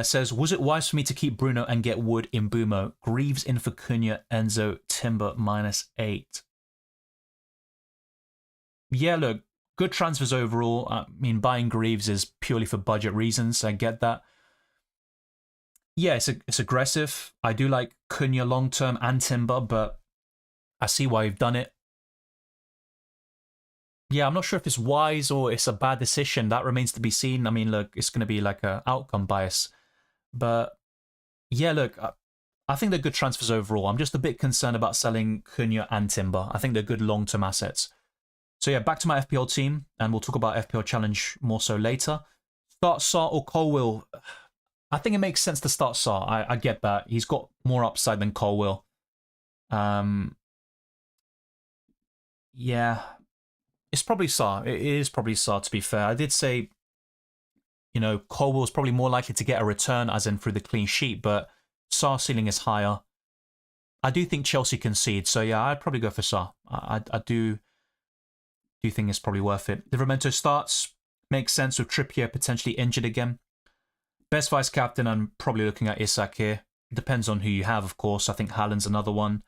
says, was it wise for me to keep Bruno and get Wood in Bumo? Greaves in for Cunha, Enzo, Timber -8. Yeah, look, good transfers overall. I mean, buying Greaves is purely for budget reasons. I get that. Yeah, it's aggressive. I do like Cunha long-term and Timber, but I see why you've done it. Yeah, I'm not sure if it's wise or it's a bad decision. That remains to be seen. I mean, look, it's going to be like an outcome bias. But yeah, look, I think they're good transfers overall. I'm just a bit concerned about selling Cunha and Timber. I think they're good long-term assets. So yeah, back to my FPL team, and we'll talk about FPL Challenge more so later. Start Sarr or Colwill? I think it makes sense to start Sarr. I get that. He's got more upside than Colwill. Yeah. It's probably Sarr. It is probably Sarr, to be fair. I did say, you know, Colwill's probably more likely to get a return, as in through the clean sheet, but Sarr's ceiling is higher. I do think Chelsea concede, so yeah, I'd probably go for Sarr. I do think it's probably worth it. Livramento starts. Makes sense with Trippier potentially injured again. Best vice-captain, I'm probably looking at Isak here. Depends on who you have, of course. I think Haaland's another one.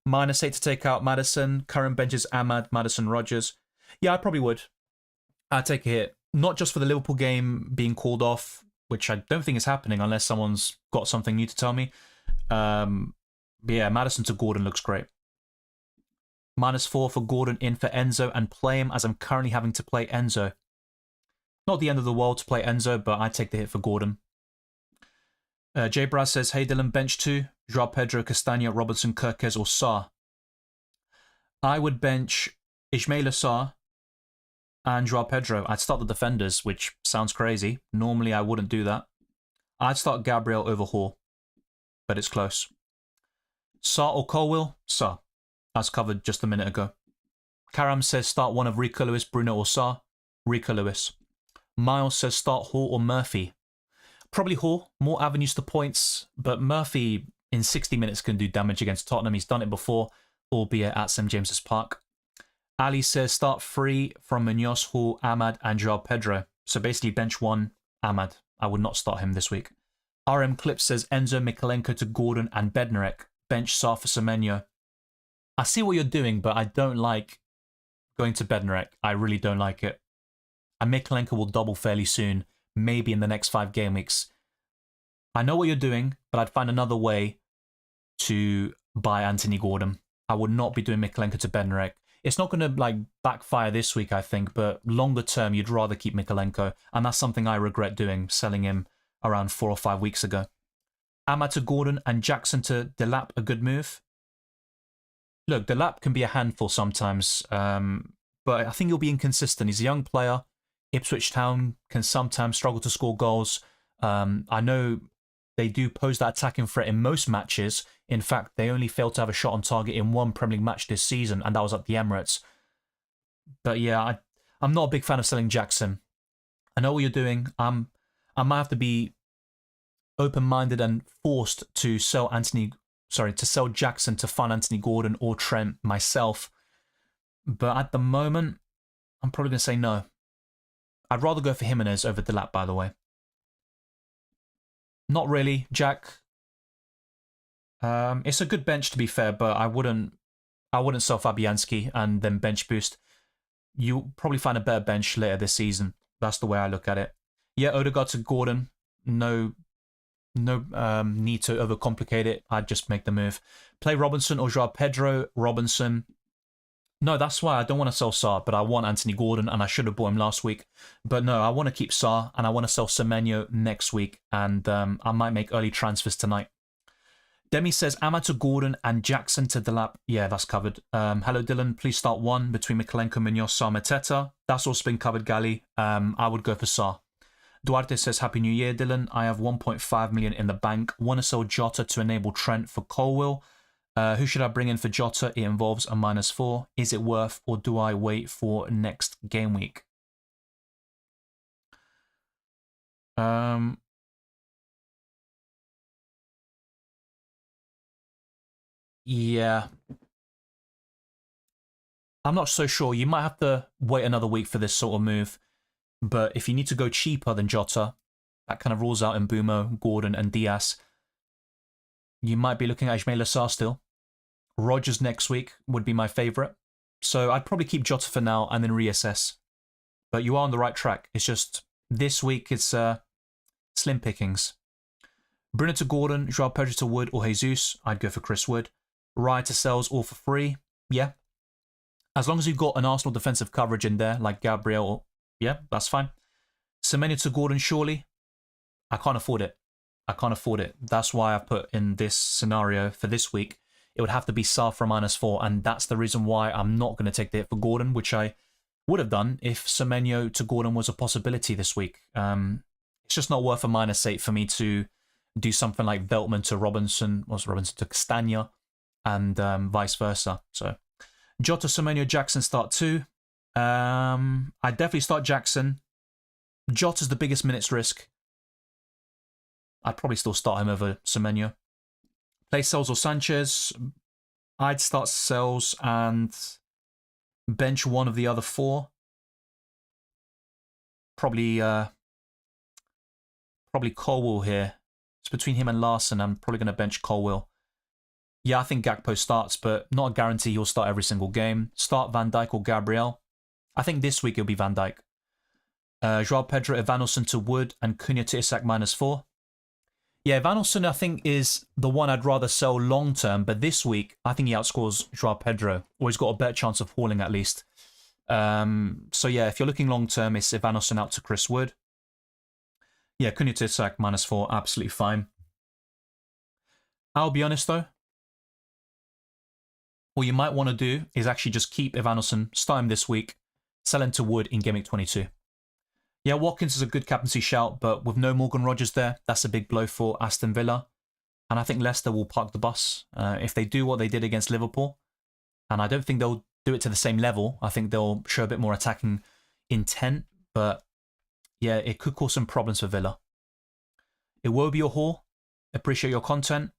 -8 to take out Maddison. Current benches, Ahmad, Maddison, Rodgers. Yeah, I probably would. I'd take a hit. Not just for the Liverpool game being called off, which I don't think is happening unless someone's got something new to tell me. But yeah, Maddison to Gordon looks great. -4 for Gordon in for Enzo and play him as I'm currently having to play Enzo. Not the end of the world to play Enzo, but I'd take the hit for Gordon. J. Braz says, hey Dylan, bench 2. Joao Pedro, Castagna, Robertson, Kirkez or Sarr. I would bench Ismaila Sarr and Joao Pedro. I'd start the defenders, which sounds crazy. Normally I wouldn't do that. I'd start Gabriel over Hall, but it's close. Sarr or Colwill? Sarr. As covered just a minute ago. Karam says start one of Rico Lewis, Bruno or Sarr. Rico Lewis. Miles says start Hall or Murphy. Probably Hall. More avenues to points, but Murphy in 60 minutes can do damage against Tottenham. He's done it before, albeit at St James's Park. Ali says start 3 from Munoz, Hall, Ahmad and Joao Pedro. So basically bench 1, Ahmad. I would not start him this week. RM Clip says Enzo, Mykolenko to Gordon and Bednarek. Bench Sarr for Semenyo. I see what you're doing, but I don't like going to Bednarek. I really don't like it. And Mykolenko will double fairly soon, maybe in the next 5 game weeks. I know what you're doing, but I'd find another way to buy Anthony Gordon. I would not be doing Mykolenko to Bednarek. It's not going to like backfire this week, I think, but longer term, you'd rather keep Mykolenko, and that's something I regret doing, selling him around 4 or 5 weeks ago. Ahmad to Gordon and Jackson to Delap, a good move. Look, Delap can be a handful sometimes, but I think he'll be inconsistent. He's a young player. Ipswich Town can sometimes struggle to score goals. I know they do pose that attacking threat in most matches. In fact, they only failed to have a shot on target in one Premier League match this season, and that was at the Emirates. But yeah, I'm not a big fan of selling Jackson. I know what you're doing. I might have to be open-minded and forced to sell Jackson to fund Anthony Gordon or Trent myself. But at the moment, I'm probably going to say no. I'd rather go for Jimenez over Delap, by the way. Not really, Jack. It's a good bench, to be fair, but I wouldn't sell Fabianski and then bench boost. You'll probably find a better bench later this season. That's the way I look at it. Yeah, Odegaard to Gordon. No need to overcomplicate it. I'd just make the move. Play Robinson or Joao Pedro. Robinson. No, that's why I don't want to sell Sarr, but I want Anthony Gordon, and I should have bought him last week. But no, I want to keep Sarr, and I want to sell Semenyo next week, and I might make early transfers tonight. Demi says, Amma to Gordon and Jackson to Delap. Yeah, that's covered. Hello, Dylan. Please start one between Mikalenko, Munoz, Sarr, Mateta. That's also been covered, Gali. I would go for Sarr. Duarte says, Happy New Year, Dylan. I have 1.5 million in the bank. Want to sell Jota to enable Trent for Colwill. Who should I bring in for Jota? It involves a -4. Is it worth, or do I wait for next game week? Yeah. I'm not so sure. You might have to wait another week for this sort of move. But if you need to go cheaper than Jota, that kind of rules out Mbumo, Gordon, and Diaz. You might be looking at Ismail Assar still. Rodgers next week would be my favourite. So I'd probably keep Jota for now and then reassess. But you are on the right track. It's just this week it's slim pickings. Bruno to Gordon, Joao Pedro to Wood or Jesus. I'd go for Chris Wood. Raya to Sells all for free. Yeah. As long as you've got an Arsenal defensive coverage in there, like Gabriel, yeah, that's fine. Semenyo to Gordon, surely. I can't afford it. I can't afford it. That's why I've put in this scenario for this week. It would have to be Sarr for -4, and that's the reason why I'm not going to take the hit for Gordon, which I would have done if Semenyo to Gordon was a possibility this week. It's just not worth a -8 for me to do something like Veltman to Robinson, or Robinson to Castagna, and vice versa. So Jota, Semenyo, Jackson start 2. I'd definitely start Jackson. Jota's the biggest minutes risk. I'd probably still start him over Semenyo. Play Sells or Sanchez. I'd start Sells and bench one of the other 4. Probably Colwill here. It's between him and Larson. I'm probably going to bench Colwill. Yeah, I think Gakpo starts, but not a guarantee he'll start every single game. Start Van Dijk or Gabriel. I think this week it'll be Van Dijk. Joao Pedro, Evanilson to Wood, and Cunha to Isak -4. Yeah, Evanilson I think is the one I'd rather sell long term, but this week I think he outscores Joao Pedro, or he's got a better chance of hauling at least. So yeah, if you're looking long term, it's Evanilson out to Chris Wood. Yeah, Cunha to Isak -4, absolutely fine. I'll be honest though, what you might want to do is actually just keep Evanilson, start him this week, sell him to Wood in Game Week 22. Yeah, Watkins is a good captaincy shout, but with no Morgan Rogers there, that's a big blow for Aston Villa. And I think Leicester will park the bus if they do what they did against Liverpool. And I don't think they'll do it to the same level. I think they'll show a bit more attacking intent. But yeah, it could cause some problems for Villa. Iwobi or Hall, appreciate your content.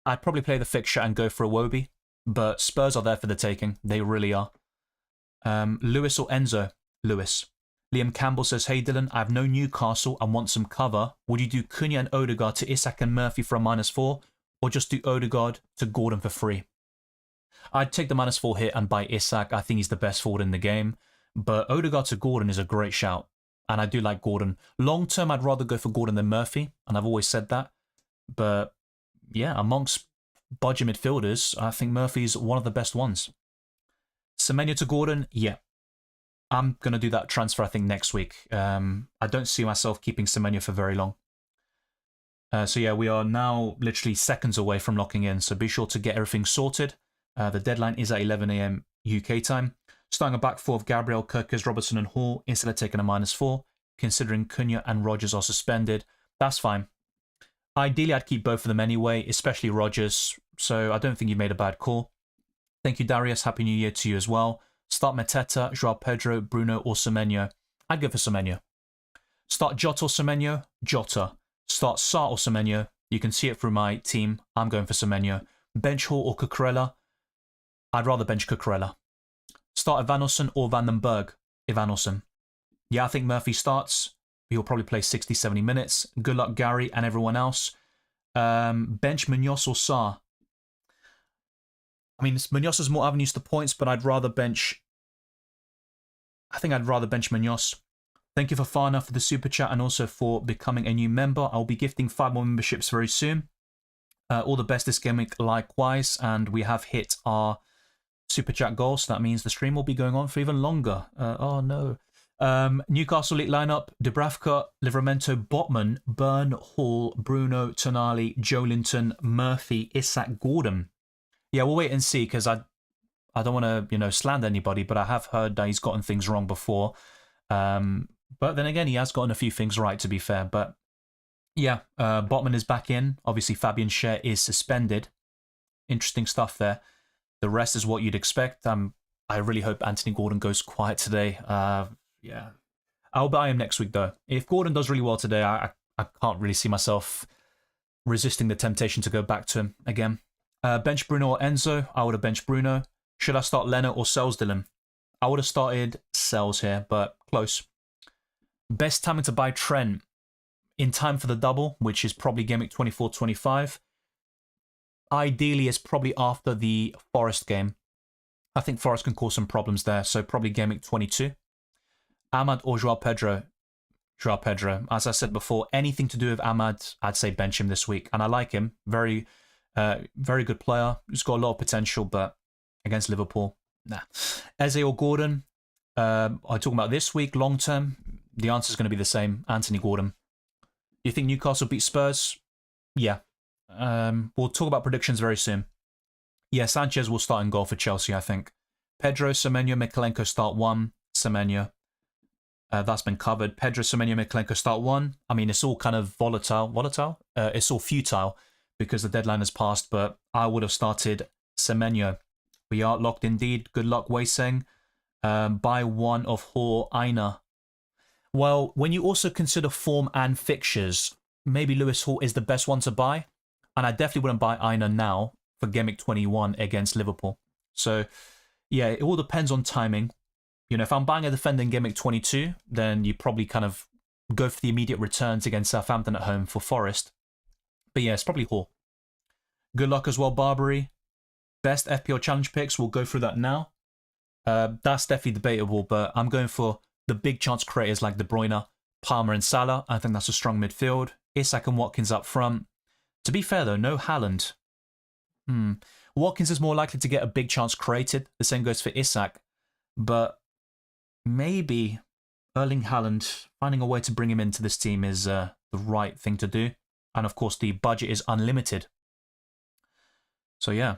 I'd probably play the fixture and go for Iwobi. But Spurs are there for the taking. They really are. Lewis or Enzo? Lewis. Liam Campbell says, Hey Dylan, I have no Newcastle and want some cover. Would you do Cunha and Odegaard to Isak and Murphy for a -4? Or just do Odegaard to Gordon for free? I'd take the -4 hit and buy Isak. I think he's the best forward in the game. But Odegaard to Gordon is a great shout. And I do like Gordon. Long term, I'd rather go for Gordon than Murphy. And I've always said that. But yeah, amongst budget midfielders, I think Murphy's one of the best ones. Semenyo to Gordon, yeah. I'm going to do that transfer, I think, next week. I don't see myself keeping Semenyo for very long. So yeah, we are now literally seconds away from locking in. So be sure to get everything sorted. The deadline is at 11 AM UK time. Starting a back 4 of Gabriel, Kirkers, Robertson and Hall instead of taking a -4. Considering Cunha and Rogers are suspended, that's fine. Ideally, I'd keep both of them anyway, especially Rodgers, so I don't think you made a bad call. Thank you, Darius. Happy New Year to you as well. Start Mateta, Joao Pedro, Bruno, or Semenyo. I'd go for Semenyo. Start Jota or Semenyo? Jota. Start Sarr or Semenyo? You can see it through my team. I'm going for Semenyo. Bench Hall or Cucurella? I'd rather bench Cucurella. Start Evanilson or Van den Berg? Evanilson. Yeah, I think Murphy starts. He'll probably play 60, 70 minutes. Good luck, Gary, and everyone else. Bench Munoz or Sarr? I mean, Munoz has more avenues to points, but I'd rather bench... I think I'd rather bench Munoz. Thank you for Farna for the super chat and also for becoming a new member. I'll be gifting 5 more memberships very soon. All the best this game week likewise, and we have hit our super chat goal, so that means the stream will be going on for even longer. Oh no. Newcastle League lineup: Dubravka, Livramento, Botman, Byrne, Hall, Bruno, Tonali, Joelinton, Murphy, Isak, Gordon. Yeah, we'll wait and see, because I don't want to, slander anybody, but I have heard that he's gotten things wrong before. But then again, he has gotten a few things right, to be fair. But yeah, Botman is back in. Obviously, Fabian Schär is suspended. Interesting stuff there. The rest is what you'd expect. I really hope Anthony Gordon goes quiet today. Yeah. I'll buy him next week, though. If Gordon does really well today, I can't really see myself resisting the temptation to go back to him again. Bench Bruno or Enzo? I would have benched Bruno. Should I start Leno or Sells, Dylan? I would have started Sells here, but close. Best timing to buy Trent in time for the double, which is probably Game Week 24-25. Ideally, it's probably after the Forest game. I think Forest can cause some problems there, so probably Game Week 22. Ahmad or Joao Pedro? Joao Pedro. As I said before, anything to do with Ahmad, I'd say bench him this week. And I like him. Very good player. He's got a lot of potential, but against Liverpool, nah. Eze or Gordon? I'm talking about this week, long term. The answer is going to be the same. Anthony Gordon. Do you think Newcastle beat Spurs? Yeah. We'll talk about predictions very soon. Yeah, Sanchez will start in goal for Chelsea, I think. Pedro, Semenyo, Mikalenko start 1. Semenyo. That's been covered. Pedro, Semenyo, Mikalenko start 1. I mean, it's all kind of volatile. It's all futile because the deadline has passed, but I would have started Semenyo. We are locked indeed. Good luck, Weiseng. Buy one of Hor Aina. Well, when you also consider form and fixtures, maybe Lewis Hall is the best one to buy. And I definitely wouldn't buy Aina now for Game Week 21 against Liverpool. So, yeah, it all depends on timing. If I'm buying a defender in Game Week 22, then you probably kind of go for the immediate returns against Southampton at home for Forest. But yeah, it's probably Hall. Good luck as well, Barbary. Best FPL challenge picks, we'll go through that now. That's definitely debatable, but I'm going for the big chance creators like De Bruyne, Palmer and Salah. I think that's a strong midfield. Isak and Watkins up front. To be fair though, no Haaland. Watkins is more likely to get a big chance created. The same goes for Isak. But maybe Erling Haaland, finding a way to bring him into this team is the right thing to do. And of course the budget is unlimited. So yeah.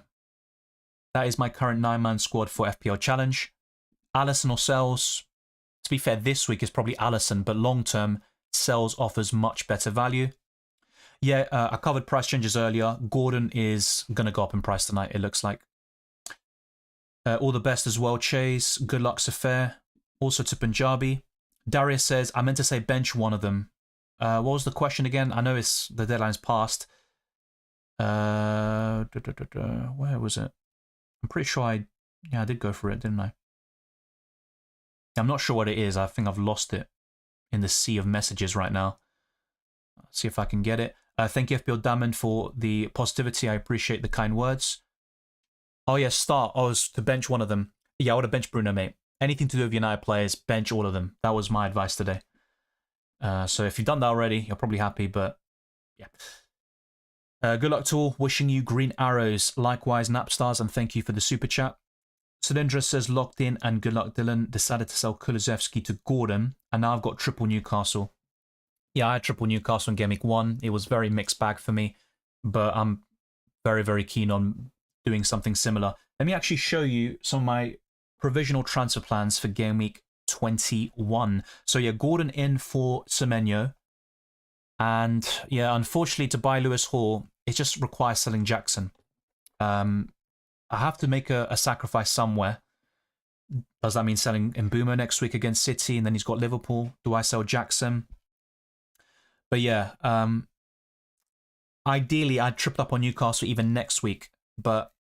That is my current 9-man squad for FPL Challenge. Alisson or Sells? To be fair, this week is probably Alisson, but long-term, Sells offers much better value. Yeah, I covered price changes earlier. Gordon is going to go up in price tonight, it looks like. All the best as well, Chase. Good luck, Safair. Also to Punjabi. Darius says, I meant to say bench one of them. What was the question again? I know the deadline's passed. Where was it? I'm pretty sure I did go for it, didn't I? I'm not sure what it is. I think I've lost it in the sea of messages right now. Let's see if I can get it. Thank you, FPL Diamond, for the positivity. I appreciate the kind words. Oh, yeah, start. I was to bench one of them. Yeah, I would have benched Bruno, mate. Anything to do with United players, bench all of them. That was my advice today. So if you've done that already, you're probably happy, but yeah. Good luck to all. Wishing you green arrows. Likewise, Napstars, and thank you for the super chat. Cylindra says locked in and good luck, Dylan. Decided to sell Kulusevski to Gordon, and now I've got triple Newcastle. Yeah, I had triple Newcastle in Game Week 1. It was very mixed bag for me, but I'm very, very keen on doing something similar. Let me actually show you some of my provisional transfer plans for Game Week 21. So yeah, Gordon in for Semenyo. And yeah, unfortunately, to buy Lewis Hall, it just requires selling Jackson. I have to make a sacrifice somewhere. Does that mean selling Mbeumo next week against City, and then he's got Liverpool? Do I sell Jackson? But yeah, ideally, I'd triple up on Newcastle even next week, but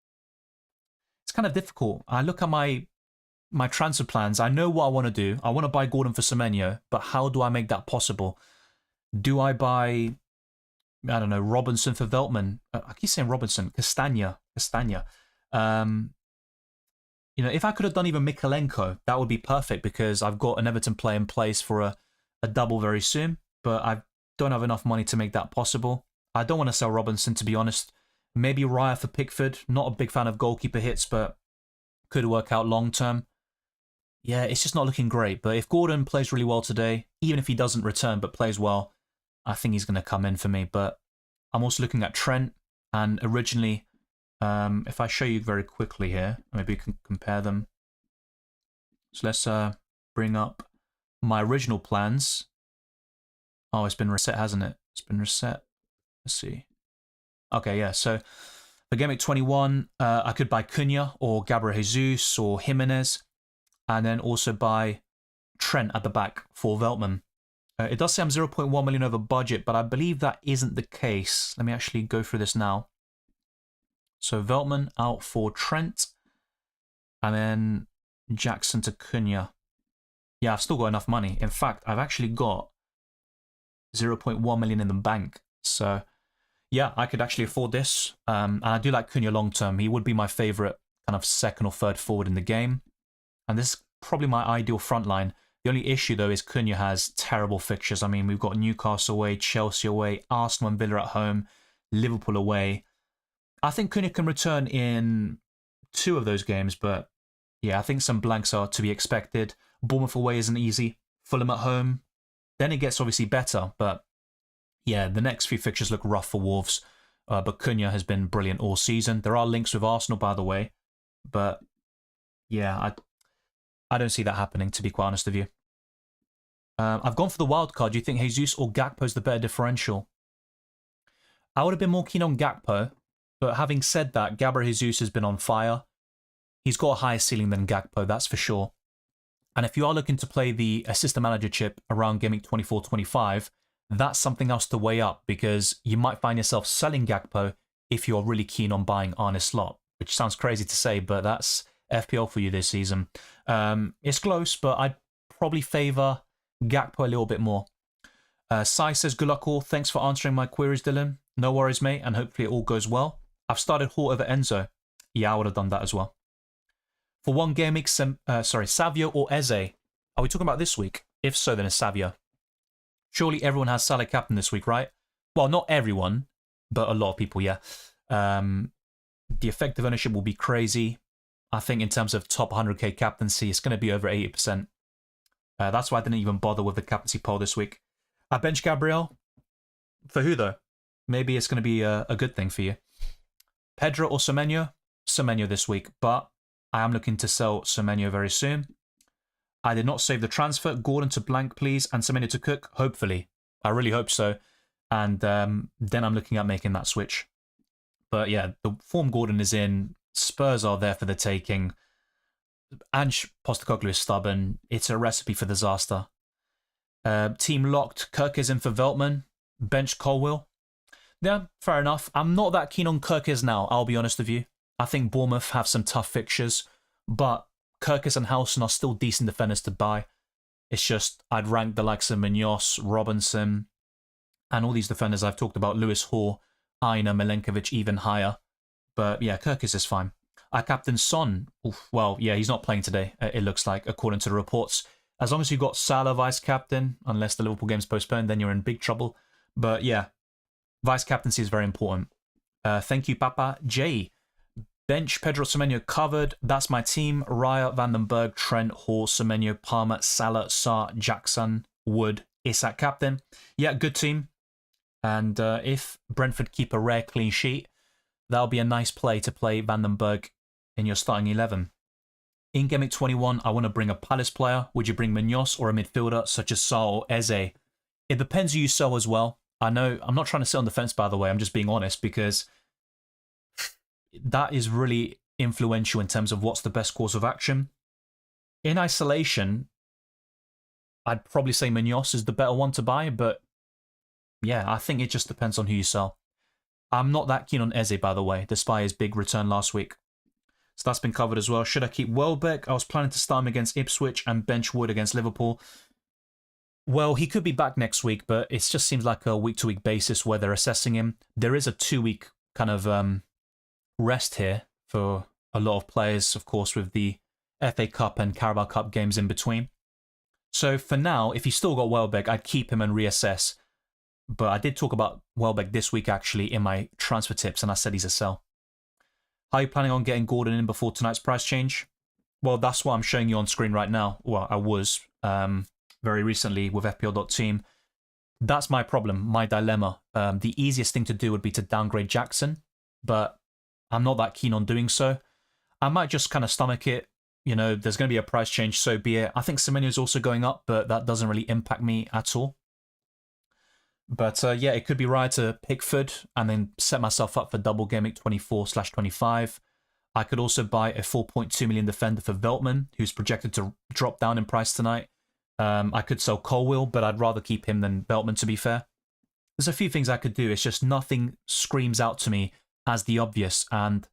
it's kind of difficult. I look at my transfer plans. I know what I want to do. I want to buy Gordon for Semenyo, but how do I make that possible? Do I buy, I don't know, Robinson for Veltman? I keep saying Robinson. Castagna. You know, if I could have done even Mikalenko, that would be perfect because I've got an Everton play in place for a double very soon, but I don't have enough money to make that possible. I don't want to sell Robinson, to be honest. Maybe Raya for Pickford. Not a big fan of goalkeeper hits, but could work out long term. Yeah, it's just not looking great. But if Gordon plays really well today, even if he doesn't return but plays well, I think he's going to come in for me. But I'm also looking at Trent, and originally, if I show you very quickly here, maybe we can compare them. So let's bring up my original plans. Oh, it's been reset, hasn't it? It's been reset. Let's see. Okay, yeah, so for Gameweek 21, I could buy Cunha or Gabriel Jesus or Jimenez, and then also buy Trent at the back for Veltman. It does say I'm 0.1 million over budget, but I believe that isn't the case. Let me actually go through this now. So Veltman out for Trent, and then Jackson to Cunha. Yeah, I've still got enough money. In fact, I've actually got 0.1 million in the bank. So yeah, I could actually afford this. And I do like Cunha long term. He would be my favourite kind of second or third forward in the game. And this is probably my ideal front line. The only issue, though, is Cunha has terrible fixtures. I mean, we've got Newcastle away, Chelsea away, Arsenal and Villa at home, Liverpool away. I think Cunha can return in 2 of those games, but yeah, I think some blanks are to be expected. Bournemouth away isn't easy. Fulham at home. Then it gets obviously better, but yeah, the next few fixtures look rough for Wolves. But Cunha has been brilliant all season. There are links with Arsenal, by the way, but yeah, I don't see that happening, to be quite honest with you. I've gone for the wild card. Do you think Jesus or Gakpo is the better differential? I would have been more keen on Gakpo, but having said that, Gabriel Jesus has been on fire. He's got a higher ceiling than Gakpo, that's for sure. And if you are looking to play the assistant manager chip around Gameweek 24-25, that's something else to weigh up because you might find yourself selling Gakpo if you're really keen on buying Arne Slot, which sounds crazy to say, but that's FPL for you this season. It's close, but I'd probably favour Gakpo a little bit more. Sai says, good luck all. Thanks for answering my queries, Dylan. No worries, mate, and hopefully it all goes well. I've started Hall over Enzo. Yeah, I would have done that as well. For one game week, Savio or Eze? Are we talking about this week? If so, then it's Savio. Surely everyone has Salah captain this week, right? Well, not everyone, but a lot of people, yeah. The effective ownership will be crazy. I think in terms of top 100k captaincy, it's going to be over 80%. That's why I didn't even bother with the captaincy poll this week. I bench Gabriel. For who, though? Maybe it's going to be a good thing for you. Pedro or Semenyo? Semenyo this week, but I am looking to sell Semenyo very soon. I did not save the transfer. Gordon to blank, please, and Semenyo to Cook, hopefully. I really hope so. And then I'm looking at making that switch. But yeah, the form Gordon is in, Spurs are there for the taking. Ange Postecoglou is stubborn. It's a recipe for disaster. Team locked. Kirk is in for Veltman. Bench Colwill. Yeah, fair enough. I'm not that keen on Kirkis now, I'll be honest with you. I think Bournemouth have some tough fixtures, but Kirkis and Howson are still decent defenders to buy. It's just, I'd rank the likes of Munoz, Robinson, and all these defenders I've talked about, Lewis Hall, Aina, Milenkovic, even higher. But yeah, Kirkis is fine. I captain Son. Oof, well, yeah, he's not playing today, it looks like, according to the reports. As long as you've got Salah vice-captain, unless the Liverpool game's postponed, then you're in big trouble. But yeah, vice-captaincy is very important. Thank you, Papa J. Bench, Pedro Semenyo covered. That's my team. Raya, Vandenberg, Trent, Hall, Semenyo, Palmer, Salah, Sarr, Jackson, Wood, Isak captain. Yeah, good team. And if Brentford keep a rare clean sheet, that'll be a nice play to play Vandenberg in your starting 11. In Gameweek 21, I want to bring a Palace player. Would you bring Munoz or a midfielder such as Sarr or Eze? It depends who you sell as well. I know, I'm not trying to sit on the fence, by the way, I'm just being honest, because that is really influential in terms of what's the best course of action. In isolation, I'd probably say Munoz is the better one to buy, but yeah, I think it just depends on who you sell. I'm not that keen on Eze, by the way, despite his big return last week. So that's been covered as well. Should I keep Welbeck? I was planning to start him against Ipswich and bench Wood against Liverpool. Well, he could be back next week, but it just seems like a week-to-week basis where they're assessing him. There is a 2-week kind of rest here for a lot of players, of course, with the FA Cup and Carabao Cup games in between. So for now, if he's still got Welbeck, I'd keep him and reassess. But I did talk about Welbeck this week, actually, in my transfer tips, and I said he's a sell. How are you planning on getting Gordon in before tonight's price change? Well, that's what I'm showing you on screen right now. Well, I was very recently with FPL.team. That's my problem, my dilemma. The easiest thing to do would be to downgrade Jackson, but I'm not that keen on doing so. I might just kind of stomach it. You know, there's going to be a price change, so be it. I think Semenyo's also going up, but that doesn't really impact me at all. But yeah, it could be right to Pickford and then set myself up for double Gameweek 24/25. I could also buy a 4.2 million defender for Veltman, who's projected to drop down in price tonight. I could sell Colwill, but I'd rather keep him than Veltman, to be fair. There's a few things I could do. It's just nothing screams out to me as the obvious, and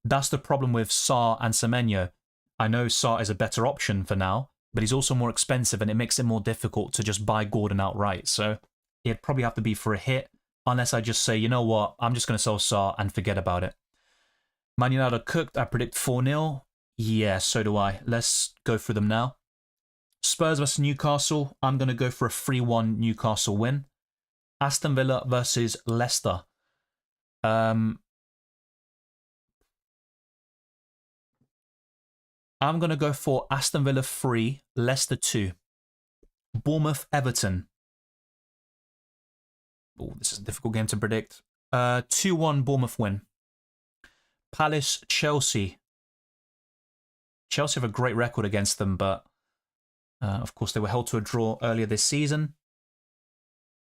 that's the problem with Sarr and Semenyo. I know Sarr is a better option for now, but he's also more expensive, and it makes it more difficult to just buy Gordon outright. So it'd probably have to be for a hit, unless I just say, you know what, I'm just going to sell Sarr and forget about it. Man United cooked. I predict 4-0. Yeah, so do I. Let's go through them now. Spurs versus Newcastle. I'm going to go for a 3-1 Newcastle win. Aston Villa versus Leicester. I'm going to go for Aston Villa 3, Leicester 2. Bournemouth Everton. Oh, this is a difficult game to predict. 2-1 Bournemouth win. Palace Chelsea. Chelsea have a great record against them, but of course they were held to a draw earlier this season.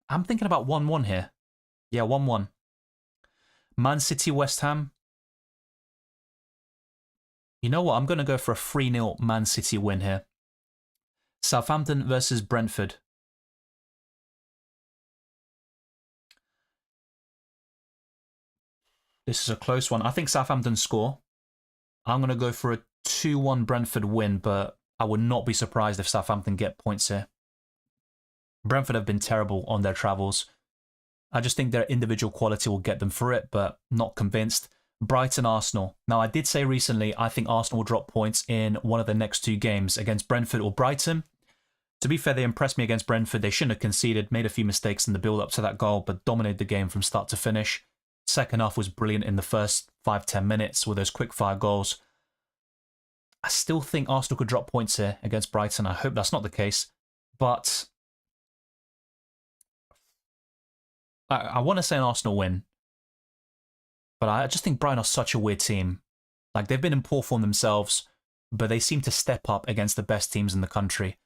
I'm thinking about 1-1 here. Yeah, 1-1. Man City West Ham. You know what? I'm going to go for a 3-0 Man City win here. Southampton versus Brentford. This is a close one. I think Southampton score. I'm going to go for a 2-1 Brentford win, but I would not be surprised if Southampton get points here. Brentford have been terrible on their travels. I just think their individual quality will get them through it, but not convinced. Brighton Arsenal. Now, I did say recently I think Arsenal will drop points in one of the next 2 games against Brentford or Brighton. To be fair, they impressed me against Brentford. They shouldn't have conceded, made a few mistakes in the build-up to that goal, but dominated the game from start to finish. Second half was brilliant in the first 5-10 minutes with those quick-fire goals. I still think Arsenal could drop points here against Brighton. I hope that's not the case, but I want to say an Arsenal win. But I just think Brighton are such a weird team. Like, they've been in poor form themselves, but they seem to step up against the best teams in the country.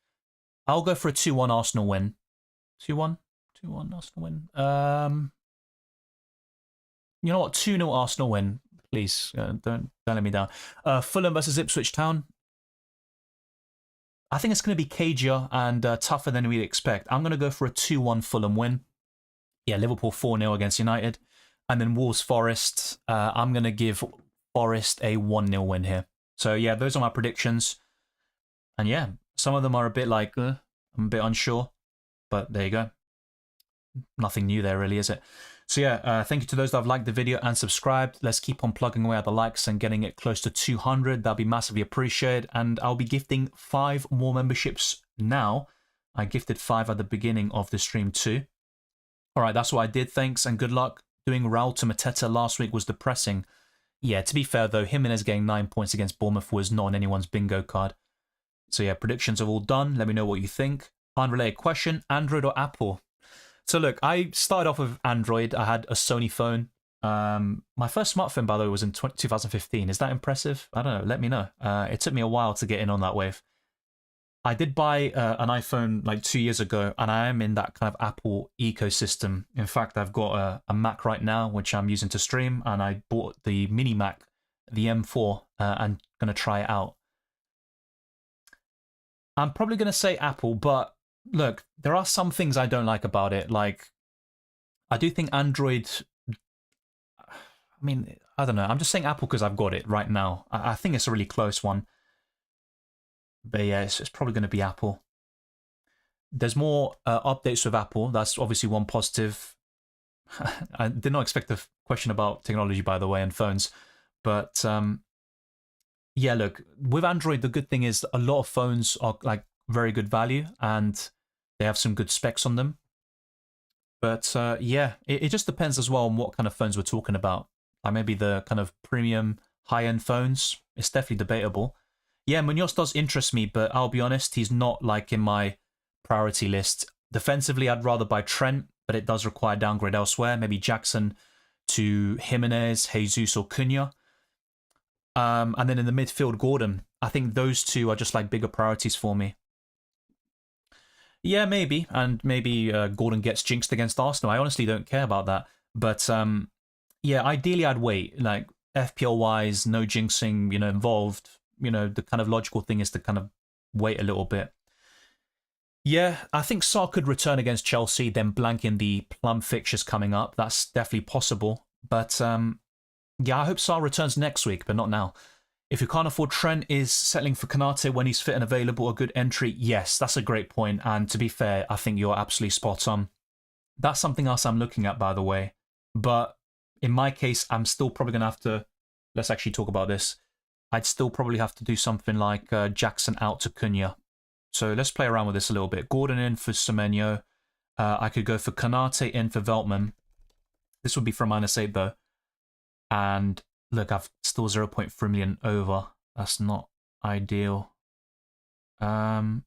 I'll go for a 2-1 Arsenal win. 2-1? 2-1 Arsenal win. You know what? 2-0 Arsenal win. Please, don't let me down. Fulham versus Ipswich Town. I think it's going to be cagier and tougher than we'd expect. I'm going to go for a 2-1 Fulham win. Yeah, Liverpool 4-0 against United. And then Wolves Forest. I'm going to give Forest a 1-0 win here. So yeah, those are my predictions. And yeah, some of them are a bit like, I'm a bit unsure. But there you go. Nothing new there really, is it? So yeah, thank you to those that have liked the video and subscribed. Let's keep on plugging away at the likes and getting it close to 200. That'll be massively appreciated. And I'll be gifting 5 more memberships now. I gifted 5 at the beginning of the stream too. All right, that's what I did. Thanks and good luck. Doing Raul to Mateta last week was depressing. Yeah, to be fair though, Jimenez getting 9 points against Bournemouth was not on anyone's bingo card. So yeah, predictions are all done. Let me know what you think. Unrelated question, Android or Apple? So look, I started off with Android. I had a Sony phone. My first smartphone, by the way, was in 2015. Is that impressive? I don't know. Let me know. It took me a while to get in on that wave. I did buy an iPhone like 2 years ago, and I am in that kind of Apple ecosystem. In fact, I've got a Mac right now, which I'm using to stream, and I bought the mini Mac, the M4, and going to try it out. I'm probably going to say Apple, but look, there are some things I don't like about it. Like, I do think Android, I mean, I don't know. I'm just saying Apple because I've got it right now. I think it's a really close one. But yeah, it's probably going to be Apple. There's more updates with Apple. That's obviously one positive. I did not expect a question about technology, by the way, and phones. But yeah, look, with Android, the good thing is a lot of phones are like very good value and they have some good specs on them. But yeah, it just depends as well on what kind of phones we're talking about. Like maybe the kind of premium high-end phones. It's definitely debatable. Yeah, Munoz does interest me, but I'll be honest, he's not like in my priority list. Defensively, I'd rather buy Trent, but it does require downgrade elsewhere. Maybe Jackson to Jimenez, Jesus, or Cunha. And then in the midfield, Gordon. I think those two are just like bigger priorities for me. Yeah, maybe. And maybe Gordon gets jinxed against Arsenal. I honestly don't care about that. But yeah, ideally I'd wait. Like FPL-wise, no jinxing, involved. The kind of logical thing is to kind of wait a little bit. Yeah, I think Sarr could return against Chelsea, then blank in the plum fixtures coming up. That's definitely possible. But yeah, I hope Sarr returns next week, but not now. If you can't afford Trent, is settling for Konate when he's fit and available a good entry? Yes, that's a great point. And to be fair, I think you're absolutely spot on. That's something else I'm looking at, by the way. But in my case, I'm still probably going to have to... Let's actually talk about this. I'd still probably have to do something like Jackson out to Cunha. So let's play around with this a little bit. Gordon in for Semenyo. I could go for Konate in for Veltman. This would be for -8 though. And look, I've still 0.3 million over. That's not ideal. Konate,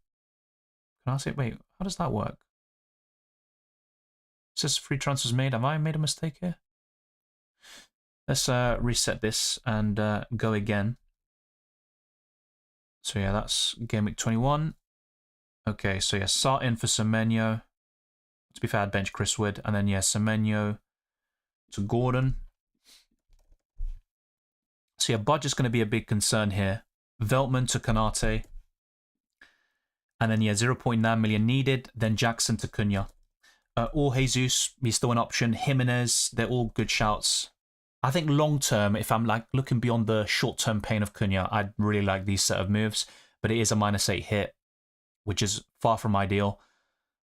wait, how does that work? It says free transfers made. Have I made a mistake here? Let's reset this and go again. So yeah, that's Gameweek 21. Okay, so yeah, Sarr in for Semenyo. To be fair, I'd bench Chris Wood. And then yeah, Semenyo to Gordon. So yeah, budget's going to be a big concern here. Veltman to Konate. And then yeah, 0.9 million needed. Then Jackson to Cunha. Or Jesus, he's still an option. Jimenez, they're all good shouts. I think long term, if I'm like looking beyond the short term pain of Cunha, I'd really like these set of moves. But it is a -8 hit, which is far from ideal.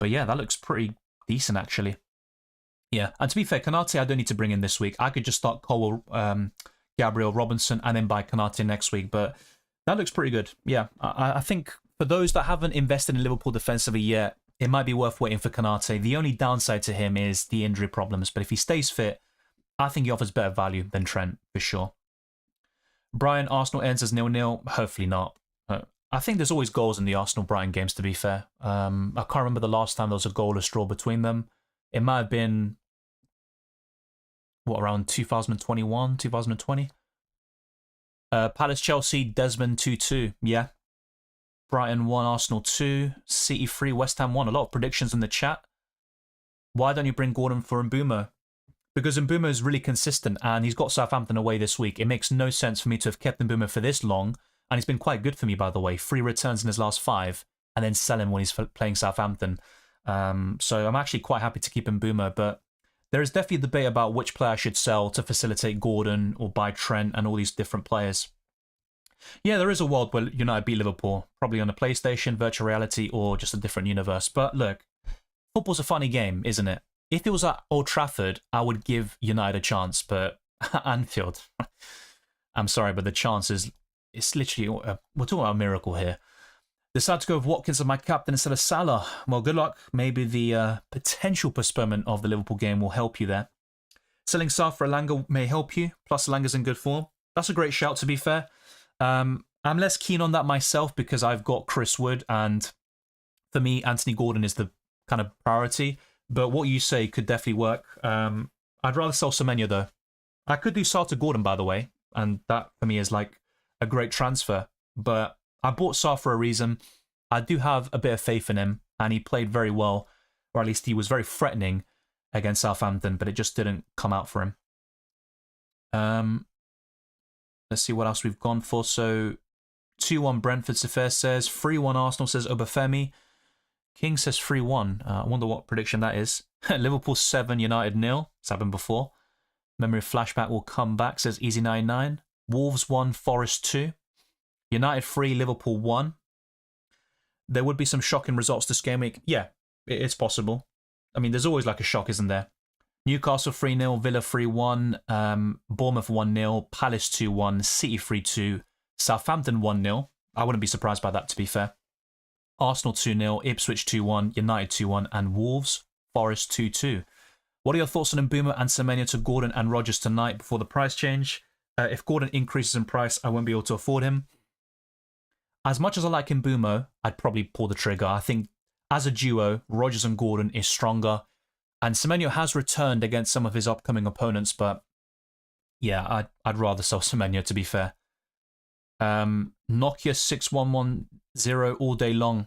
But yeah, that looks pretty decent actually. Yeah, and to be fair, Konate I don't need to bring in this week. I could just start Cole, Gabriel, Robinson, and then buy Konate next week. But that looks pretty good. Yeah, I think for those that haven't invested in Liverpool defensively yet, it might be worth waiting for Konate. The only downside to him is the injury problems. But if he stays fit, I think he offers better value than Trent, for sure. Brian, Arsenal ends as 0-0. Hopefully not. I think there's always goals in the Arsenal-Brighton games, to be fair. I can't remember the last time there was a goalless draw between them. It might have been, around 2021, 2020? Palace-Chelsea, Desmond 2-2. Yeah. Brighton 1, Arsenal 2. City 3, West Ham 1. A lot of predictions in the chat. Why don't you bring Gordon for Mbeumo? Because Mbeumo is really consistent and he's got Southampton away this week. It makes no sense for me to have kept Mbeumo for this long. And he's been quite good for me, by the way. 3 returns in his last 5 and then sell him when he's playing Southampton. So I'm actually quite happy to keep Mbeumo. But there is definitely a debate about which player I should sell to facilitate Gordon or buy Trent and all these different players. Yeah, there is a world where United beat Liverpool. Probably on a PlayStation, virtual reality, or just a different universe. But look, football's a funny game, isn't it? If it was at Old Trafford, I would give United a chance, but Anfield, I'm sorry, but the chances, it's literally, we're talking about a miracle here. Decided to go with Watkins as my captain instead of Salah. Well, good luck. Maybe the potential postponement of the Liverpool game will help you there. Selling Sarr for Elanga may help you, plus Elanga's in good form. That's a great shout, to be fair. I'm less keen on that myself because I've got Chris Wood, and for me, Anthony Gordon is the kind of priority. But what you say could definitely work. I'd rather sell Semenyo, though. I could do Sarr to Gordon, by the way, and that, for me, is like a great transfer. But I bought Sarr for a reason. I do have a bit of faith in him, and he played very well, or at least he was very threatening against Southampton, but it just didn't come out for him. Let's see what else we've gone for. So 2-1 Brentford, Safir says. 3-1 Arsenal, says Obafemi. King says 3-1. I wonder what prediction that is. Liverpool 7, United 0. It's happened before. Memory flashback will come back, says Easy99. Wolves 1, Forest 2. United 3, Liverpool 1. There would be some shocking results this game week. Yeah, it's possible. I mean, there's always like a shock, isn't there? Newcastle 3-0, Villa 3-1, Bournemouth 1-0, Palace 2-1, City 3-2, Southampton 1-0. I wouldn't be surprised by that, to be fair. Arsenal 2-0, Ipswich 2-1, United 2-1, and Wolves, Forest 2-2. What are your thoughts on Mbeumo and Semenyo to Gordon and Rodgers tonight before the price change? If Gordon increases in price, I won't be able to afford him. As much as I like Mbeumo, I'd probably pull the trigger. I think as a duo, Rodgers and Gordon is stronger. And Semenyo has returned against some of his upcoming opponents, but yeah, I'd rather sell Semenyo, to be fair. Nokia 6110 all day long.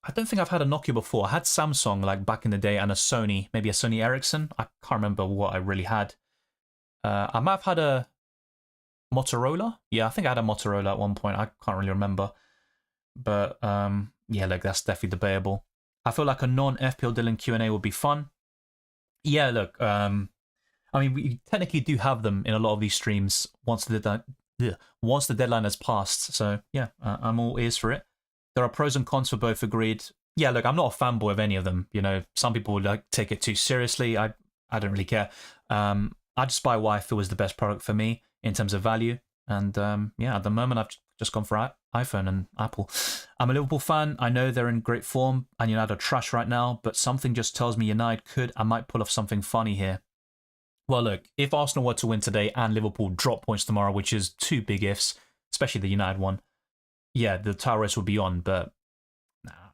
I don't think I've had a Nokia before. I had Samsung like back in the day and a Sony, maybe a Sony Ericsson. I can't remember what I really had. I might have had a Motorola. Yeah, I think I had a Motorola at one point. I can't really remember. But yeah, like that's definitely debatable. I feel like a non-FPL Dylan Q&A would be fun. Yeah, look, I mean, we technically do have them in a lot of these streams once the deadline has passed. So yeah, I'm all ears for it. There are pros and cons for both, agreed. Yeah, look, I'm not a fanboy of any of them. You know, some people would like take it too seriously. I don't really care. I just buy what I feel is the best product for me in terms of value. And yeah, at the moment, I've just gone for iPhone and Apple. I'm a Liverpool fan. I know they're in great form and United are trash right now, but something just tells me United could and might pull off something funny here. Well, look, if Arsenal were to win today and Liverpool drop points tomorrow, which is two big ifs, especially the United one, yeah, the title race would be on, but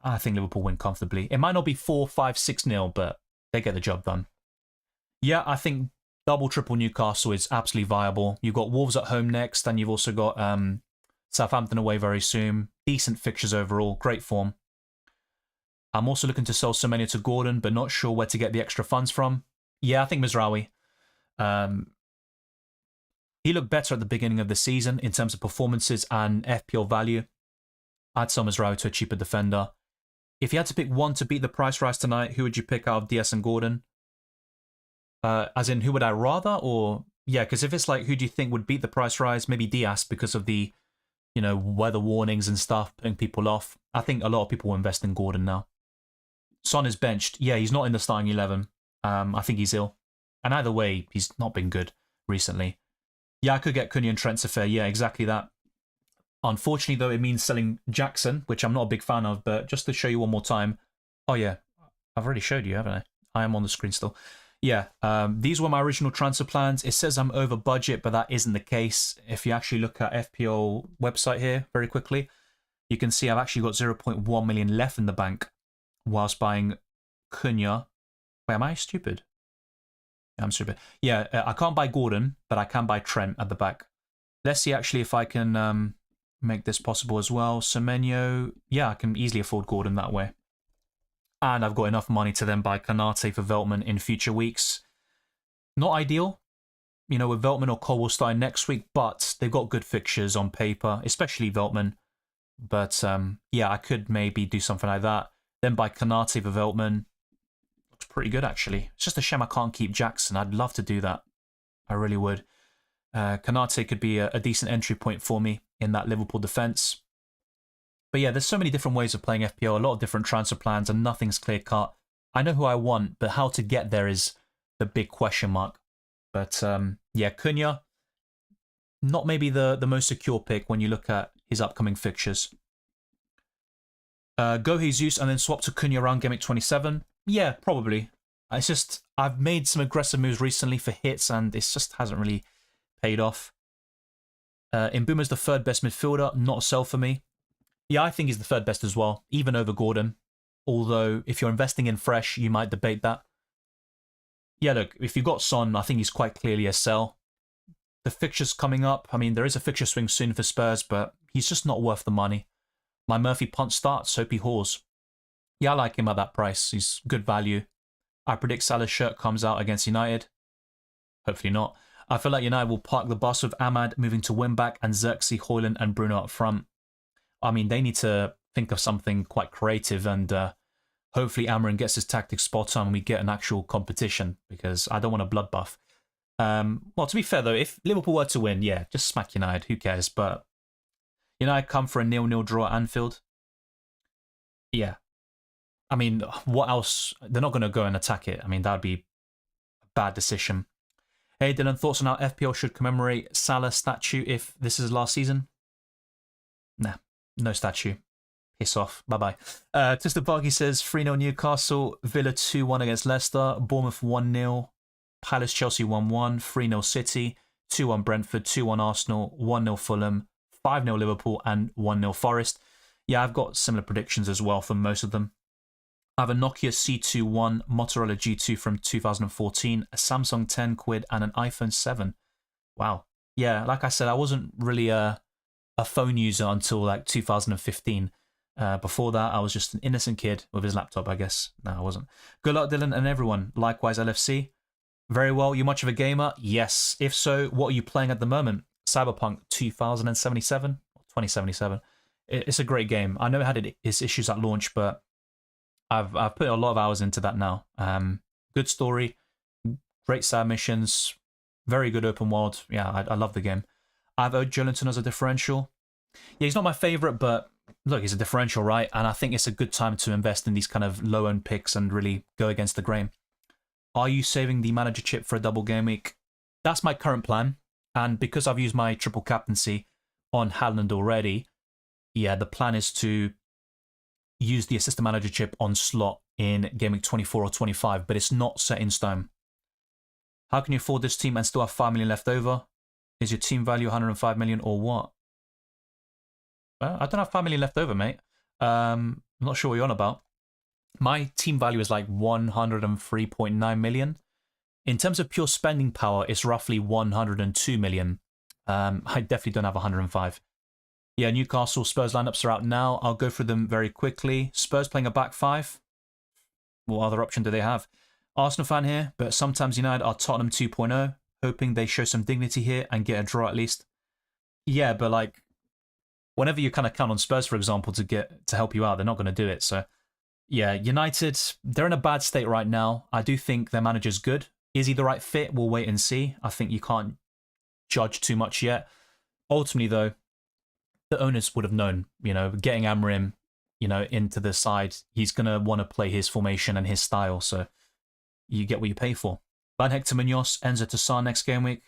I think Liverpool win comfortably. It might not be 4, 5, 6-0, but they get the job done. Yeah, I think double, triple Newcastle is absolutely viable. You've got Wolves at home next, and you've also got Southampton away very soon. Decent fixtures overall, great form. I'm also looking to sell Semenyo to Gordon, but not sure where to get the extra funds from. Yeah, I think Mizraoui. He looked better at the beginning of the season in terms of performances and FPL value. I'd sell Mizraoui to a cheaper defender. If you had to pick one to beat the price rise tonight, who would you pick out of Diaz and Gordon? As in, who would I rather? Or, yeah, because if it's like, who do you think would beat the price rise? Maybe Diaz because of the, you know, weather warnings and stuff, putting people off. I think a lot of people will invest in Gordon now. Son is benched. Yeah, he's not in the starting 11. I think he's ill. And either way, he's not been good recently. Yeah, I could get Cunha and Trent Sefer. Yeah, exactly that. Unfortunately, though, it means selling Jackson, which I'm not a big fan of, but just to show you one more time. Oh, yeah. I've already showed you, haven't I? I am on the screen still. Yeah, these were my original transfer plans. It says I'm over budget, but that isn't the case. If you actually look at FPL website here very quickly, you can see I've actually got 0.1 million left in the bank whilst buying Cunha. Wait, am I stupid? I'm stupid. Yeah, I can't buy Gordon, but I can buy Trent at the back. Let's see actually if I can make this possible as well. Semenyo, yeah, I can easily afford Gordon that way. And I've got enough money to then buy Kanate for Veltman in future weeks. Not ideal, you know, with Veltman or Colwill starting next week, but they've got good fixtures on paper, especially Veltman. But yeah, I could maybe do something like that. Then buy Kanate for Veltman. Looks pretty good, actually. It's just a shame I can't keep Jackson. I'd love to do that. I really would. Kanate could be a decent entry point for me in that Liverpool defence. But yeah, there's so many different ways of playing FPL, a lot of different transfer plans, and nothing's clear-cut. I know who I want, but how to get there is the big question mark. But yeah, Cunha, not maybe the most secure pick when you look at his upcoming fixtures. Go Jesus and then swap to Cunha around Gameweek 27. Yeah, probably. It's just, I've made some aggressive moves recently for hits, and it just hasn't really paid off. Mbeumo's the third best midfielder, not a sell for me. Yeah, I think he's the third best as well, even over Gordon. Although, if you're investing in fresh, you might debate that. Yeah, look, if you've got Son, I think he's quite clearly a sell. The fixtures coming up, I mean, there is a fixture swing soon for Spurs, but he's just not worth the money. My Murphy punt starts, hope he haws. Yeah, I like him at that price. He's good value. I predict Salah's shirt comes out against United. Hopefully not. I feel like United will park the bus with Ahmad moving to wing back and Xerxes, Højlund and Bruno up front. I mean, they need to think of something quite creative, and hopefully Amarin gets his tactics spot on and we get an actual competition, because I don't want a bloodbath. Well, to be fair though, if Liverpool were to win, yeah, just smack United, who cares? But United come for a 0-0 draw at Anfield. Yeah. I mean, what else? They're not going to go and attack it. I mean, that would be a bad decision. Hey Dylan, thoughts on how FPL should commemorate Salah statue if this is last season? Nah, no statue. Piss off. Bye-bye. Tista Vargy says 3-0 Newcastle, Villa 2-1 against Leicester, Bournemouth 1-0, Palace Chelsea 1-1, 3-0 City, 2-1 Brentford, 2-1 Arsenal, 1-0 Fulham, 5-0 Liverpool and 1-0 Forest. Yeah, I've got similar predictions as well for most of them. I have a Nokia C21, Motorola G2 from 2014, a Samsung 10 quid and an iPhone 7. Wow. Yeah, like I said, I wasn't really a phone user until like 2015. Before that, I was just an innocent kid with his laptop, I guess. No, I wasn't. Good luck, Dylan, and everyone. Likewise, LFC. Very well. You much of a gamer? Yes. If so, what are you playing at the moment? Cyberpunk 2077 or 2077. It's a great game. I know it had its issues at launch, but I've put a lot of hours into that now. Good story, great side missions, very good open world. Yeah, I love the game. I have Joelinton as a differential. Yeah, he's not my favourite, but look, he's a differential, right? And I think it's a good time to invest in these kind of low-owned picks and really go against the grain. Are you saving the manager chip for a double game week? That's my current plan. And because I've used my triple captaincy on Haaland already, yeah, the plan is to use the assistant manager chip on slot in game week 24 or 25, but it's not set in stone. How can you afford this team and still have 5 million left over? Is your team value 105 million or what? Well, I don't have 5 million left over, mate. I'm not sure what you're on about. My team value is like 103.9 million. In terms of pure spending power, it's roughly 102 million. I definitely don't have 105. Yeah, Newcastle Spurs lineups are out now. I'll go through them very quickly. Spurs playing a back five. What other option do they have? Arsenal fan here, but sometimes United are Tottenham 2.0, hoping they show some dignity here and get a draw at least. Yeah, but like, whenever you kind of count on Spurs, for example, to help you out, they're not going to do it. So, yeah, United, they're in a bad state right now. I do think their manager's good. Is he the right fit? We'll wait and see. I think you can't judge too much yet. Ultimately, though, the owners would have known, getting Amarim, into the side, he's going to want to play his formation and his style. So you get what you pay for. Van Hector Munoz, Enzo Tassar next game week.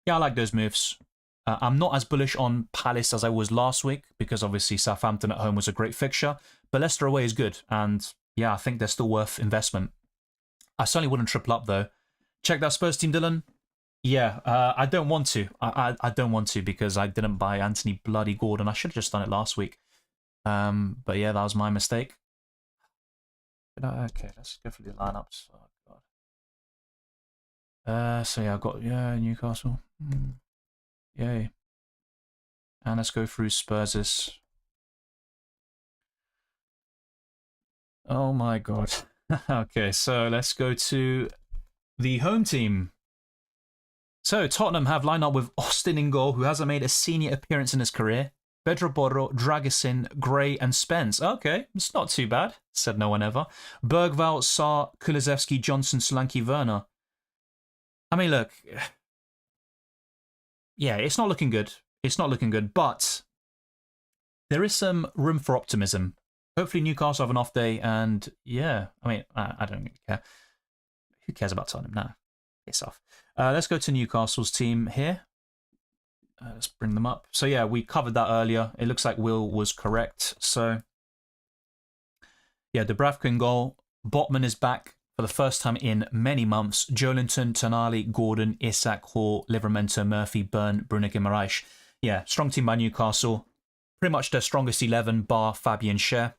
Yeah, I like those moves. I'm not as bullish on Palace as I was last week because obviously Southampton at home was a great fixture, but Leicester away is good. And yeah, I think they're still worth investment. I certainly wouldn't triple up though. Check that Spurs team, Dylan. Yeah, I don't want to. I don't want to because I didn't buy Anthony bloody Gordon. I should have just done it last week. But yeah, that was my mistake. Okay, let's go through the lineups. Oh, God. So yeah, I've got Newcastle. Yay. And let's go through Spurs'. Oh my God. Okay, so let's go to the home team. So Tottenham have lined up with Austin in goal, who hasn't made a senior appearance in his career. Pedro Porro, Dragusin, Gray and Spence. Okay, it's not too bad, said no one ever. Bergvall, Sarr, Kulusevski, Johnson, Solanke, Werner. I mean, look. Yeah, it's not looking good. It's not looking good, but there is some room for optimism. Hopefully Newcastle have an off day, and yeah, I mean, I don't really care. Who cares about Tottenham now? Piss off. Let's go to Newcastle's team here. Let's bring them up. So yeah, we covered that earlier. It looks like Will was correct. So yeah, Dubravka in goal. Botman is back for the first time in many months. Joelinton, Tonali, Gordon, Isak, Hall, Livramento, Murphy, Byrne, Bruno Guimaraes. Yeah, strong team by Newcastle. Pretty much their strongest 11 bar Fabian Schär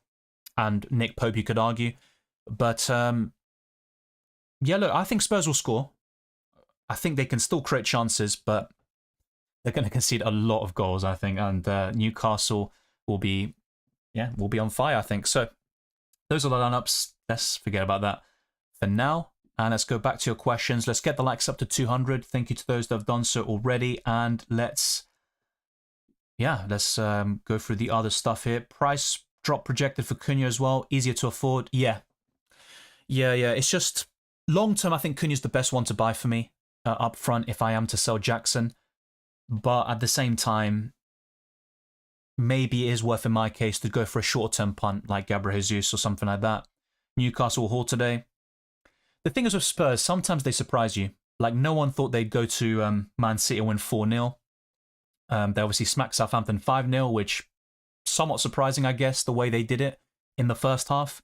and Nick Pope, you could argue. But yeah, look, I think Spurs will score. I think they can still create chances, but they're going to concede a lot of goals, I think. And Newcastle will be yeah, we'll be on fire, I think. So those are the lineups. Let's forget about that for now. And let's go back to your questions. Let's get the likes up to 200. Thank you to those that have done so already. And let's go through the other stuff here. Price drop projected for Cunha as well. Easier to afford. Yeah. It's just long term, I think Cunha's the best one to buy for me up front if I am to sell Jackson. But at the same time, maybe it is worth in my case to go for a short-term punt like Gabriel Jesus or something like that. Newcastle Hall today. The thing is with Spurs, sometimes they surprise you. Like, no one thought they'd go to Man City and win 4-0. They obviously smacked Southampton 5-0, which somewhat surprising, I guess, the way they did it in the first half.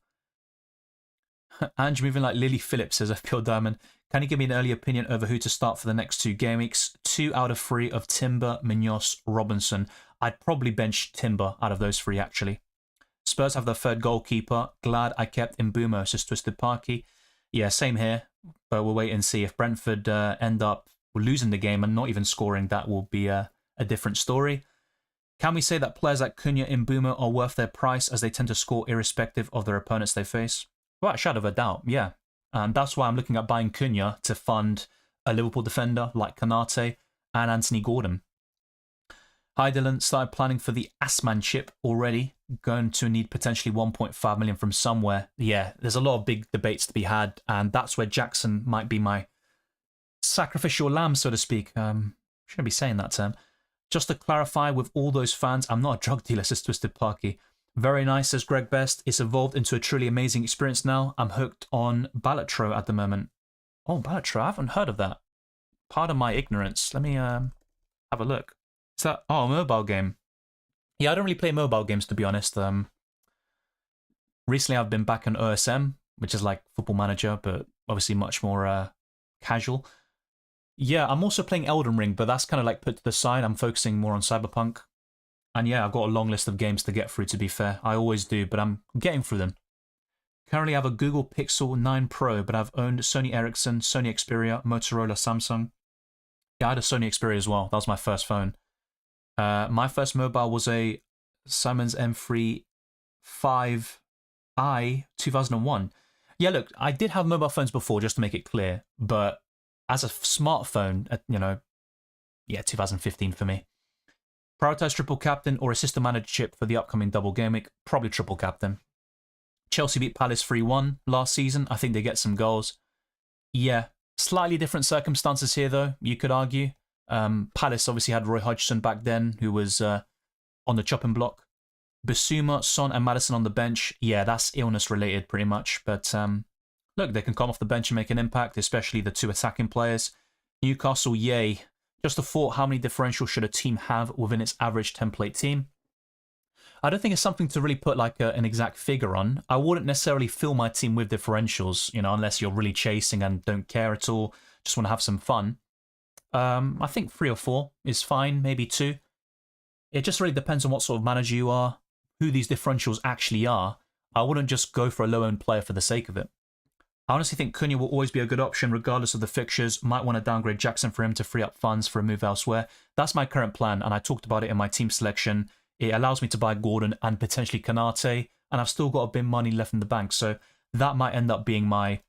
Ange moving like Lily Phillips, says FPL Diamond. Can you give me an early opinion over who to start for the next 2 game weeks? 2 out of 3 of Timber, Munoz, Robinson. I'd probably bench Timber out of those 3, actually. Spurs have their 3rd goalkeeper. Glad I kept Mbeumo, says Twisted Parky. Yeah, same here, but we'll wait and see. If Brentford end up losing the game and not even scoring, that will be a different story. Can we say that players like Cunha and Mbeumo are worth their price as they tend to score irrespective of their opponents they face? Without a shadow of a doubt, yeah. And that's why I'm looking at buying Cunha to fund a Liverpool defender like Konate and Anthony Gordon. Hi Dylan, started planning for the Assman chip already. Going to need potentially 1.5 million from somewhere. Yeah, there's a lot of big debates to be had, and that's where Jackson might be my sacrificial lamb, so to speak. Shouldn't be saying that term. Just to clarify, with all those fans, I'm not a drug dealer, says Twisted Parky. Very nice, says Greg Best. It's evolved into a truly amazing experience now. I'm hooked on Balatro at the moment. Oh, Balatro, I haven't heard of that. Pardon my ignorance. Let me have a look. Is that... Oh, a mobile game. Yeah, I don't really play mobile games, to be honest. Recently, I've been back on OSM, which is like Football Manager, but obviously much more casual. Yeah, I'm also playing Elden Ring, but that's kind of like put to the side. I'm focusing more on Cyberpunk. And yeah, I've got a long list of games to get through, to be fair. I always do, but I'm getting through them. Currently, I have a Google Pixel 9 Pro, but I've owned Sony Ericsson, Sony Xperia, Motorola, Samsung. Yeah, I had a Sony Xperia as well. That was my first phone. My first mobile was a Siemens M3 5i 2001. Yeah, look, I did have mobile phones before, just to make it clear, but as a smartphone, 2015 for me. Prioritize triple captain or a system manager chip for the upcoming double game week. Probably triple captain. Chelsea beat Palace 3-1 last season. I think they get some goals. Yeah, slightly different circumstances here, though, you could argue. Palace obviously had Roy Hodgson back then, who was on the chopping block. Bissouma, Son and Maddison on the bench. Yeah, that's illness related pretty much. But look, they can come off the bench and make an impact, especially the 2 attacking players. Newcastle, yay. Just a thought, how many differentials should a team have within its average template team? I don't think it's something to really put like an exact figure on. I wouldn't necessarily fill my team with differentials, unless you're really chasing and don't care at all, just want to have some fun. I think 3 or 4 is fine, maybe 2. It just really depends on what sort of manager you are, who these differentials actually are. I wouldn't just go for a low-owned player for the sake of it. I honestly think Cunha will always be a good option regardless of the fixtures. Might want to downgrade Jackson for him to free up funds for a move elsewhere. That's my current plan, and I talked about it in my team selection. It allows me to buy Gordon and potentially Konate, and I've still got a bit of money left in the bank, so that might end up being my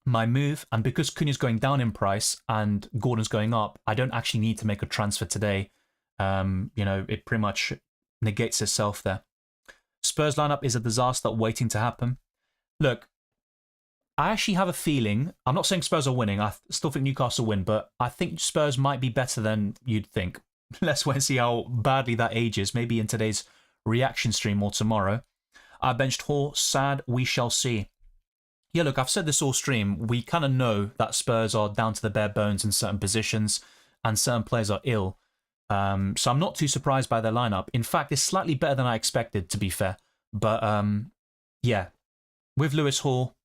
move. And because Cunha's going down in price and Gordon's going up, I don't actually need to make a transfer today. It pretty much negates itself there. Spurs lineup is a disaster waiting to happen. Look, I actually have a feeling, I'm not saying Spurs are winning, I still think Newcastle win, but I think Spurs might be better than you'd think. Let's wait and see how badly that ages, maybe in today's reaction stream or tomorrow. I benched Hall, sad, we shall see. Yeah, look, I've said this all stream, we kind of know that Spurs are down to the bare bones in certain positions, and certain players are ill. So I'm not too surprised by their lineup. In fact, it's slightly better than I expected, to be fair. But, yeah, with Lewis Hall,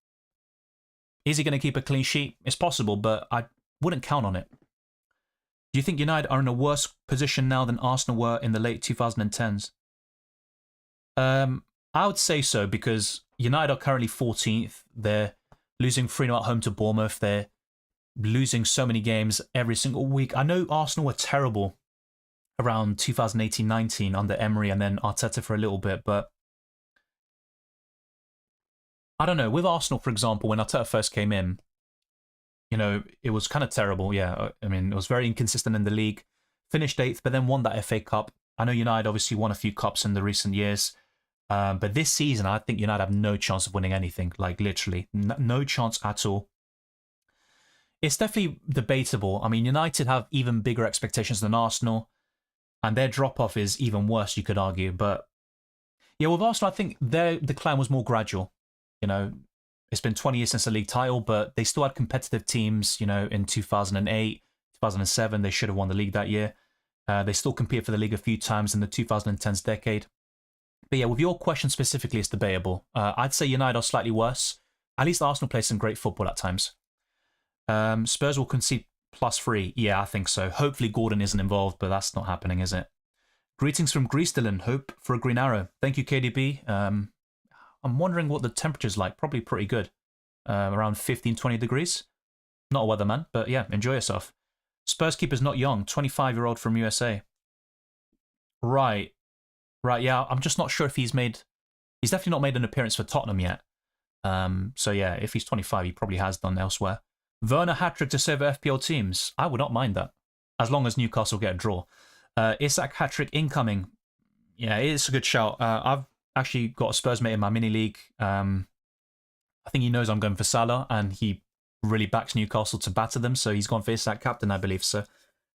is he going to keep a clean sheet? It's possible, but I wouldn't count on it. Do you think United are in a worse position now than Arsenal were in the late 2010s? I would say so, because United are currently 14th. They're losing 3-0 at home to Bournemouth. They're losing so many games every single week. I know Arsenal were terrible around 2018-19 under Emery and then Arteta for a little bit, but I don't know. With Arsenal, for example, when Arteta first came in, it was kind of terrible. Yeah, I mean, it was very inconsistent in the league. Finished eighth, but then won that FA Cup. I know United obviously won a few cups in the recent years. But this season, I think United have no chance of winning anything. Like, literally, no chance at all. It's definitely debatable. I mean, United have even bigger expectations than Arsenal, and their drop-off is even worse, you could argue. But, yeah, with Arsenal, I think their decline was more gradual. It's been 20 years since the league title, but they still had competitive teams, in 2008, 2007. They should have won the league that year. They still competed for the league a few times in the 2010s decade. But yeah, with your question specifically, it's debatable. I'd say United are slightly worse. At least Arsenal play some great football at times. Spurs will concede +3. Yeah, I think so. Hopefully Gordon isn't involved, but that's not happening, is it? Greetings from Greece, Dylan. Hope for a green arrow. Thank you, KDB. I'm wondering what the temperature's like. Probably pretty good. Around 15, 20 degrees. Not a weatherman, but yeah, enjoy yourself. Spurs keeper's not young. 25-year-old from USA. Right, yeah, I'm just not sure if he's definitely not made an appearance for Tottenham yet. So yeah, if he's 25, he probably has done elsewhere. Werner hat-trick to save FPL teams. I would not mind that, as long as Newcastle get a draw. Isak hat-trick incoming. Yeah, it's a good shout. I've actually got a Spurs mate in my mini league. I think he knows I'm going for Salah, and he really backs Newcastle to batter them, so he's gone for Isak captain, I believe. So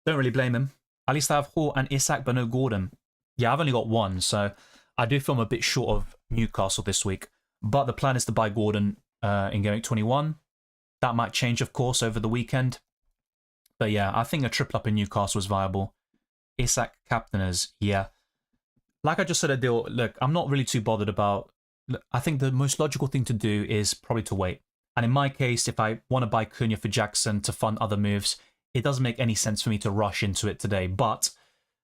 don't really blame him. At least I have Hall and Isak, but no Gordon. Yeah, I've only got one, so I do feel I'm a bit short of Newcastle this week. But the plan is to buy Gordon in Game Week 21. That might change, of course, over the weekend. But yeah, I think a triple up in Newcastle is viable. Isak captainers, yeah. Like I just said, Adil, look, I'm not really too bothered about... I think the most logical thing to do is probably to wait. And in my case, if I want to buy Cunha for Jackson to fund other moves, it doesn't make any sense for me to rush into it today. But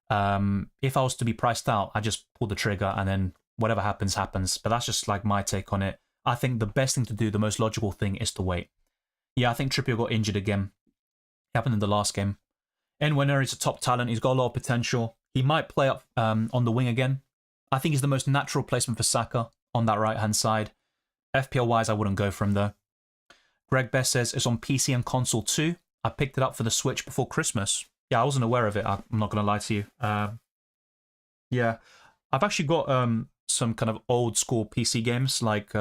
if I was to be priced out, I just pull the trigger and then whatever happens, happens. But that's just like my take on it. I think the best thing to do, the most logical thing, is to wait. Yeah, I think Trippier got injured again. It happened in the last game. Enwenner is a top talent. He's got a lot of potential. He might play up on the wing again. I think he's the most natural placement for Saka on that right-hand side. FPL-wise, I wouldn't go for him, though. Greg Best says it's on PC and console too. I picked it up for the Switch before Christmas. Yeah, I wasn't aware of it. I'm not going to lie to you. Yeah, I've actually got some kind of old school PC games like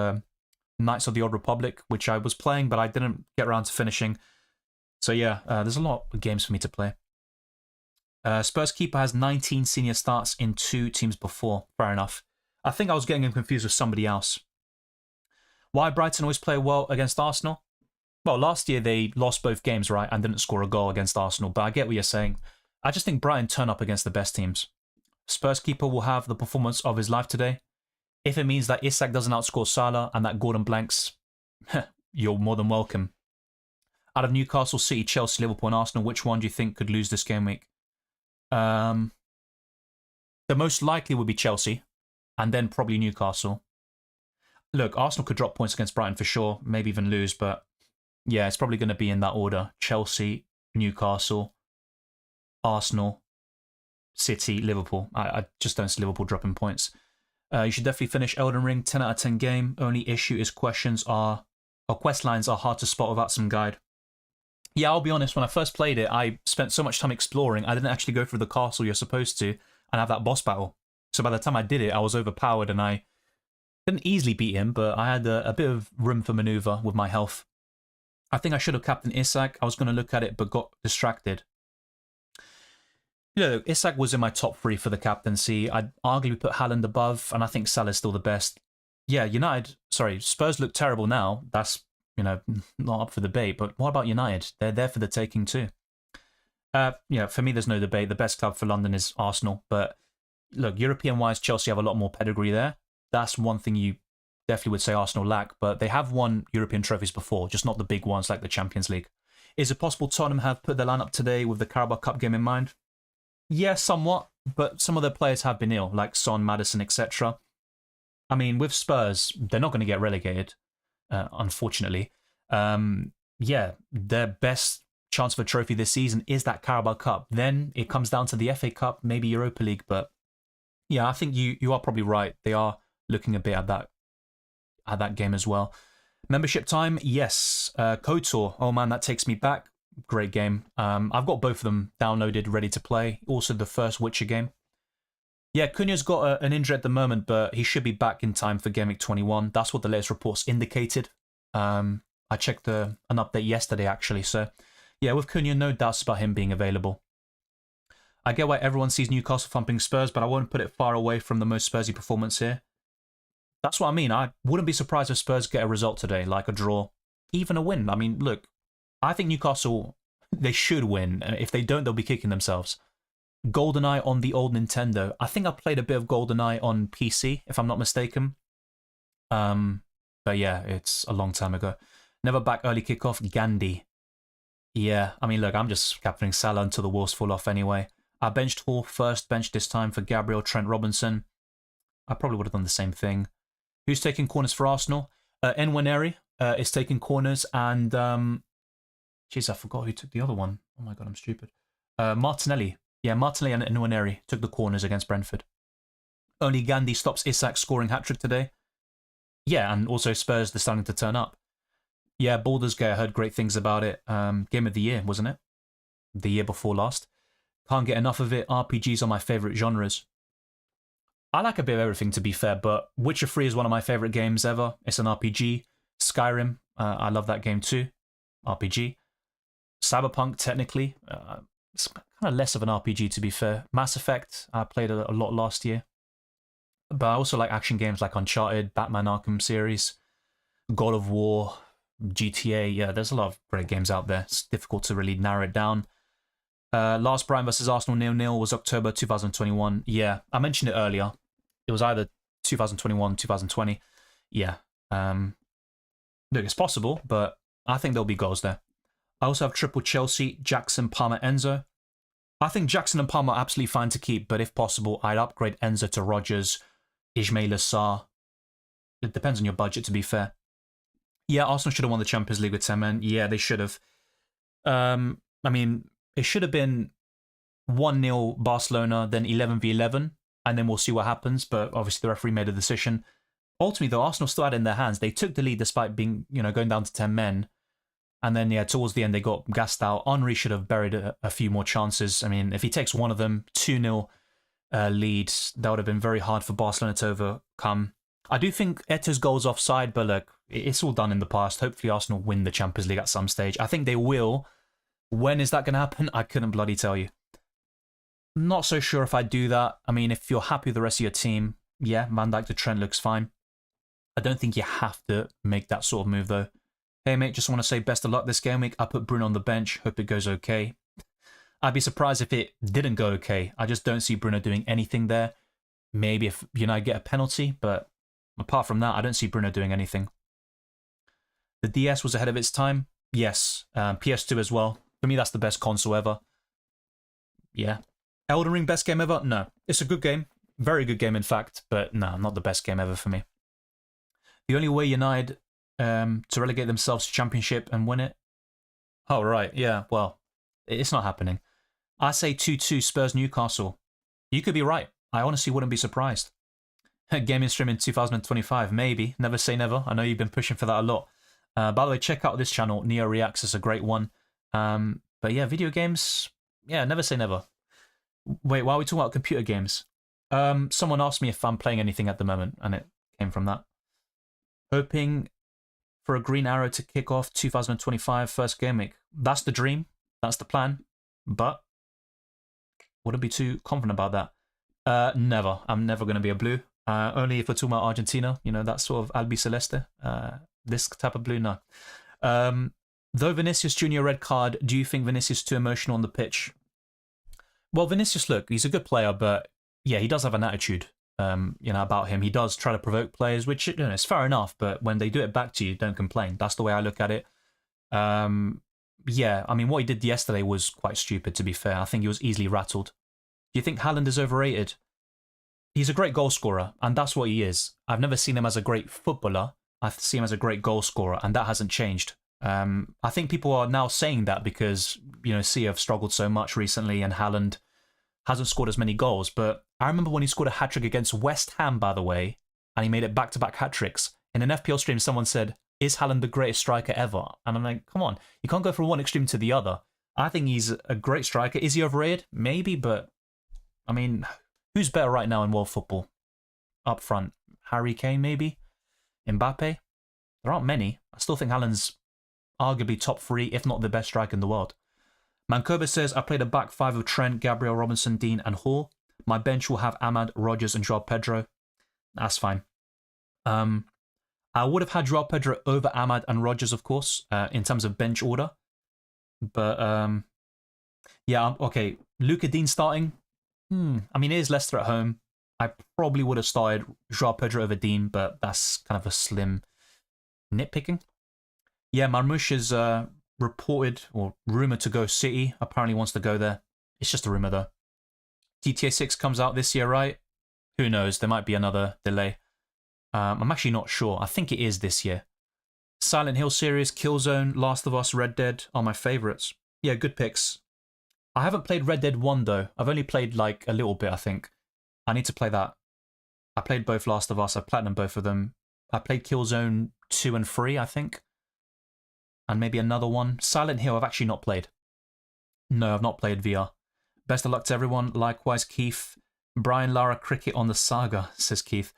Knights of the Old Republic, which I was playing, but I didn't get around to finishing. So yeah, there's a lot of games for me to play. Spurs keeper has 19 senior starts in 2 teams before. Fair enough. I think I was getting him confused with somebody else. Why Brighton always play well against Arsenal? Well, last year they lost both games, right, and didn't score a goal against Arsenal, but I get what you're saying. I just think Brighton turn up against the best teams. Spurs keeper will have the performance of his life today. If it means that Isak doesn't outscore Salah and that Gordon blanks, you're more than welcome. Out of Newcastle, City, Chelsea, Liverpool and Arsenal, which one do you think could lose this game week? The most likely would be Chelsea, and then probably Newcastle. Look, Arsenal could drop points against Brighton for sure, maybe even lose, but yeah, it's probably going to be in that order. Chelsea, Newcastle, Arsenal, City, Liverpool. I just don't see Liverpool dropping points. You should definitely finish Elden Ring, 10 out of 10 game. Only issue is quest lines are hard to spot without some guide. Yeah, I'll be honest, when I first played it, I spent so much time exploring, I didn't actually go through the castle you're supposed to and have that boss battle. So by the time I did it, I was overpowered and I didn't easily beat him, but I had a bit of room for maneuver with my health. I think I should have captained Isak. I was going to look at it, but got distracted. Isak was in my top 3 for the captaincy. I'd arguably put Haaland above, and I think Salah's still the best. Yeah, Spurs look terrible now. That's, not up for debate, but what about United? They're there for the taking too. For me, there's no debate. The best club for London is Arsenal, but look, European-wise, Chelsea have a lot more pedigree there. That's one thing you definitely would say Arsenal lack, but they have won European trophies before, just not the big ones like the Champions League. Is it possible Tottenham have put their lineup today with the Carabao Cup game in mind? Yeah, somewhat, but some of their players have been ill, like Son, Maddison, etc. I mean, with Spurs, they're not going to get relegated, unfortunately. Their best chance for a trophy this season is that Carabao Cup. Then it comes down to the FA Cup, maybe Europa League, but yeah, I think you are probably right. They are looking a bit at that had that game as well. Membership time, yes. KOTOR, oh man, that takes me back. Great game. I've got both of them downloaded, ready to play. Also the first Witcher game. Yeah, Cunha's got an injury at the moment, but he should be back in time for Gameweek 21. That's what the latest reports indicated. I checked an update yesterday, actually. So, yeah, with Cunha, no doubts about him being available. I get why everyone sees Newcastle thumping Spurs, but I won't put it far away from the most Spursy performance here. That's what I mean. I wouldn't be surprised if Spurs get a result today, like a draw, even a win. I mean, look, I think Newcastle, they should win. If they don't, they'll be kicking themselves. GoldenEye on the old Nintendo. I think I played a bit of GoldenEye on PC, if I'm not mistaken. But yeah, it's a long time ago. Never back early kickoff, Gandhi. Yeah, I mean, look, I'm just captaining Salah until the wheels fall off anyway. I benched Hall first bench this time for Gabriel Trent Robinson. I probably would have done the same thing. Who's taking corners for Arsenal? Nwaneri is taking corners, and jeez, I forgot who took the other one. Oh my god, I'm stupid. Martinelli. Yeah, Martinelli and Nwaneri took the corners against Brentford. Only Gandhi stops Isak scoring hat-trick today. Yeah, and also Spurs, they're starting to turn up. Yeah, Baldur's Gate, I heard great things about it. Game of the year, wasn't it? The year before last. Can't get enough of it. RPGs are my favourite genres. I like a bit of everything, to be fair, but Witcher 3 is one of my favourite games ever. It's an RPG. Skyrim, I love that game too. RPG. Cyberpunk, technically. It's kind of less of an RPG, to be fair. Mass Effect, I played a lot last year. But I also like action games like Uncharted, Batman Arkham series, God of War, GTA. Yeah, there's a lot of great games out there. It's difficult to really narrow it down. Last Brighton versus Arsenal 0-0 was October 2021. Yeah, I mentioned it earlier. It was either 2021, 2020. Yeah. Look, it's possible, but I think there'll be goals there. I also have triple Chelsea, Jackson, Palmer, Enzo. I think Jackson and Palmer are absolutely fine to keep, but if possible, I'd upgrade Enzo to Rodgers, Ismail Assar. It depends on your budget, to be fair. Yeah, Arsenal should have won the Champions League with 10 men. Yeah, they should have. I mean, it should have been 1-0 Barcelona, then 11v11, and then we'll see what happens. But obviously, the referee made a decision. Ultimately, though, Arsenal still had it in their hands. They took the lead despite being, going down to 10 men. And then, yeah, towards the end, they got gassed out. Henry should have buried a few more chances. I mean, if he takes one of them, 2-0 lead, that would have been very hard for Barcelona to overcome. I do think Eto's goal's offside, but look, it's all done in the past. Hopefully, Arsenal win the Champions League at some stage. I think they will. When is that going to happen? I couldn't bloody tell you. Not so sure if I'd do that. I mean, if you're happy with the rest of your team, yeah, Van Dijk to Trent looks fine. I don't think you have to make that sort of move, though. Hey, mate, just want to say best of luck this game week. I put Bruno on the bench. Hope it goes okay. I'd be surprised if it didn't go okay. I just don't see Bruno doing anything there. Maybe if United get a penalty, but apart from that, I don't see Bruno doing anything. The DS was ahead of its time. Yes. PS2 as well. For me, that's the best console ever. Yeah. Elden Ring, best game ever? No. It's a good game. Very good game, in fact. But no, not the best game ever for me. The only way United to relegate themselves to Championship and win it? Oh, right. Yeah, well, it's not happening. I say 2-2 Spurs Newcastle. You could be right. I honestly wouldn't be surprised. Gaming stream in 2025, maybe. Never say never. I know you've been pushing for that a lot. By the way, check out this channel. Neo Reacts is a great one. But yeah, video games, yeah, never say never. Wait, why are we talking about computer games? Someone asked me if I'm playing anything at the moment, and it came from that. Hoping for a green arrow to kick off 2025 first game week. That's the dream. That's the plan. But wouldn't be too confident about that. Never. I'm never going to be a blue. Only if we're talking about Argentina, that sort of Albi Celeste. This type of blue, no. Though Vinicius Jr. red card, do you think Vinicius is too emotional on the pitch? Well, Vinicius, look, he's a good player, but yeah, he does have an attitude, about him. He does try to provoke players, which, is fair enough, but when they do it back to you, don't complain. That's the way I look at it. Yeah, I mean, what he did yesterday was quite stupid, to be fair. I think he was easily rattled. Do you think Haaland is overrated? He's a great goal scorer, and that's what he is. I've never seen him as a great footballer. I see him as a great goal scorer, and that hasn't changed. I think people are now saying that because, City have struggled so much recently and Haaland hasn't scored as many goals. But I remember when he scored a hat-trick against West Ham, by the way, and he made it back-to-back hat-tricks. In an FPL stream, someone said, is Haaland the greatest striker ever? And I'm like, come on, you can't go from one extreme to the other. I think he's a great striker. Is he overrated? Maybe, but I mean, who's better right now in world football? Up front, Harry Kane maybe? Mbappe? There aren't many. I still think Haaland's arguably top 3, if not the best striker in the world. Mankoba says, I played a back 5 of Trent, Gabriel, Robinson, Dean and Hall. My bench will have Ahmad, Rodgers and Joao Pedro. That's fine. I would have had Joao Pedro over Ahmad and Rodgers, of course, in terms of bench order. But, yeah, okay. Luka Dean starting. I mean, it is Leicester at home. I probably would have started Joao Pedro over Dean, but that's kind of a slim nitpicking. Yeah, Marmoush is reported or rumoured to go City. Apparently wants to go there. It's just a rumour, though. GTA 6 comes out this year, right? Who knows? There might be another delay. I'm actually not sure. I think it is this year. Silent Hill series, Killzone, Last of Us, Red Dead are my favourites. Yeah, good picks. I haven't played Red Dead 1 though. I've only played like a little bit, I think. I need to play that. I played both Last of Us. I platinumed both of them. I played Killzone 2 and 3, I think. And maybe another one. Silent Hill I've actually not played. No, I've not played VR. Best of luck to everyone. Likewise, Keith. Brian Lara Cricket on the Saga, says Keith.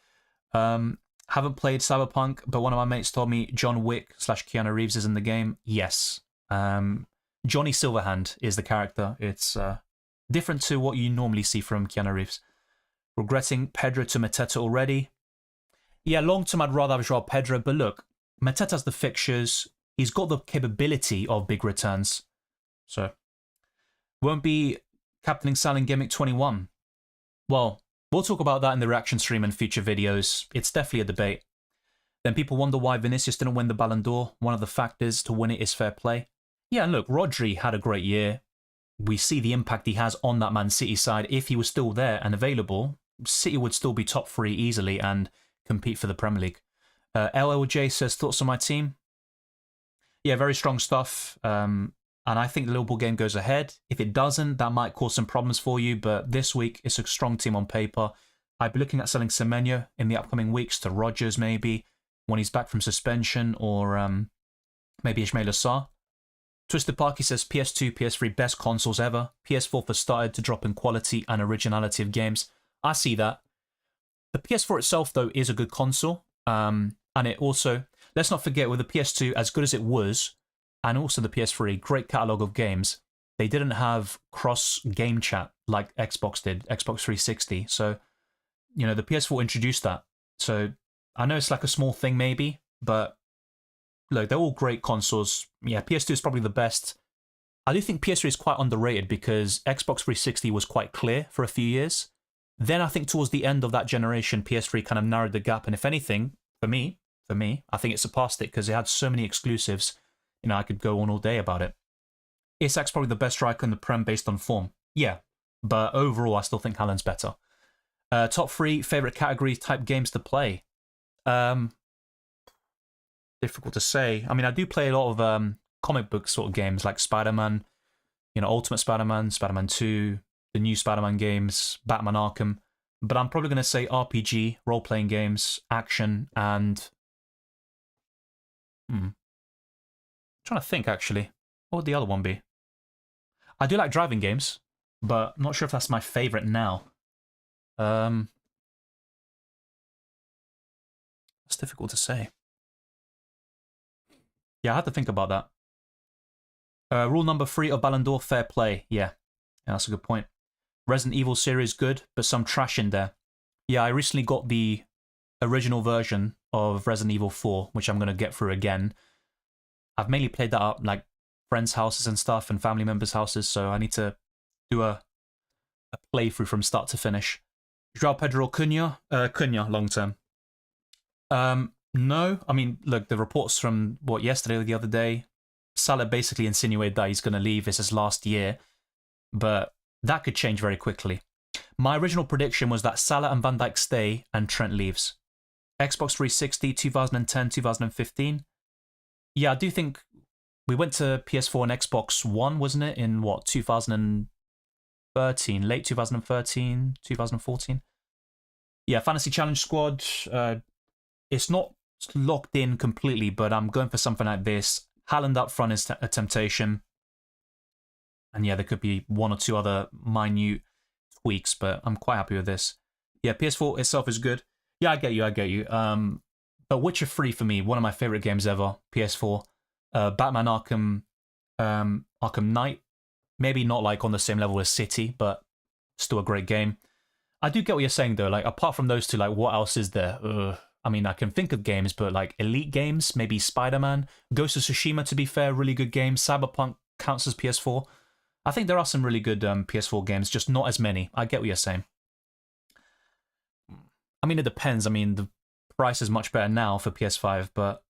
Haven't played Cyberpunk, but one of my mates told me John Wick / Keanu Reeves is in the game. Yes. Johnny Silverhand is the character. It's different to what you normally see from Keanu Reeves. Regretting Pedro to Mateta already. Yeah, long term I'd rather have Joao Pedro, but look, Mateta's the fixtures. He's got the capability of big returns. So, won't be captaining Salah in Gameweek 21. Well, we'll talk about that in the reaction stream and future videos. It's definitely a debate. Then people wonder why Vinicius didn't win the Ballon d'Or. One of the factors to win it is fair play. Yeah, and look, Rodri had a great year. We see the impact he has on that Man City side. If he was still there and available, City would still be top 3 easily and compete for the Premier League. LLJ says, thoughts on my team? Yeah, very strong stuff. And I think the Liverpool game goes ahead. If it doesn't, that might cause some problems for you. But this week, it's a strong team on paper. I'd be looking at selling Semenyo in the upcoming weeks to Rodgers, maybe, when he's back from suspension, or maybe Ismail Assar. Twisted Parky says, PS2, PS3, best consoles ever. PS4 has started to drop in quality and originality of games. I see that. The PS4 itself, though, is a good console. And it also, let's not forget, with the PS2, as good as it was, and also the PS3, great catalogue of games, they didn't have cross-game chat like Xbox did, Xbox 360. So, you know, the PS4 introduced that. So, I know it's like a small thing maybe, but look, they're all great consoles. Yeah, PS2 is probably the best. I do think PS3 is quite underrated because Xbox 360 was quite clear for a few years. Then I think towards the end of that generation, PS3 kind of narrowed the gap. And if anything, for me, I think it surpassed it because it had so many exclusives. You know, I could go on all day about it. Isak's probably the best striker in the Prem based on form. Yeah, but overall, I still think Haaland's better. Top 3 favourite category type games to play. Difficult to say. I mean, I do play a lot of comic book sort of games like Spider-Man, you know, Ultimate Spider-Man, Spider-Man 2, the new Spider-Man games, Batman Arkham. But I'm probably going to say RPG, role-playing games, action, and... trying to think, actually. What would the other one be? I do like driving games, but I'm not sure if that's my favourite now. It's difficult to say. Yeah, I had to think about that. Rule number 3 of Ballon d'Or, fair play. Yeah, that's a good point. Resident Evil series, good, but some trash in there. Yeah, I recently got the original version of Resident Evil 4, which I'm going to get through again. I've mainly played that up like friends' houses and stuff and family members' houses, so I need to do a playthrough from start to finish. Joao Pedro Cunha? Cunha, long term. No, I mean, look, the reports from, yesterday or the other day, Salah basically insinuated that he's going to leave. It's his last year, but that could change very quickly. My original prediction was that Salah and Van Dijk stay and Trent leaves. Xbox 360, 2010, 2015. Yeah, I do think we went to PS4 and Xbox One, wasn't it? In 2013, late 2013, 2014. Yeah, Fantasy Challenge Squad. It's not locked in completely, but I'm going for something like this. Haaland up front is a temptation. And yeah, there could be one or two other minute tweaks, but I'm quite happy with this. Yeah, PS4 itself is good. Yeah, I get you. But Witcher 3 for me, one of my favorite games ever, PS4. Batman Arkham Knight, maybe not like on the same level as City, but still a great game. I do get what you're saying though, like apart from those two, like what else is there? I mean, I can think of games, but like elite games, maybe Spider-Man, Ghost of Tsushima, to be fair, really good game. Cyberpunk counts as PS4. I think there are some really good PS4 games, just not as many. I get what you're saying. I mean, it depends. I mean, the price is much better now for PS5, but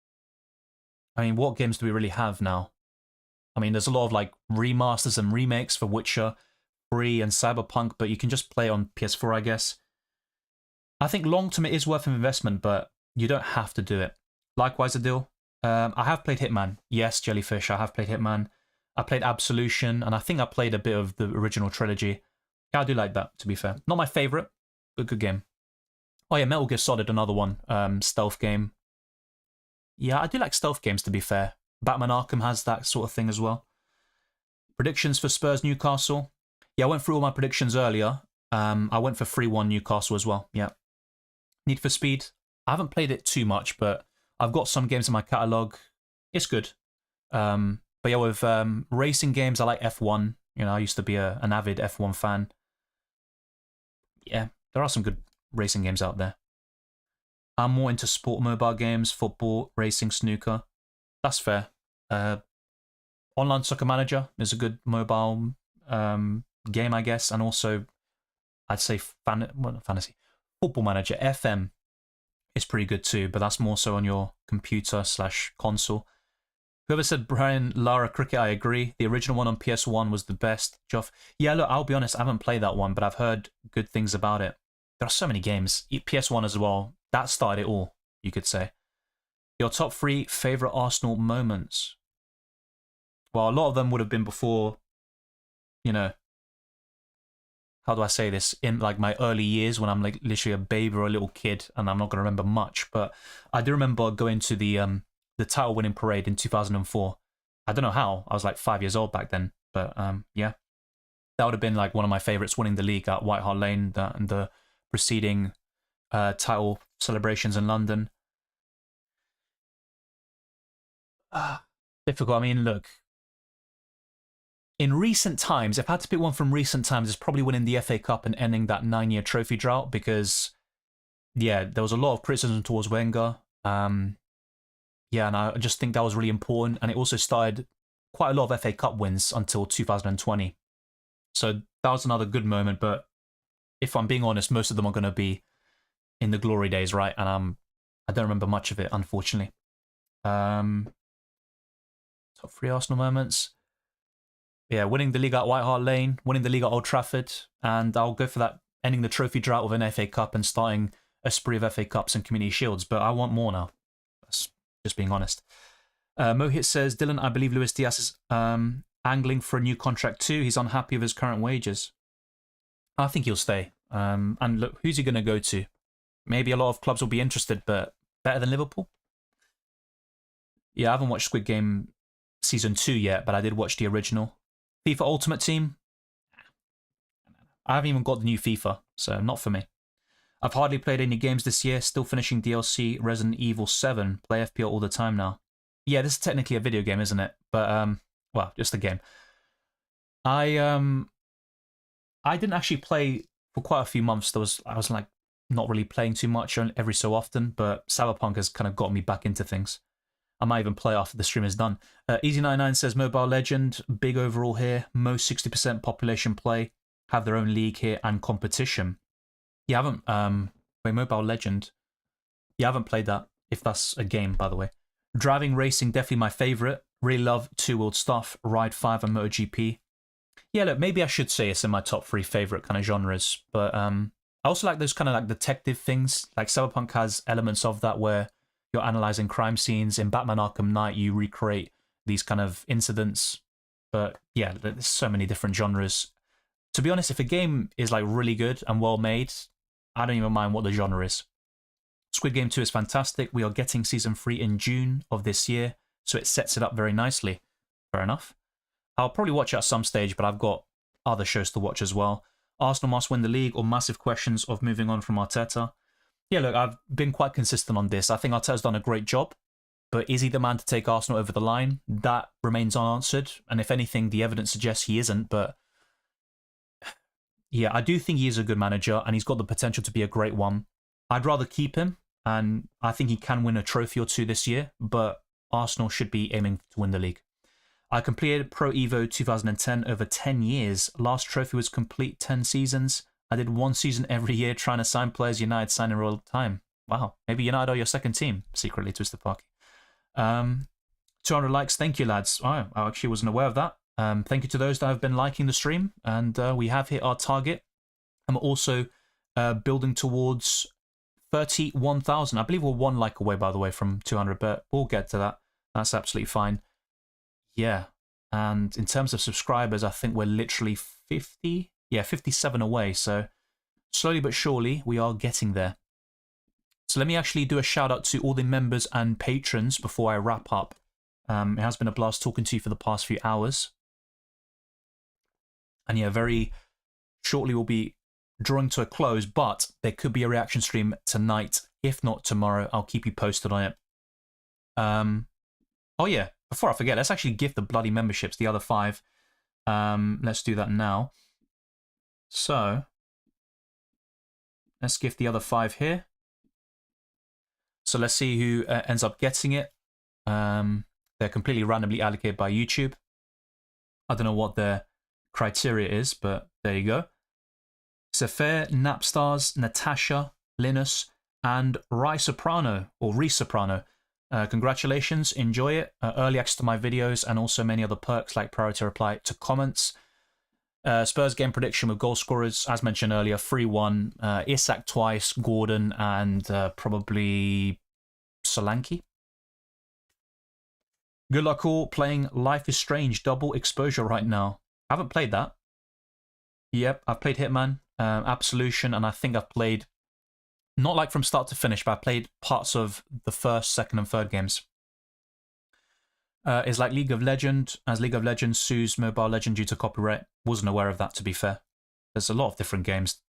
I mean, what games do we really have now? I mean, there's a lot of like remasters and remakes for Witcher 3 and Cyberpunk, but you can just play on PS4, I guess. I think long term it is worth an investment, but you don't have to do it. Likewise, Adil. I have played Hitman. Yes, Jellyfish, I have played Hitman. I played Absolution, and I think I played a bit of the original trilogy. Yeah, I do like that, to be fair. Not my favourite, but good game. Oh yeah, Metal Gear Solid, another one. Stealth game. Yeah, I do like stealth games, to be fair. Batman Arkham has that sort of thing as well. Predictions for Spurs Newcastle. Yeah, I went through all my predictions earlier. I went for 3-1 Newcastle as well. Yeah. Need for Speed. I haven't played it too much, but I've got some games in my catalogue. It's good. But yeah, with racing games, I like F1. You know, I used to be an avid F1 fan. Yeah, there are some good racing games out there. I'm more into sport mobile games, football, racing, snooker. That's fair. Online Soccer Manager is a good mobile game, I guess. And also, I'd say fantasy. Football Manager, FM, is pretty good too, but that's more so on your computer/console. Whoever said Brian Lara Cricket, I agree. The original one on PS1 was the best. Joff. Yeah, look, I'll be honest, I haven't played that one, but I've heard good things about it. There are so many games. PS1 as well. That started it all, you could say. Your top 3 favourite Arsenal moments? Well, a lot of them would have been before, you know, how do I say this? In like my early years when I'm like literally a baby or a little kid, and I'm not going to remember much, but I do remember going to the title winning parade in 2004. I don't know how. I was like 5 years old back then, but yeah. That would have been like one of my favourites, winning the league at White Hart Lane and the preceding title celebrations in London. Difficult. I mean, look, in recent times, if I had to pick one from recent times, it's probably winning the FA Cup and ending that 9-year trophy drought, because, yeah, there was a lot of criticism towards Wenger. Yeah, and I just think that was really important, and it also started quite a lot of FA Cup wins until 2020. So that was another good moment, but if I'm being honest, most of them are going to be in the glory days, right? And I don't remember much of it, unfortunately. Top 3 Arsenal moments. Yeah, winning the league at White Hart Lane, winning the league at Old Trafford, and I'll go for that, ending the trophy drought with an FA Cup and starting a spree of FA Cups and Community Shields, but I want more now. That's just being honest. Mohit says, Dylan, I believe Luis Diaz is angling for a new contract too. He's unhappy with his current wages. I think he'll stay. And look, who's he going to go to? Maybe a lot of clubs will be interested, but better than Liverpool? Yeah, I haven't watched Squid Game Season 2 yet, but I did watch the original. FIFA Ultimate Team? I haven't even got the new FIFA, so not for me. I've hardly played any games this year, still finishing DLC Resident Evil 7. Play FPL all the time now. Yeah, this is technically a video game, isn't it? But, well, just a game. I didn't actually play for quite a few months. I was like not really playing too much every so often, but Cyberpunk has kind of got me back into things. I might even play after the stream is done. Easy99 says, Mobile Legend, big overall here. Most 60% population play, have their own league here and competition. You haven't, wait, Mobile Legend. You haven't played that, if that's a game, by the way. Driving racing, definitely my favourite. Really love two-wheeled stuff, Ride 5 and MotoGP. Yeah, look, maybe I should say it's in my top 3 favourite kind of genres, but I also like those kind of like detective things. Like Cyberpunk has elements of that where you're analysing crime scenes. In Batman Arkham Knight, you recreate these kind of incidents. But yeah, there's so many different genres. To be honest, if a game is like really good and well made, I don't even mind what the genre is. Squid Game 2 is fantastic. We are getting Season 3 in June of this year, so it sets it up very nicely. Fair enough. I'll probably watch it at some stage, but I've got other shows to watch as well. Arsenal must win the league, or massive questions of moving on from Arteta. Yeah, look, I've been quite consistent on this. I think Arteta's done a great job, but is he the man to take Arsenal over the line? That remains unanswered, and if anything, the evidence suggests he isn't, but yeah, I do think he is a good manager, and he's got the potential to be a great one. I'd rather keep him, and I think he can win a trophy or two this year, but Arsenal should be aiming to win the league. I completed Pro Evo 2010 over 10 years. Last trophy was complete 10 seasons. I did 1 season every year trying to sign players. United signing all the time. Wow, maybe United are your second team, secretly, Twisted Parky. 200 likes, thank you, lads. Oh, I actually wasn't aware of that. Thank you to those that have been liking the stream, and we have hit our target. I'm also building towards 31,000. I believe we're 1 like away, by the way, from 200, but we'll get to that. That's absolutely fine. Yeah, and in terms of subscribers, I think we're literally 50, yeah, 57 away, so slowly but surely we are getting there. So let me actually do a shout out to all the members and patrons before I wrap up. It has been a blast talking to you for the past few hours. And yeah, very shortly we'll be drawing to a close, but there could be a reaction stream tonight. If not tomorrow, I'll keep you posted on it. Oh yeah, before I forget, let's actually gift the bloody memberships, the other 5. Let's do that now. So, let's gift the other 5 here. So let's see who ends up getting it. They're completely randomly allocated by YouTube. I don't know what their criteria is, but there you go. Sefer, Napstars, Natasha, Linus, and Rai Soprano, or Ree Soprano. Congratulations, enjoy it. Early access to my videos and also many other perks like priority reply to comments. Spurs game prediction with goal scorers, as mentioned earlier, 3-1. Isak twice, Gordon, and probably Solanke. Good luck all playing Life is Strange double exposure right now. I haven't played that. Yep, I've played Hitman, Absolution, and I think I've played, not like from start to finish, but I played parts of the first, second, and third games. Is like League of Legends, as League of Legends sues Mobile Legend due to copyright. Wasn't aware of that, to be fair. There's a lot of different games.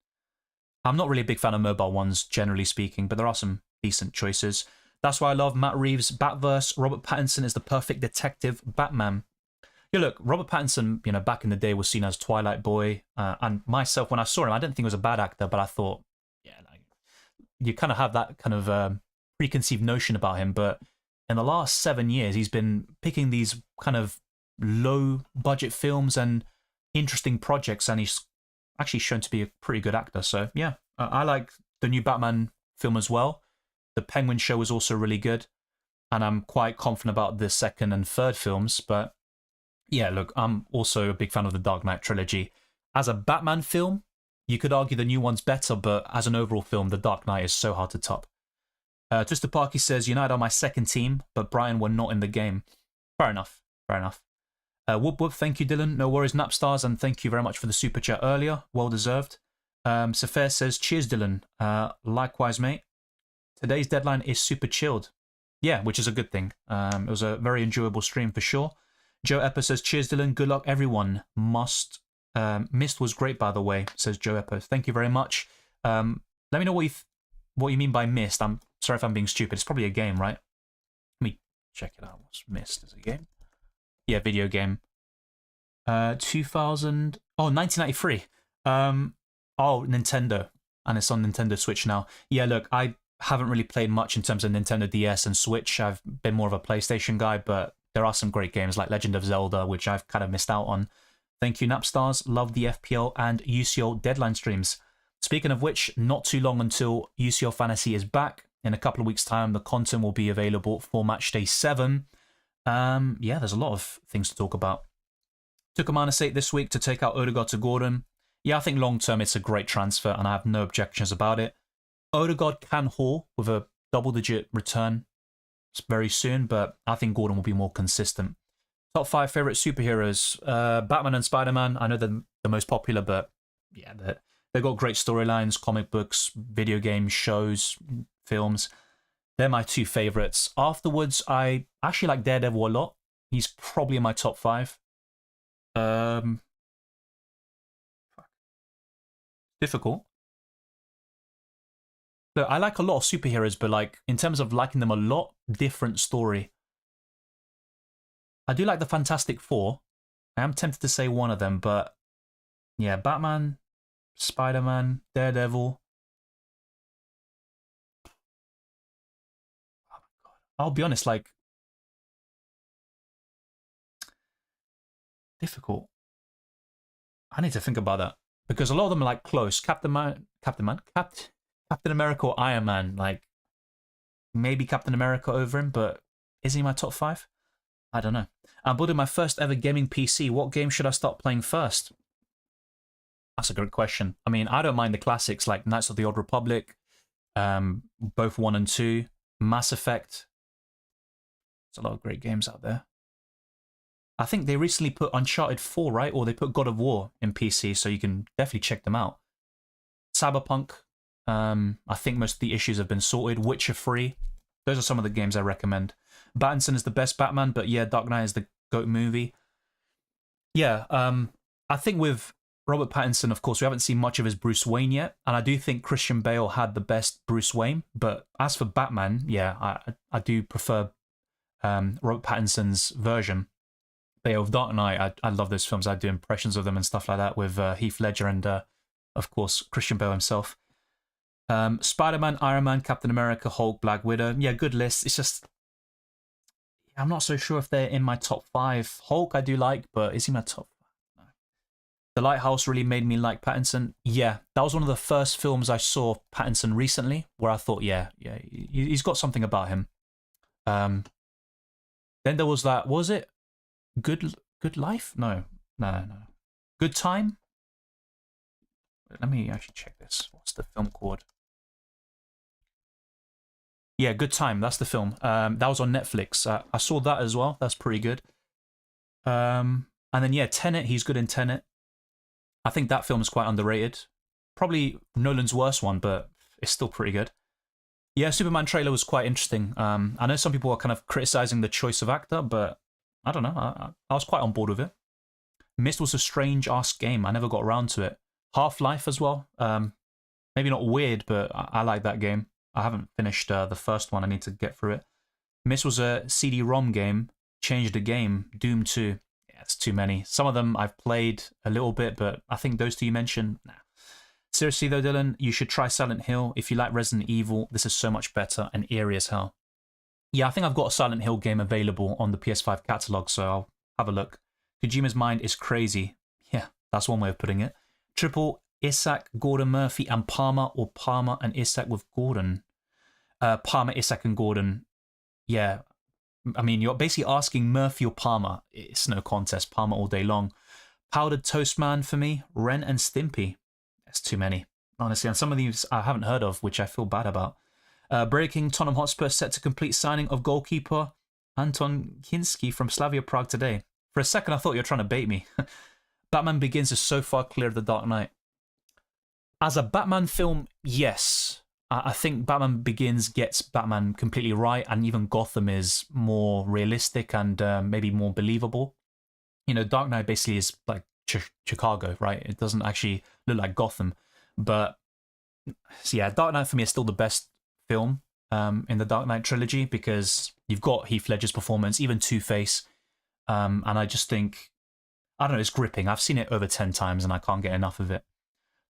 I'm not really a big fan of mobile ones, generally speaking, but there are some decent choices. That's why I love Matt Reeves' Batverse. Robert Pattinson is the perfect detective Batman. Yeah, look, Robert Pattinson, you know, back in the day was seen as Twilight Boy, and myself, when I saw him, I didn't think he was a bad actor, but I thought, yeah, like, you kind of have that kind of preconceived notion about him, but in the last 7 years, he's been picking these kind of low-budget films and interesting projects, and he's actually shown to be a pretty good actor. So, yeah, I like the new Batman film as well. The Penguin show was also really good, and I'm quite confident about the second and third films. But, yeah, look, I'm also a big fan of the Dark Knight trilogy. As a Batman film, you could argue the new one's better, but as an overall film, the Dark Knight is so hard to top. Twister Parky says, United are my second team, but Brian were not in the game. Fair enough. Fair enough. Whoop whoop, thank you, Dylan. No worries, Napstars, and thank you very much for the super chat earlier. Well deserved. Safair says, cheers, Dylan. Likewise, mate. Today's deadline is super chilled. Yeah, which is a good thing. It was a very enjoyable stream for sure. Joe Epper says, cheers, Dylan. Good luck, everyone. Missed was great, by the way, says Joe Epper. Thank you very much. Let me know what you mean by missed. I'm sorry if I'm being stupid. It's probably a game, right? Let me check it out. What's missed as a game? Yeah, video game. 2000. Oh, 1993. Oh, Nintendo. And it's on Nintendo Switch now. Yeah, look, I haven't really played much in terms of Nintendo DS and Switch. I've been more of a PlayStation guy, but there are some great games like Legend of Zelda, which I've kind of missed out on. Thank you, Napstars. Love the FPL and UCL deadline streams. Speaking of which, not too long until UCL Fantasy is back. In a couple of weeks' time, the content will be available for Matchday 7. Yeah, there's a lot of things to talk about. Took a -8 this week to take out Odegaard to Gordon. Yeah, I think long-term it's a great transfer, and I have no objections about it. Odegaard can haul with a double-digit return very soon, but I think Gordon will be more consistent. Top 5 favourite superheroes. Batman and Spider-Man. I know they're the most popular, but yeah, they've got great storylines, comic books, video games, shows, films. They're my two favorites. Afterwards, I actually like Daredevil a lot. He's probably in my top 5. Difficult. Look, I like a lot of superheroes, but like in terms of liking them a lot, different story. I do like the Fantastic Four. I am tempted to say one of them, but yeah, Batman, Spider-Man, Daredevil. Oh my God. I'll be honest, like difficult. I need to think about that because a lot of them are like close. Captain America or Iron Man. Like maybe Captain America over him, but is he my top 5? I don't know. I'm building my first ever gaming PC. What game should I start playing first? That's a great question. I mean, I don't mind the classics like Knights of the Old Republic, both 1 and 2, Mass Effect. There's a lot of great games out there. I think they recently put Uncharted 4, right? Or they put God of War in PC, so you can definitely check them out. Cyberpunk. I think most of the issues have been sorted. Witcher 3. Those are some of the games I recommend. Pattinson is the best Batman, but yeah, Dark Knight is the GOAT movie. Yeah, I think with Robert Pattinson, of course, we haven't seen much of his Bruce Wayne yet, and I do think Christian Bale had the best Bruce Wayne, but as for Batman, yeah, I do prefer Robert Pattinson's version. But yeah, with Dark Knight, I love those films. I do impressions of them and stuff like that with Heath Ledger and, of course, Christian Bale himself. Spider-Man, Iron Man, Captain America, Hulk, Black Widow. Yeah, good list. It's just, I'm not so sure if they're in my top 5. Hulk I do like, but is he my top 5? No. The Lighthouse really made me like Pattinson. Yeah, that was one of the first films I saw Pattinson recently, where I thought, yeah, he's got something about him. Then there was that, was it Good Life? No. Good Time? Let me actually check this. What's the film called? Yeah, Good Time. That's the film. That was on Netflix. I saw that as well. That's pretty good. And then, yeah, Tenet. He's good in Tenet. I think that film is quite underrated. Probably Nolan's worst one, but it's still pretty good. Yeah, Superman trailer was quite interesting. I know some people are kind of criticizing the choice of actor, but I don't know. I was quite on board with it. Myst was a strange-ass game. I never got around to it. Half-Life as well. Maybe not weird, but I like that game. I haven't finished the first one. I need to get through it. Myst was a CD-ROM game. Changed the game. Doom 2. Yeah, it's too many. Some of them I've played a little bit, but I think those two you mentioned, nah. Seriously though, Dylan, you should try Silent Hill. If you like Resident Evil, this is so much better and eerie as hell. Yeah, I think I've got a Silent Hill game available on the PS5 catalogue, so I'll have a look. Kojima's mind is crazy. Yeah, that's one way of putting it. Triple Isak, Gordon, Murphy, and Palmer, or Palmer and Isak with Gordon. Palmer, Isak, and Gordon. Yeah, I mean, you're basically asking Murphy or Palmer. It's no contest. Palmer all day long. Powdered Toast Man for me. Ren and Stimpy. That's too many, honestly. And some of these I haven't heard of, which I feel bad about. Breaking, Tottenham Hotspur set to complete signing of goalkeeper Anton Kinski from Slavia Prague today. For a second, I thought you were trying to bait me. Batman Begins is so far clear of The Dark Knight. As a Batman film, yes. I think Batman Begins gets Batman completely right, and even Gotham is more realistic and maybe more believable. You know, Dark Knight basically is like Chicago, right? It doesn't actually look like Gotham. But, so yeah, Dark Knight for me is still the best film in the Dark Knight trilogy because you've got Heath Ledger's performance, even Two-Face, and I just think, I don't know, it's gripping. I've seen it over 10 times and I can't get enough of it.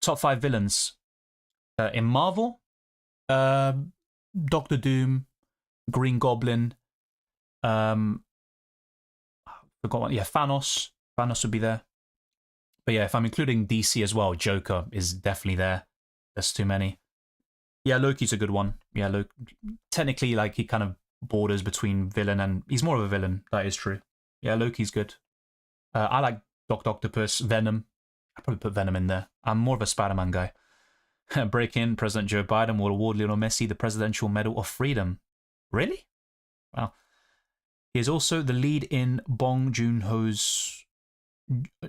Top 5 villains. In Marvel, Doctor Doom, Green Goblin, forgot one. Yeah, Thanos. Thanos would be there. But yeah, if I'm including DC as well, Joker is definitely there. There's too many. Yeah, Loki's a good one. Yeah, Loki. Technically, like, he kind of borders between villain and... He's more of a villain. That is true. Yeah, Loki's good. I like Dr. Octopus, Venom. I'd probably put Venom in there. I'm more of a Spider-Man guy. Break in, President Joe Biden will award Lionel Messi the Presidential Medal of Freedom. Really? Wow. He is also the lead in Bong Joon-ho's...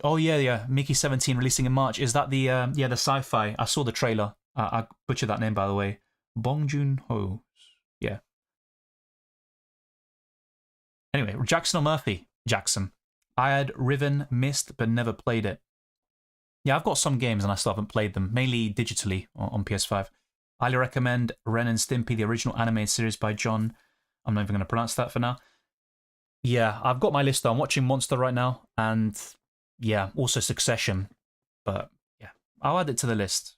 Oh, yeah. Mickey 17 releasing in March. Is that the sci-fi? I saw the trailer. I butchered that name, by the way. Bong Joon-ho. Yeah. Anyway, Jackson or Murphy? Jackson. I had Riven, Mist, but never played it. Yeah, I've got some games and I still haven't played them, mainly digitally on PS5. Highly recommend Ren and Stimpy, the original animated series by John. I'm not even going to pronounce that for now. Yeah, I've got my list though. I'm watching Monster right now, and yeah, also Succession. But yeah, I'll add it to the list.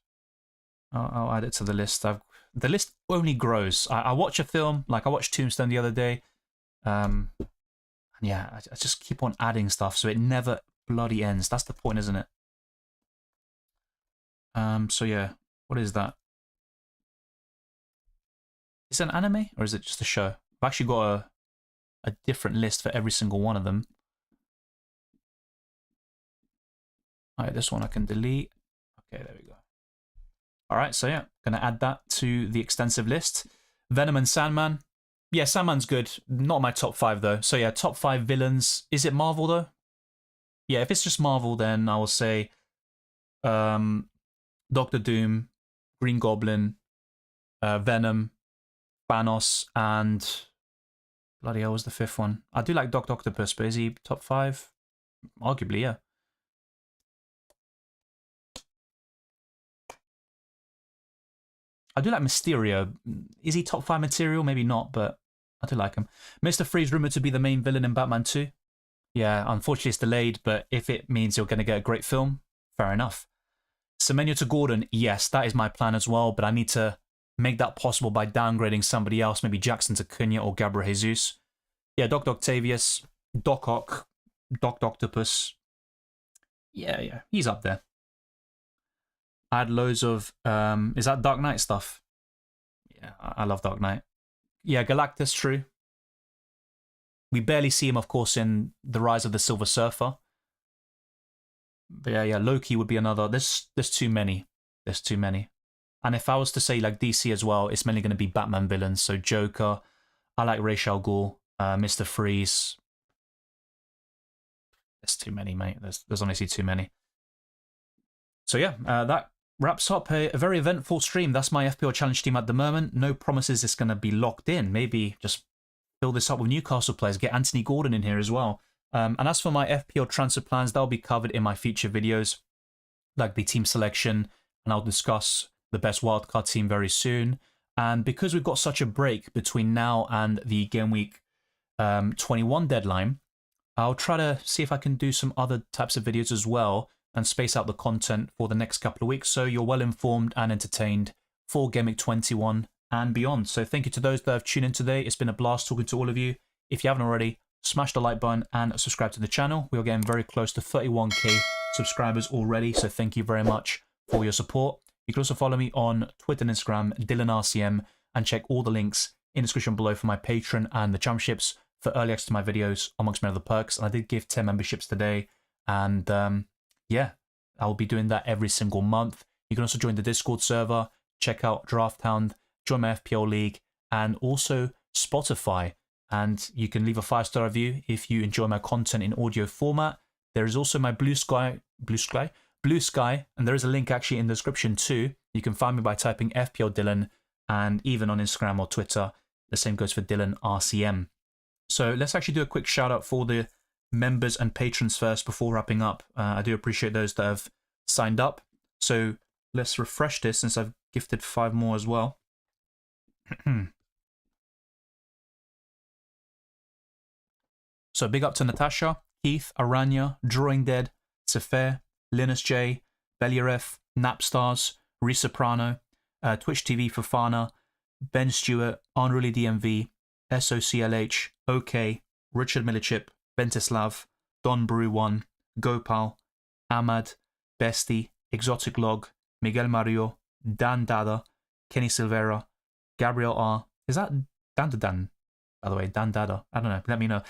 I'll add it to the list. The list only grows. I watch a film, like I watched Tombstone the other day. And yeah, I just keep on adding stuff, so it never bloody ends. That's the point, isn't it? So yeah, what is that? Is it an anime or is it just a show? I've actually got a different list for every single one of them. Alright, this one I can delete. Okay, there we go. Alright, so yeah, gonna add that to the extensive list. Venom and Sandman. Yeah, Sandman's good. Not my top 5 though. So yeah, top 5 villains. Is it Marvel though? Yeah, if it's just Marvel, then I will say Doctor Doom, Green Goblin, Venom, Thanos, and bloody hell was the 5th one. I do like Doctor Octopus, but is he top 5? Arguably, yeah. I do like Mysterio. Is he top 5 material? Maybe not, but I do like him. Mr. Freeze rumored to be the main villain in Batman 2. Yeah, unfortunately it's delayed, but if it means you're going to get a great film, fair enough. Semenyo to Gordon, yes, that is my plan as well, but I need to make that possible by downgrading somebody else, maybe Jackson to Cunha or Gabriel Jesus. Yeah, Dr. Octavius, Doc Ock, Doc Octopus. Yeah, he's up there. I had loads of, is that Dark Knight stuff? Yeah, I love Dark Knight. Yeah, Galactus, true. We barely see him, of course, in The Rise of the Silver Surfer. But yeah, Loki would be another. There's too many. There's too many. And if I was to say like DC as well, it's mainly going to be Batman villains. So Joker, I like Ra's al Ghul, Mr. Freeze. There's too many, mate. There's honestly too many. So yeah, that wraps up a very eventful stream. That's my FPL challenge team at the moment. No promises it's going to be locked in. Maybe just fill this up with Newcastle players. Get Anthony Gordon in here as well. And as for my FPL transfer plans, they'll be covered in my feature videos, like the team selection, and I'll discuss the best wildcard team very soon. And because we've got such a break between now and the Game Week 21 deadline, I'll try to see if I can do some other types of videos as well and space out the content for the next couple of weeks so you're well informed and entertained for Game Week 21 and beyond. So thank you to those that have tuned in today. It's been a blast talking to all of you. If you haven't already, smash the like button and subscribe to the channel. We're getting very close to 31k subscribers already, so thank you very much for your support. You can also follow me on Twitter and Instagram, DylanRCM, and check all the links in the description below for my Patreon and the championships for early access to my videos, amongst many other perks. And I did give 10 memberships today, and yeah, I'll be doing that every single month. You can also join the Discord server, check out Drafthound, join my FPL League, and also Spotify. And you can leave a 5-star review if you enjoy my content in audio format. There is also my Blue Sky, and there is a link actually in the description too. You can find me by typing FPL Dylan, and even on Instagram or Twitter. The same goes for Dylan RCM. So let's actually do a quick shout out for the members and patrons first before wrapping up. I do appreciate those that have signed up. So let's refresh this since I've gifted 5 more as well. So big up to Natasha, Keith, Aranya, Drawing Dead, Sefer, Linus J, Beliaref, Napstars, Resoprano, Twitch TV Fafana, Ben Stewart, Unruly DMV, SOCLH, OK, Richard Milichip, Bentislav, Don Brew 1, Gopal, Ahmad, Bestie, Exotic Log, Miguel Mario, Dan Dada, Kenny Silvera, Gabriel R. Is that Dan? By the way, Dan Dada. I don't know. Let me know.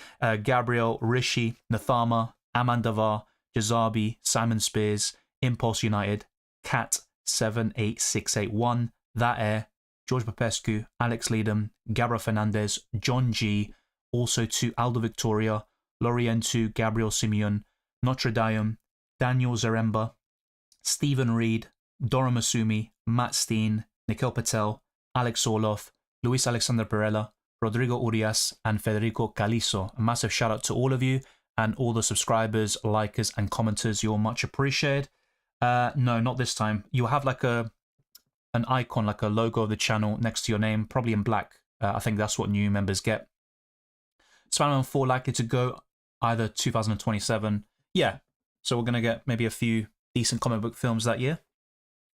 Gabriel, Rishi, Nathama, Amandavar, Jazabi, Simon Spears, Impulse United, Cat 78681, That Air, George Popescu, Alex Leadham, Gabriel Fernandez, John G, also to Aldo Victoria, Lorientu, Gabriel Simeon, Notre Dame, Daniel Zaremba, Stephen Reed, Dora Masumi, Matt Steen, Nikhil Patel, Alex Orloff, Luis Alexander Perella, Rodrigo Urias, and Federico Calizo. A massive shout out to all of you and all the subscribers, likers, and commenters. You're much appreciated. No, not this time. You'll have like an icon, like a logo of the channel next to your name, probably in black. I think that's what new members get. Spider-Man 4 likely to go either 2027. Yeah, so we're going to get maybe a few decent comic book films that year.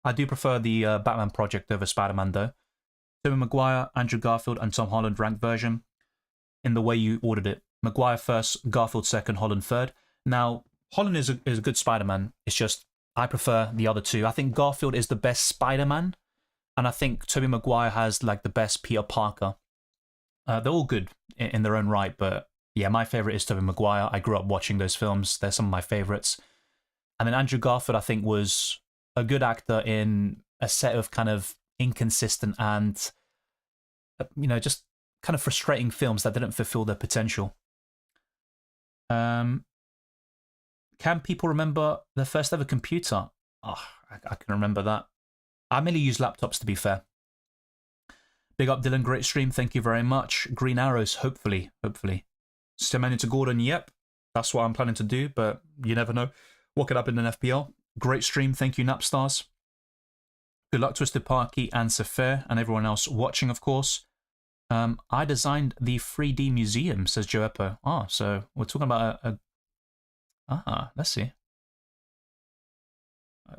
I do prefer the Batman project over Spider-Man though. Tobey Maguire, Andrew Garfield, and Tom Holland ranked version in the way you ordered it. Maguire first, Garfield second, Holland third. Now, Holland is a good Spider-Man. It's just, I prefer the other two. I think Garfield is the best Spider-Man, and I think Tobey Maguire has like the best Peter Parker. They're all good in their own right, but yeah, my favorite is Tobey Maguire. I grew up watching those films. They're some of my favorites. And then Andrew Garfield, I think, was a good actor in a set of kind of inconsistent and, you know, just kind of frustrating films that didn't fulfill their potential. Can people remember their first ever computer? Oh, I can remember that. I mainly use laptops, to be fair. Big up, Dylan. Great stream. Thank you very much. Green arrows, hopefully. Stemani to Gordon, yep. That's what I'm planning to do, but you never know what could happen in FPL. Great stream. Thank you, Napstars. Good luck, Twisted Parky and Sefer, and everyone else watching, of course. I designed the 3D museum, says Joe Eppo. Ah, so we're talking about let's see.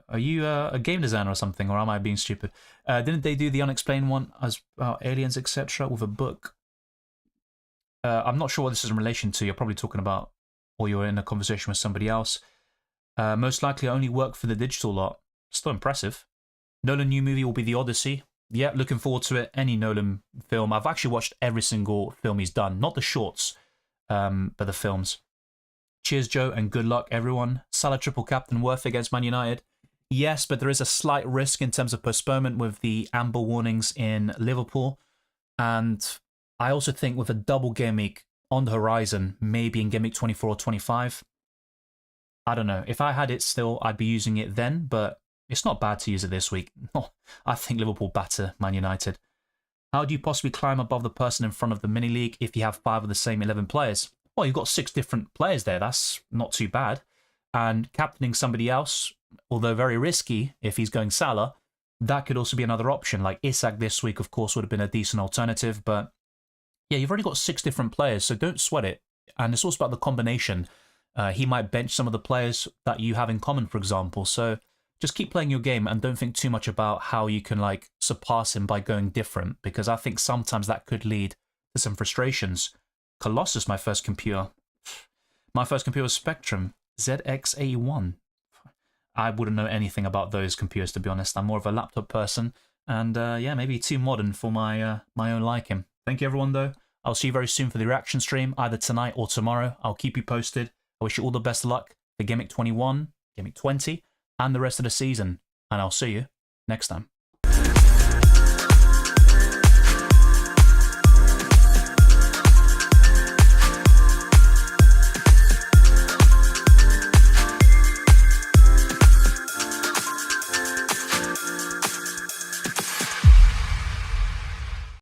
Are you a game designer or something, or am I being stupid? Didn't they do the unexplained one as aliens, etc., with a book? I'm not sure what this is in relation to. You're probably talking about, or you're in a conversation with somebody else. Most likely only work for the digital lot. Still impressive. Nolan new movie will be The Odyssey. Yeah, looking forward to it. Any Nolan film. I've actually watched every single film he's done. Not the shorts, but the films. Cheers, Joe, and good luck, everyone. Salah triple captain worth against Man United. Yes, but there is a slight risk in terms of postponement with the amber warnings in Liverpool. And I also think with a double game week on the horizon, maybe in game week 24 or 25, I don't know. If I had it still, I'd be using it then, but it's not bad to use it this week. I think Liverpool batter Man United. How do you possibly climb above the person in front of the mini league if you have 5 of the same 11 players? Well, you've got 6 different players there. That's not too bad. And captaining somebody else, although very risky if he's going Salah, that could also be another option. Like Isak this week, of course, would have been a decent alternative. But yeah, you've already got 6 different players, so don't sweat it. And it's also about the combination. He might bench some of the players that you have in common, for example. So just keep playing your game and don't think too much about how you can like surpass him by going different, because I think sometimes that could lead to some frustrations. Colossus, my first computer. My first computer was Spectrum ZX81. I wouldn't know anything about those computers, to be honest. I'm more of a laptop person, and yeah, maybe too modern for my my own liking. Thank you, everyone, though. I'll see you very soon for the reaction stream, either tonight or tomorrow. I'll keep you posted. I wish you all the best of luck for Game Week 21, Game Week 20, and the rest of the season. And I'll see you next time.